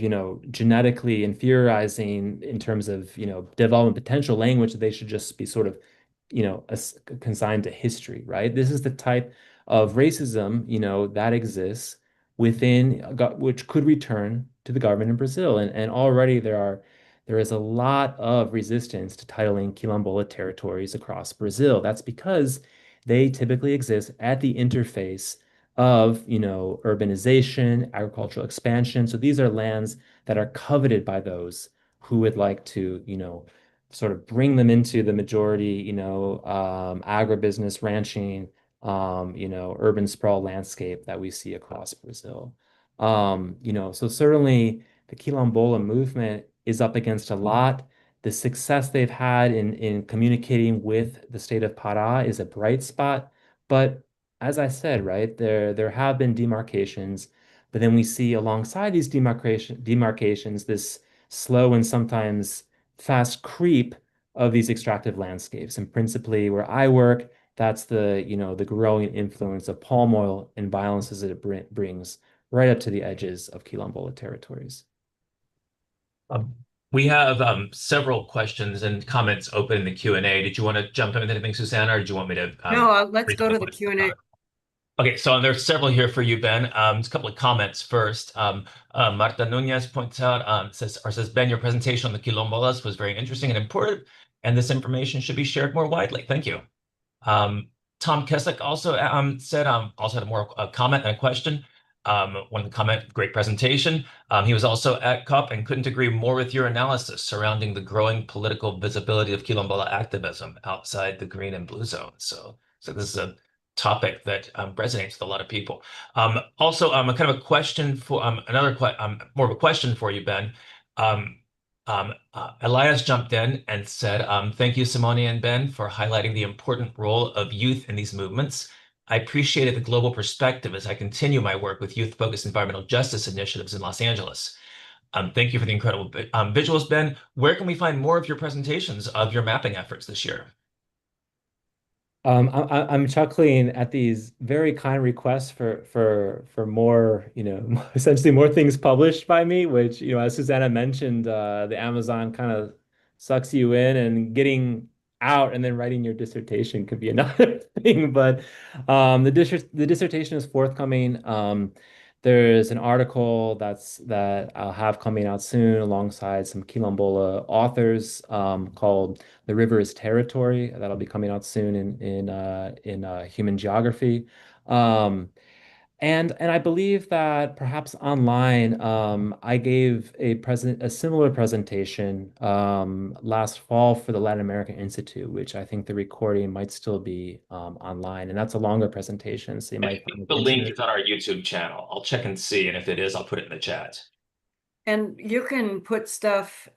genetically inferiorizing in terms of, development potential language that they should just be sort of, consigned to history, right? This is the type of racism, that exists which could return to the government in Brazil. And already there is a lot of resistance to titling Quilombola territories across Brazil. That's because they typically exist at the interface of, urbanization, agricultural expansion. So these are lands that are coveted by those who would like to, sort of bring them into the majority, agribusiness, ranching, urban sprawl landscape that we see across Brazil. So certainly the Quilombola movement is up against a lot. The success they've had in communicating with the state of Pará is a bright spot. But as I said, right, there have been demarcations, but then we see alongside these demarcations this slow and sometimes fast creep of these extractive landscapes. And principally where I work, that's the growing influence of palm oil and violences that it brings right up to the edges of Quilombola territories. We have several questions and comments open in the Q&A. Did you want to jump into anything, Susanna, or did you want me to? No, let's go to the Q&A. Okay, so there's several here for you, Ben. Just a couple of comments first. Marta Nunez points out, says, Ben, your presentation on the quilombolas was very interesting and important, and this information should be shared more widely. Thank you. Tom Keslick also said, also had a comment and a question. One comment, great presentation. He was also at COP and couldn't agree more with your analysis surrounding the growing political visibility of quilombola activism outside the green and blue zones. So this is a topic that resonates with a lot of people. Also, a kind of a question for more of a question for you, Ben. Elias jumped in and said, thank you, Simone and Ben, for highlighting the important role of youth in these movements. I appreciated the global perspective as I continue my work with youth-focused environmental justice initiatives in Los Angeles. Thank you for the incredible visuals, Ben. Where can we find more of your presentations of your mapping efforts this year? I'm chuckling at these very kind requests for more, essentially more things published by me, which, as Susanna mentioned, the Amazon kind of sucks you in, and getting out and then writing your dissertation could be another thing. But the dissertation is forthcoming. There's an article that I'll have coming out soon alongside some Quilombola authors called "The River is Territory." That'll be coming out soon in Human Geography. And I believe that perhaps online, I gave a similar presentation last fall for the Latin American Institute, which I think the recording might still be online, and that's a longer presentation, so you I might find think it the link interesting. is on our YouTube channel. I'll check and see, and if it is, I'll put it in the chat. And you can put stuff,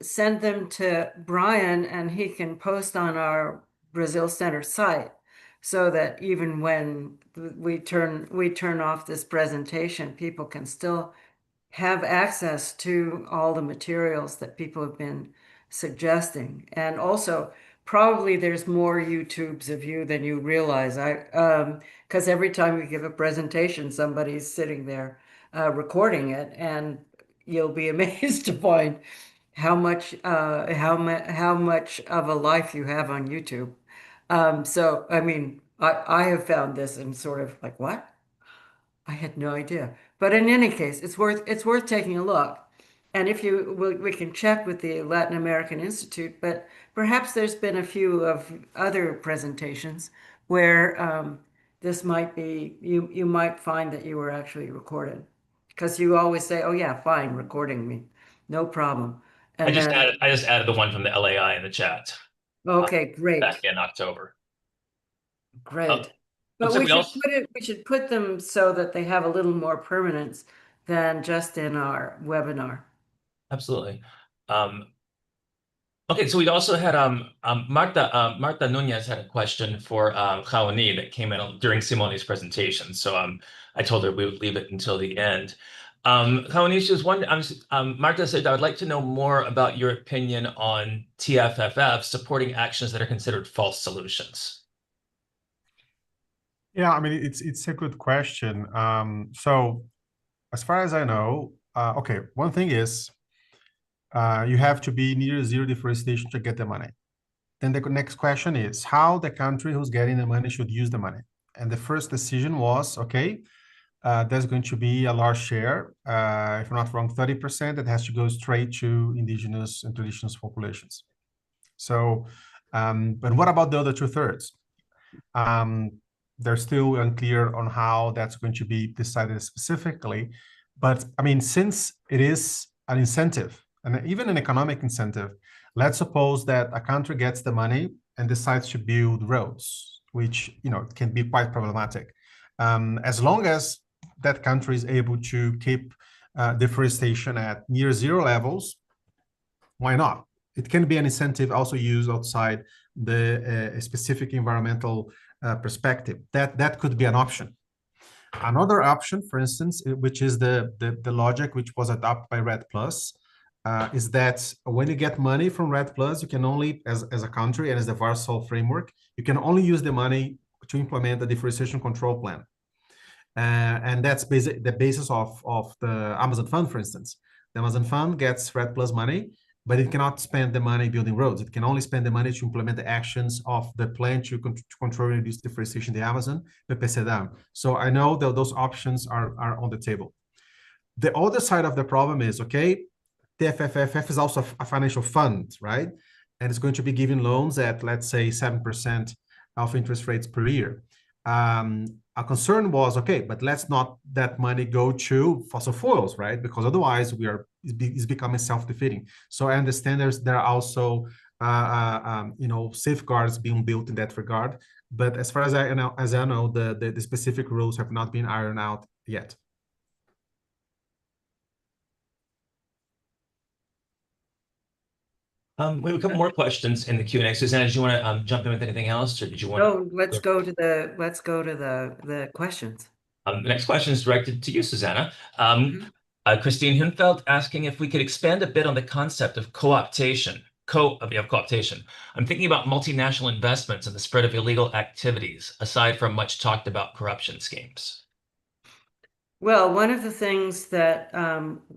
send them to Brian, and he can post on our Brazil Center site, so that even when we turn off this presentation, people can still have access to all the materials that people have been suggesting. And also, probably there's more YouTubes of you than you realize. Because every time you give a presentation, somebody's sitting there recording it, and you'll be amazed to find how much of a life you have on YouTube. So I mean, I have found this and sort of like, what? I had no idea. But in any case, it's worth taking a look. And if we can check with the Latin American Institute, but perhaps there's been a few of other presentations where this might be, you might find that you were actually recorded. Because you always say, oh yeah, fine, recording me. No problem. And then, I just added the one from the LAI in the chat okay, back great. in October. Great. But Looks like we also we should put them so that they have a little more permanence than just in our webinar. absolutely. Okay, so we also had Marta Nunez had a question for Raoni that came in during Simone's presentation. So I told her we would leave it until the end. Raoni, she was wondering, Marta said, I would like to know more about your opinion on TFFF supporting actions that are considered false solutions. Yeah, I mean, it's a good question. So as far as I know, okay, one thing is you have to be near zero deforestation to get the money. Then the next question is how the country who's getting the money should use the money. And the first decision was, okay, there's going to be a large share, if I'm not wrong, 30% that has to go straight to indigenous and traditional populations. So, but what about the other 2/3? They're still unclear on how that's going to be decided specifically. But I mean, since it is an incentive, and even an economic incentive, let's suppose that a country gets the money and decides to build roads, which can be quite problematic. As long as that country is able to keep deforestation at near zero levels, why not? It can be an incentive also used outside the specific environmental perspective. That could be an option. Another option, for instance, which is the logic which was adopted by Red Plus, is that when you get money from Red Plus, you can only, as a country and as the Warsaw framework, you can only use the money to implement the deforestation control plan. And that's the basis of the Amazon Fund, for instance. The Amazon Fund gets Red Plus money, but it cannot spend the money building roads. It can only spend the money to implement the actions of the plan to control and reduce deforestation in the Amazon, the PCDAM. So I know that those options are on the table. The other side of the problem is, okay, the FFFF is also a financial fund, right? And it's going to be giving loans at, let's say, 7% of interest rates per year. Our concern was, okay, but let's not that money go to fossil fuels, right? Because otherwise it's becoming self-defeating. So I understand there are also safeguards being built in that regard. But as far as I know, the specific rules have not been ironed out yet. We have a couple more questions in the Q&A. Susanna, did you want to jump in with anything else, or did you want? No, let's go to the questions. The next question is directed to you, Susanna. Christine Hinfeld asking if we could expand a bit on the concept of co-optation. Co-optation. I'm thinking about multinational investments and the spread of illegal activities, aside from much talked about corruption schemes. Well, one of the things that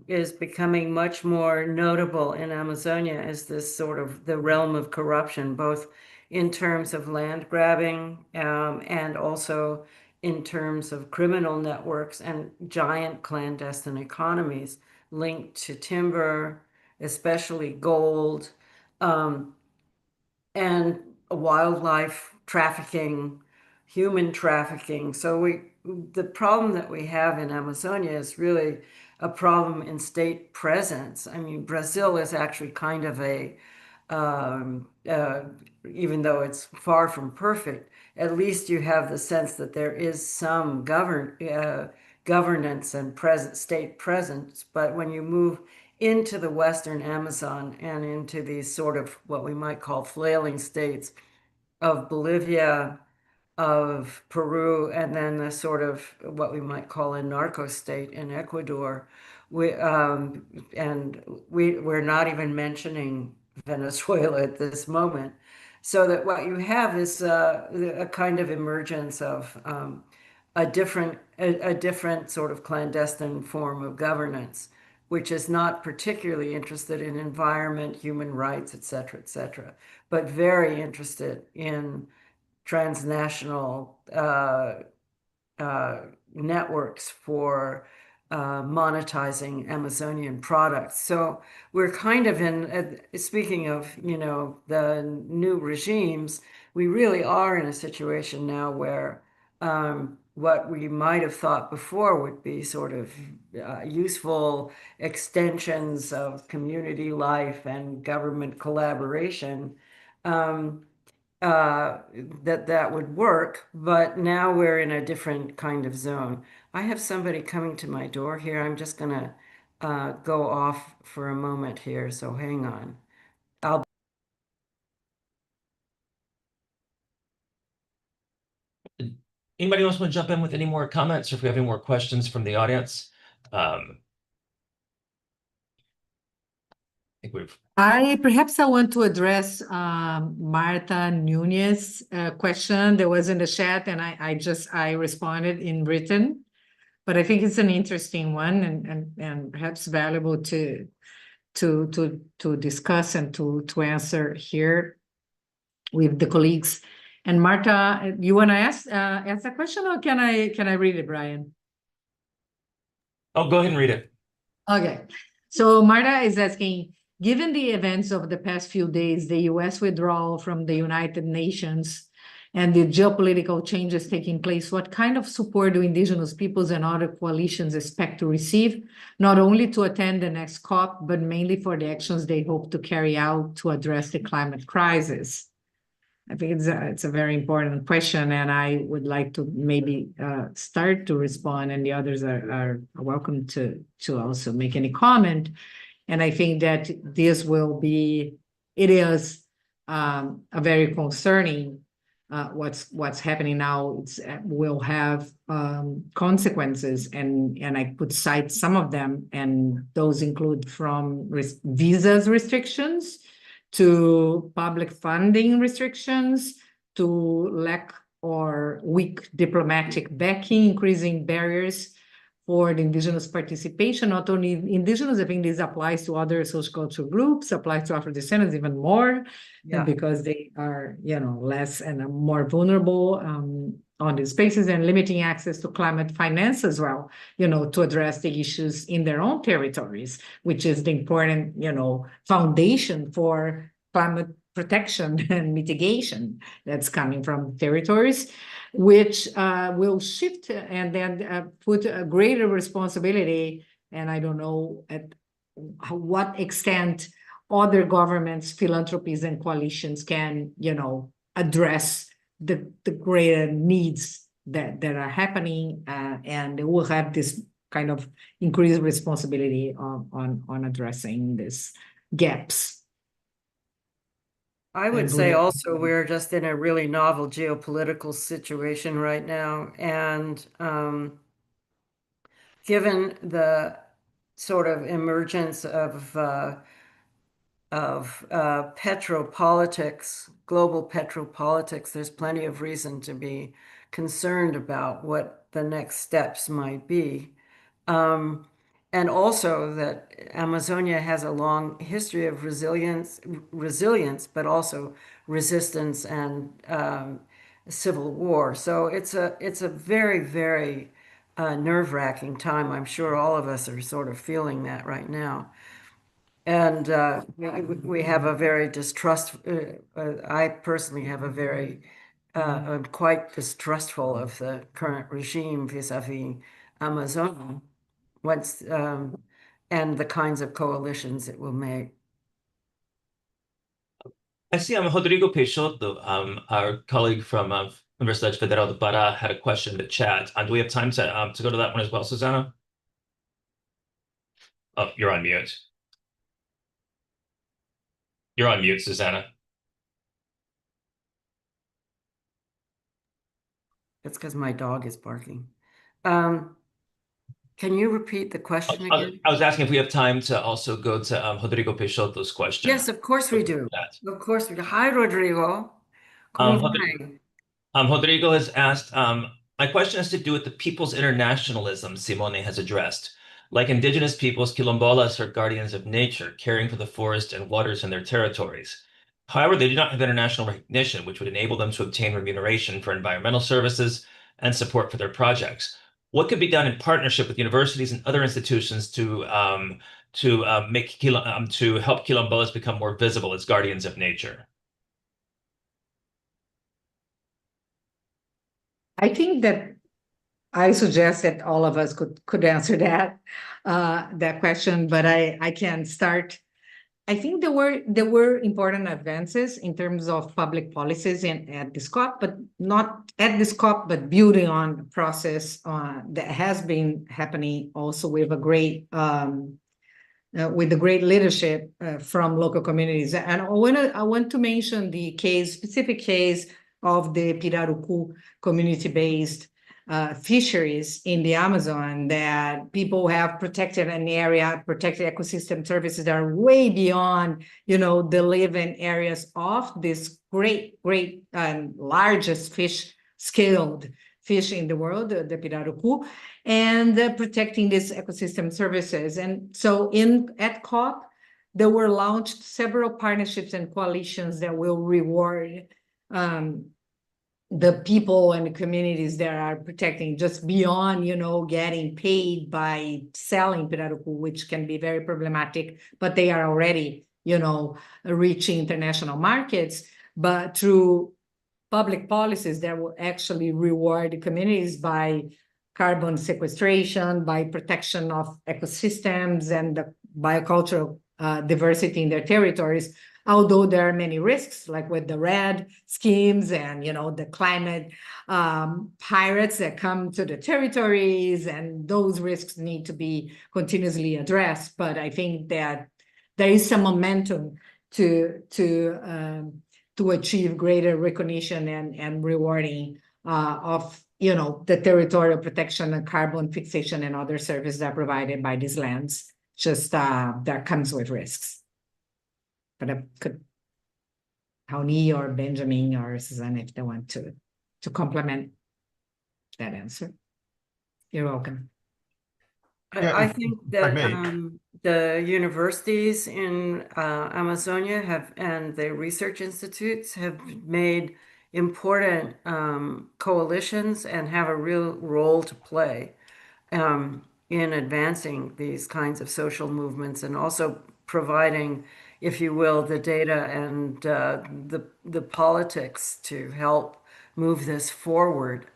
is becoming much more notable in Amazonia is this sort of the realm of corruption, both in terms of land grabbing and also in terms of criminal networks and giant clandestine economies linked to timber, especially gold, and wildlife trafficking, human trafficking. So the problem that we have in Amazonia is really a problem in state presence. I mean, Brazil is actually kind of a, um, uh, even though it's far from perfect, at least you have the sense that there is some governance and state presence. But when you move into the Western Amazon and into these sort of what we might call flailing states of Bolivia, of Peru, and then the sort of what we might call a narco state in Ecuador. We're not even mentioning Venezuela at this moment. So that what you have is a kind of emergence of a different sort of clandestine form of governance, which is not particularly interested in environment, human rights, et cetera, but very interested in transnational networks for monetizing Amazonian products. So we're kind of in, speaking of, the new regimes, we really are in a situation now where what we might have thought before would be sort of useful extensions of community life and government collaboration. Um, that would work, but now we're in a different kind of zone. I have somebody coming to my door here. I'm just gonna go off for a moment here, so hang on. Anybody else want to jump in with any more comments, or if we have any more questions from the audience? I think we've. Perhaps I want to address Marta Nunez question that was in the chat, and I responded in written, but I think it's an interesting one and perhaps valuable to discuss and to answer here with the colleagues. And Marta, you want to ask the question, or can I read it, Brian? Oh, go ahead and read it. Okay. So Marta is asking, given the events of the past few days, the US withdrawal from the United Nations and the geopolitical changes taking place, what kind of support do indigenous peoples and other coalitions expect to receive, not only to attend the next COP, but mainly for the actions they hope to carry out to address the climate crisis? I think it's a very important question, and I would like to maybe start to respond, and the others are welcome to also make any comment. And I think that this it is a very concerning what's happening now. Will have consequences, and I could cite some of them, and those include from visas restrictions to public funding restrictions, to lack or weak diplomatic backing, increasing barriers for the indigenous participation, not only indigenous, I think this applies to other sociocultural groups, applies to Afro-descendants even more, because they are, less and more vulnerable on these spaces, and limiting access to climate finance as well, to address the issues in their own territories, which is the important, foundation for climate protection and mitigation that's coming from territories, which will shift and then put a greater responsibility. And I don't know at what extent other governments, philanthropies, and coalitions can, address the greater needs that are happening, and they will have this kind of increased responsibility on addressing these gaps. I would say also we're just in a really novel geopolitical situation right now, and given the sort of emergence of petropolitics, global petropolitics, there's plenty of reason to be concerned about what the next steps might be. And also that Amazonia has a long history of resilience, but also resistance and civil war. So it's a very, very nerve-wracking time. I'm sure all of us are sort of feeling that right now. And we have a very I personally have a very quite distrustful of the current regime vis-a-vis Amazon, and the kinds of coalitions it will make. I see Rodrigo Peixoto, our colleague from Universidade Federal de Pará, had a question in the chat. Do we have time to go to that one as well, Susanna? Oh, you're on mute. You're on mute, Susanna. That's because my dog is barking. Can you repeat the question again? I was asking if we have time to also go to Rodrigo Peixoto's question. Yes, of course we do. Of course we do. Hi, Rodrigo. ¿Cómo vai? Rodrigo has asked, my question has to do with the people's internationalism Simone has addressed. Like indigenous peoples, quilombolas are guardians of nature, caring for the forest and waters in their territories. However, they do not have international recognition, which would enable them to obtain remuneration for environmental services and support for their projects. What could be done in partnership with universities and other institutions to help quilombolas become more visible as guardians of nature? I think that I suggest that all of us could answer that question, but I can start. I think there were important advances in terms of public policies at this COP, but not at this COP, but building on the process that has been happening also with a great with the great leadership from local communities. And I want to mention the specific case of the Pirarucu community-based fisheries in the Amazon, that people have protected an area, protected ecosystem services that are way beyond, the living areas of this great and largest scaled fish in the world, the Pirarucu, and protecting these ecosystem services. And so at COP, there were launched several partnerships and coalitions that will reward the people and the communities that are protecting, just beyond, getting paid by selling pirarucu, which can be very problematic, but they are already, reaching international markets, but through public policies that will actually reward the communities by carbon sequestration, by protection of ecosystems and the biocultural diversity in their territories. Although there are many risks, like with the RED schemes and, the climate pirates that come to the territories, and those risks need to be continuously addressed. But I think that there is some momentum to achieve greater recognition and rewarding of, the territorial protection and carbon fixation and other services that are provided by these lands. Just that comes with risks. But I could, Raoni or Benjamin or Susanna, if they want to complement that answer. You're welcome. I think that the universities in Amazonia and the research institutes have made important coalitions and have a real role to play in advancing these kinds of social movements, and also providing, if you will, the data and the politics to help move this forward.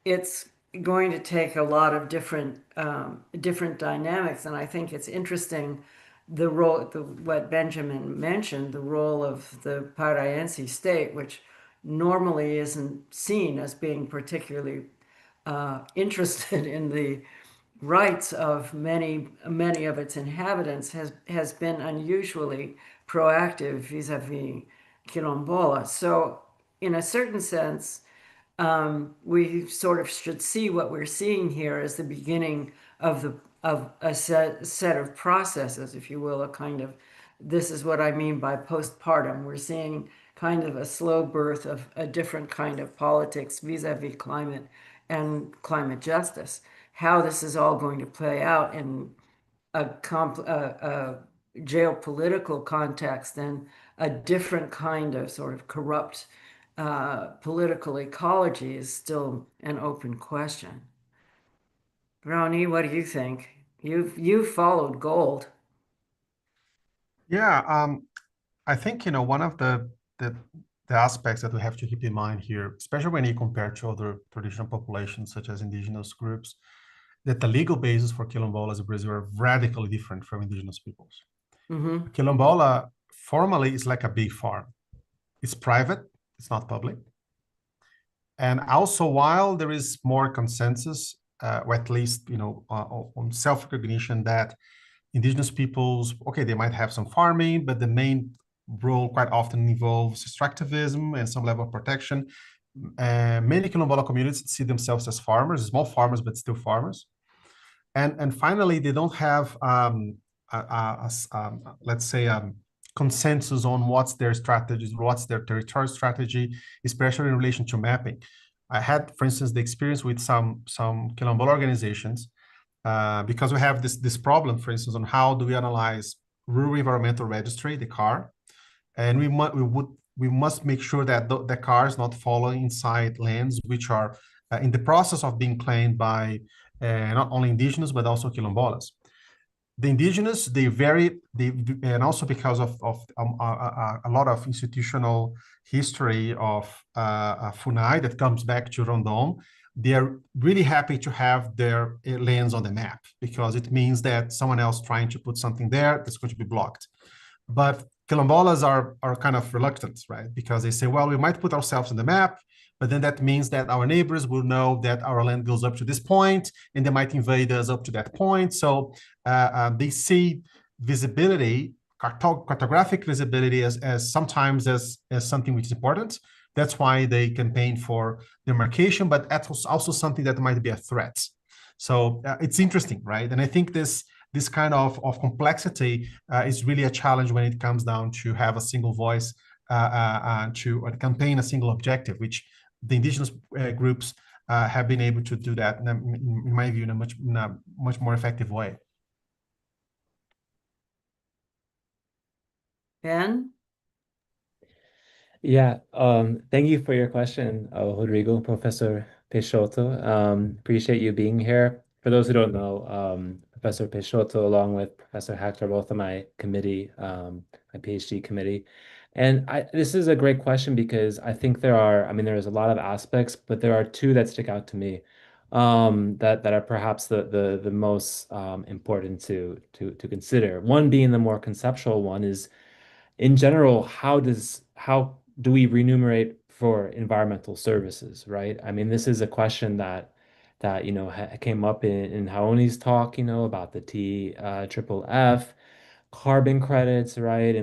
It's going to take a lot of different dynamics, and I think it's interesting what Benjamin mentioned, the role of the Paraense state, which normally isn't seen as being particularly interested in the rights of many of its inhabitants, has been unusually proactive vis-a-vis Quilombola. So in a certain sense, we sort of should see what we're seeing here as the beginning of a set of processes, if you will, a kind of, this is what I mean by postpartum. We're seeing kind of a slow birth of a different kind of politics vis-a-vis climate and climate justice. How this is all going to play out in a geopolitical context and a different kind of sort of corrupt political ecology is still an open question. Raoni, what do you think? You've followed gold. Yeah, I think one of the the aspects that we have to keep in mind here, especially when you compare to other traditional populations such as indigenous groups, that the legal basis for quilombolas in Brazil are radically different from indigenous peoples. Mm-hmm. Quilombola formally is like a big farm. It's private, it's not public. And also, while there is more consensus, or at least, on self-recognition that indigenous peoples, okay, they might have some farming, but the main role quite often involves extractivism and some level of protection. Many quilombola communities see themselves as farmers, small farmers, but still farmers. And finally, they don't have, let's say, consensus on what's their strategies, what's their territorial strategy, especially in relation to mapping. I had, for instance, the experience with some quilombola organizations, because we have this problem, for instance, on how do we analyze rural environmental registry, the CAR, and we must make sure that the CAR is not falling inside lands which are in the process of being claimed by not only indigenous but also quilombolas. The indigenous, and also because of a lot of institutional history of FUNAI that comes back to Rondon, they are really happy to have their lands on the map, because it means that someone else trying to put something there that's going to be blocked. But quilombolas are kind of reluctant, right? Because they say, well, we might put ourselves on the map, but then that means that our neighbors will know that our land goes up to this point, and they might invade us up to that point. So they see visibility, cartographic visibility, as sometimes as something which is important. That's why they campaign for demarcation, but that's also something that might be a threat. So it's interesting, right? And I think this kind of complexity is really a challenge when it comes down to have a single voice to campaign a single objective, which the indigenous groups have been able to do that, in my view, in a much more effective way. Ben? Yeah, thank you for your question, Rodrigo, Professor Peixoto. Appreciate you being here. For those who don't know, Professor Peixoto, along with Professor Hector, both on my committee, my PhD committee. And this is a great question, because I think there's a lot of aspects, but there are two that stick out to me, that are perhaps the most important to consider. One being the more conceptual one is, in general, how do we remunerate for environmental services, right? I mean, this is a question that came up in Haoni's talk, about the TFFF, carbon credits, right?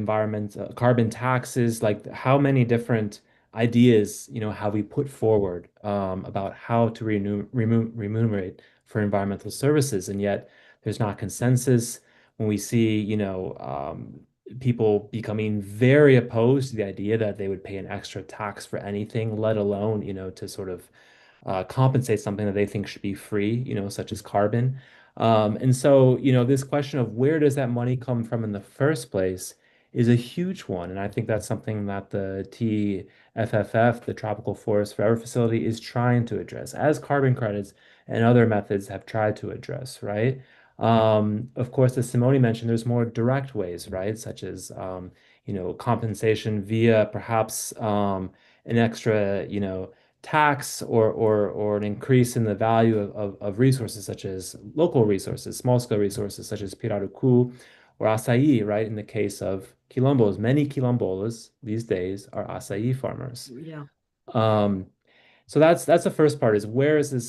Carbon taxes, like how many different ideas, have we put forward about how to remunerate for environmental services, and yet there's not consensus. When we see, people becoming very opposed to the idea that they would pay an extra tax for anything, let alone, to sort of compensate something that they think should be free, such as carbon. And so, this question of where does that money come from in the first place is a huge one. And I think that's something that the TFFF, the Tropical Forest Forever Facility, is trying to address, as carbon credits and other methods have tried to address, right? Of course, as Simone mentioned, there's more direct ways, right? Such as, compensation via perhaps an extra, tax or an increase in the value of resources, such as local resources, small-scale resources, such as pirarucu or acai, right? In the case of quilombos, many quilombolas these days are acai farmers. Yeah. So that's the first part, is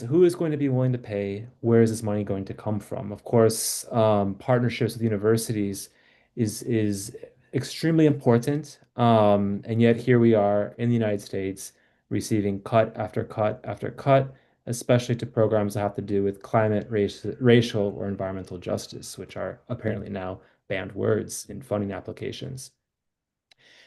who is going to be willing to pay? Where is this money going to come from? Of course, partnerships with universities is extremely important. And yet here we are in the United States receiving cut after cut after cut, especially to programs that have to do with climate, racial, or environmental justice, which are apparently now banned words in funding applications.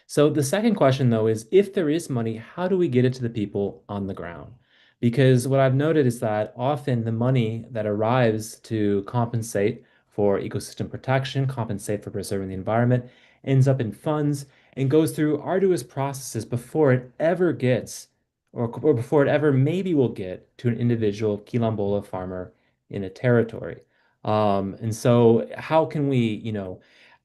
So the second question, though, is if there is money, how do we get it to the people on the ground? Because what I've noted is that often the money that arrives to compensate for ecosystem protection, compensate for preserving the environment, ends up in funds and goes through arduous processes before it ever gets, or before it ever maybe will get to an individual quilombola farmer in a territory. And so how can we,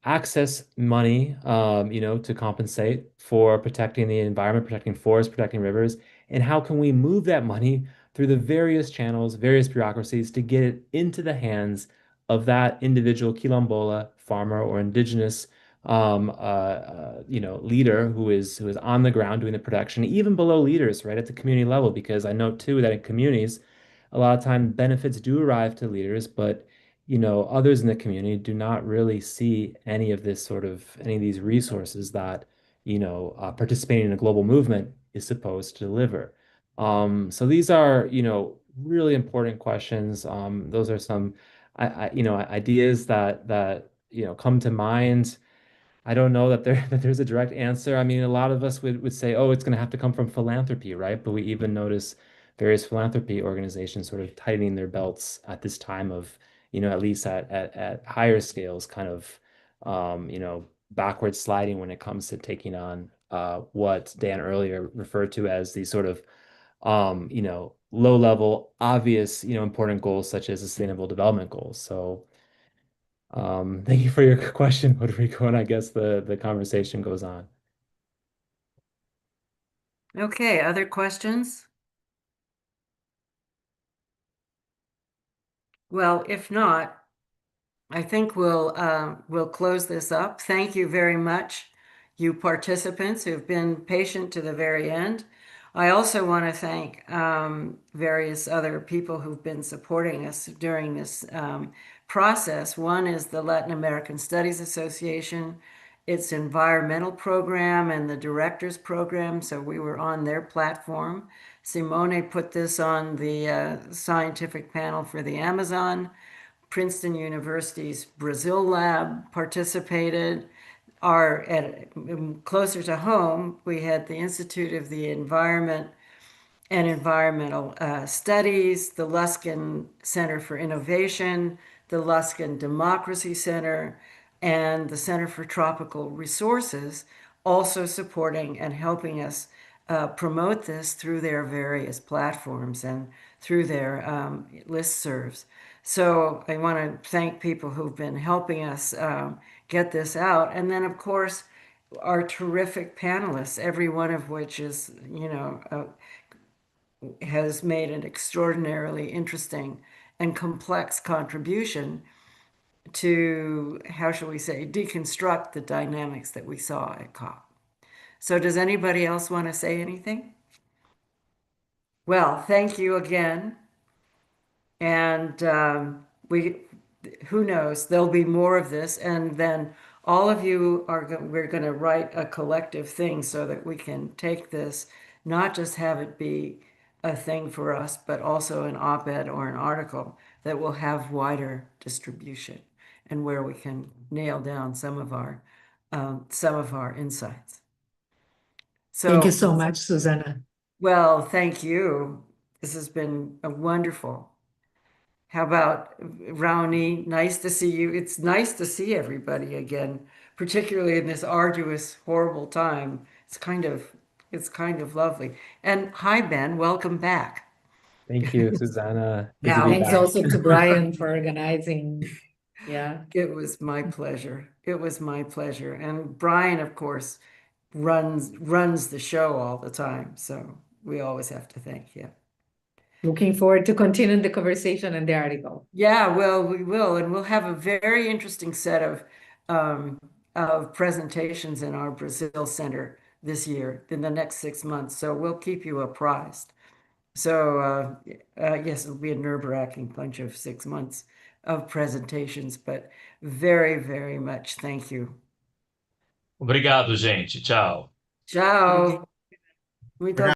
access money, to compensate for protecting the environment, protecting forests, protecting rivers, and how can we move that money through the various channels, various bureaucracies to get it into the hands of that individual quilombola farmer or indigenous leader who is on the ground doing the protection, even below leaders, right at the community level, because I know too that in communities, a lot of time benefits do arrive to leaders, but others in the community do not really see any of these resources that, participating in a global movement is supposed to deliver. So these are, really important questions. Those are some, ideas that come to mind. I don't know that there's a direct answer. I mean, a lot of us would say, oh, it's going to have to come from philanthropy, right? But we even notice various philanthropy organizations sort of tightening their belts at this time of, at least at higher scales, kind of, backwards sliding when it comes to taking on what Dan earlier referred to as these sort of, low level, obvious, important goals such as sustainable development goals. So thank you for your question, Rodrigo, and I guess the conversation goes on. Okay, other questions? Well, if not, I think we'll close this up. Thank you very much, you participants who've been patient to the very end. I also want to thank various other people who've been supporting us during this process. One is the Latin American Studies Association, its environmental program and the directors program. So we were on their platform. Simone put this on the scientific panel for the Amazon. Princeton University's Brazil lab participated. Closer to home, we had the Institute of the Environment and Environmental Studies, the Luskin Center for Innovation, the Luskin Democracy Center, and the Center for Tropical Resources, also supporting and helping us promote this through their various platforms and through their listservs. So I want to thank people who've been helping us get this out. And then, of course, our terrific panelists, every one of which is, has made an extraordinarily interesting and complex contribution to, how shall we say, deconstruct the dynamics that we saw at COP. So does anybody else want to say anything? Well, thank you again. And who knows, there'll be more of this. And then all of you we're going to write a collective thing so that we can take this, not just have it be a thing for us, but also an op-ed or an article that will have wider distribution and where we can nail down some of our insights. So Thank you so much, Susanna. well, thank you. This has been a wonderful. How about Raoni? Nice to see you. It's nice to see everybody again, particularly in this arduous, horrible time. It's kind of lovely. And hi, Ben. Welcome back. Thank you, Susanna. Good to Yeah, be Thanks back. also to Brian for organizing. Yeah. It was my pleasure. It was my pleasure. And Brian, of course, runs the show all the time. So we always have to thank him. Looking forward to continuing the conversation and the article. Yeah, well, we will, and we'll have a very interesting set of presentations in our Brazil Center this year, in the next 6 months. So we'll keep you apprised. So yes, it'll be a nerve-wracking bunch of 6 months of presentations, but very, very much thank you. Obrigado, gente. Tchau. Tchau. Muito